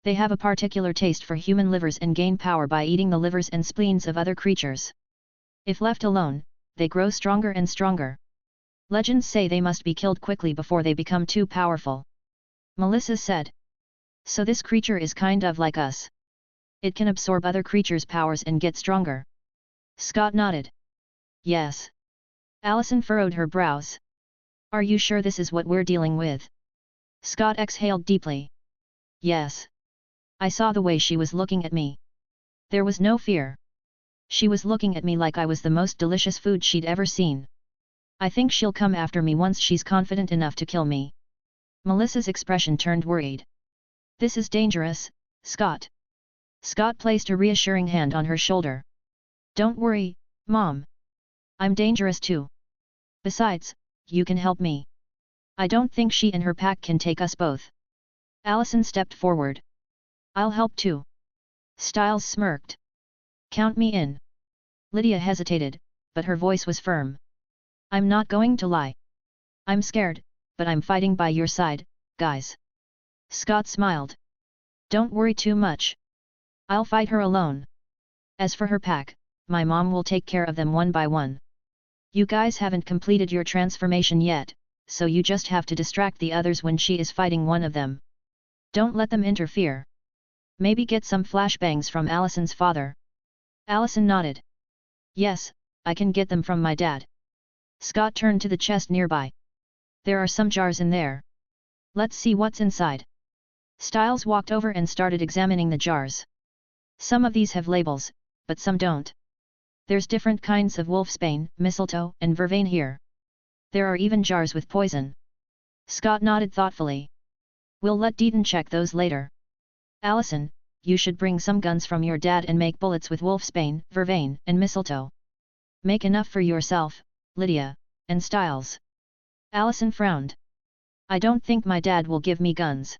[SPEAKER 2] They have a particular taste for human livers and gain power by eating the livers and spleens of other creatures. If left alone, they grow stronger and stronger. Legends say they must be killed quickly before they become too powerful. Melissa said. So this creature is kind of like us. It can absorb other creatures' powers and get stronger. Scott nodded. Yes. Allison furrowed her brows. Are you sure this is what we're dealing with? Scott exhaled deeply. Yes. I saw the way she was looking at me. There was no fear. She was looking at me like I was the most delicious food she'd ever seen. I think she'll come after me once she's confident enough to kill me. Melissa's expression turned worried. This is dangerous, Scott. Scott placed a reassuring hand on her shoulder. Don't worry, Mom. I'm dangerous too. Besides, you can help me. I don't think she and her pack can take us both. Allison stepped forward. I'll help too. Styles smirked. Count me in. Lydia hesitated, but her voice was firm. I'm not going to lie. I'm scared, but I'm fighting by your side, guys. Scott smiled. Don't worry too much. I'll fight her alone. As for her pack, my mom will take care of them one by one. You guys haven't completed your transformation yet, so you just have to distract the others when she is fighting one of them. Don't let them interfere. Maybe get some flashbangs from Allison's father. Allison nodded. Yes, I can get them from my dad. Scott turned to the chest nearby. There are some jars in there. Let's see what's inside. Styles walked over and started examining the jars. Some of these have labels, but some don't. There's different kinds of wolfsbane, mistletoe, and vervain here. There are even jars with poison. Scott nodded thoughtfully. We'll let Deon check those later. Allison, you should bring some guns from your dad and make bullets with wolfsbane, vervain, and mistletoe. Make enough for yourself, Lydia, and Styles. Allison frowned. I don't think my dad will give me guns.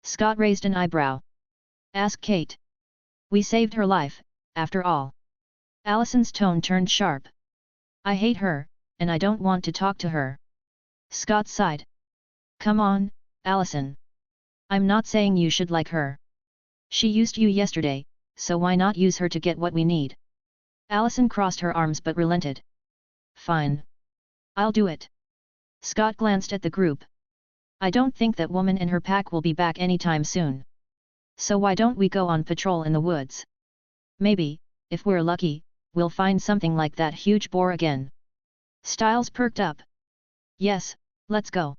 [SPEAKER 2] Scott raised an eyebrow. Ask Kate. We saved her life, after all. Allison's tone turned sharp. I hate her, and I don't want to talk to her. Scott sighed. Come on, Allison. I'm not saying you should like her. She used you yesterday, so why not use her to get what we need? Allison crossed her arms but relented. Fine. I'll do it. Scott glanced at the group. I don't think that woman and her pack will be back anytime soon. So why don't we go on patrol in the woods? Maybe, if we're lucky, we'll find something like that huge boar again. Styles perked up. Yes, let's go.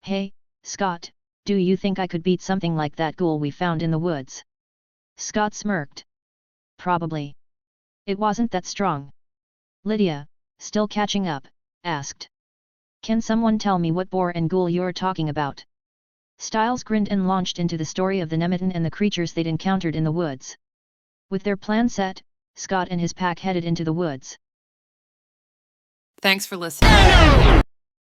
[SPEAKER 2] Hey, Scott, do you think I could beat something like that ghoul we found in the woods? Scott smirked. Probably. It wasn't that strong. Lydia, still catching up, asked. Can someone tell me what boar and ghoul you're talking about? Styles grinned and launched into the story of the Nemeton and the creatures they'd encountered in the woods. With their plan set, Scott and his pack headed into the woods.
[SPEAKER 3] Thanks for listening.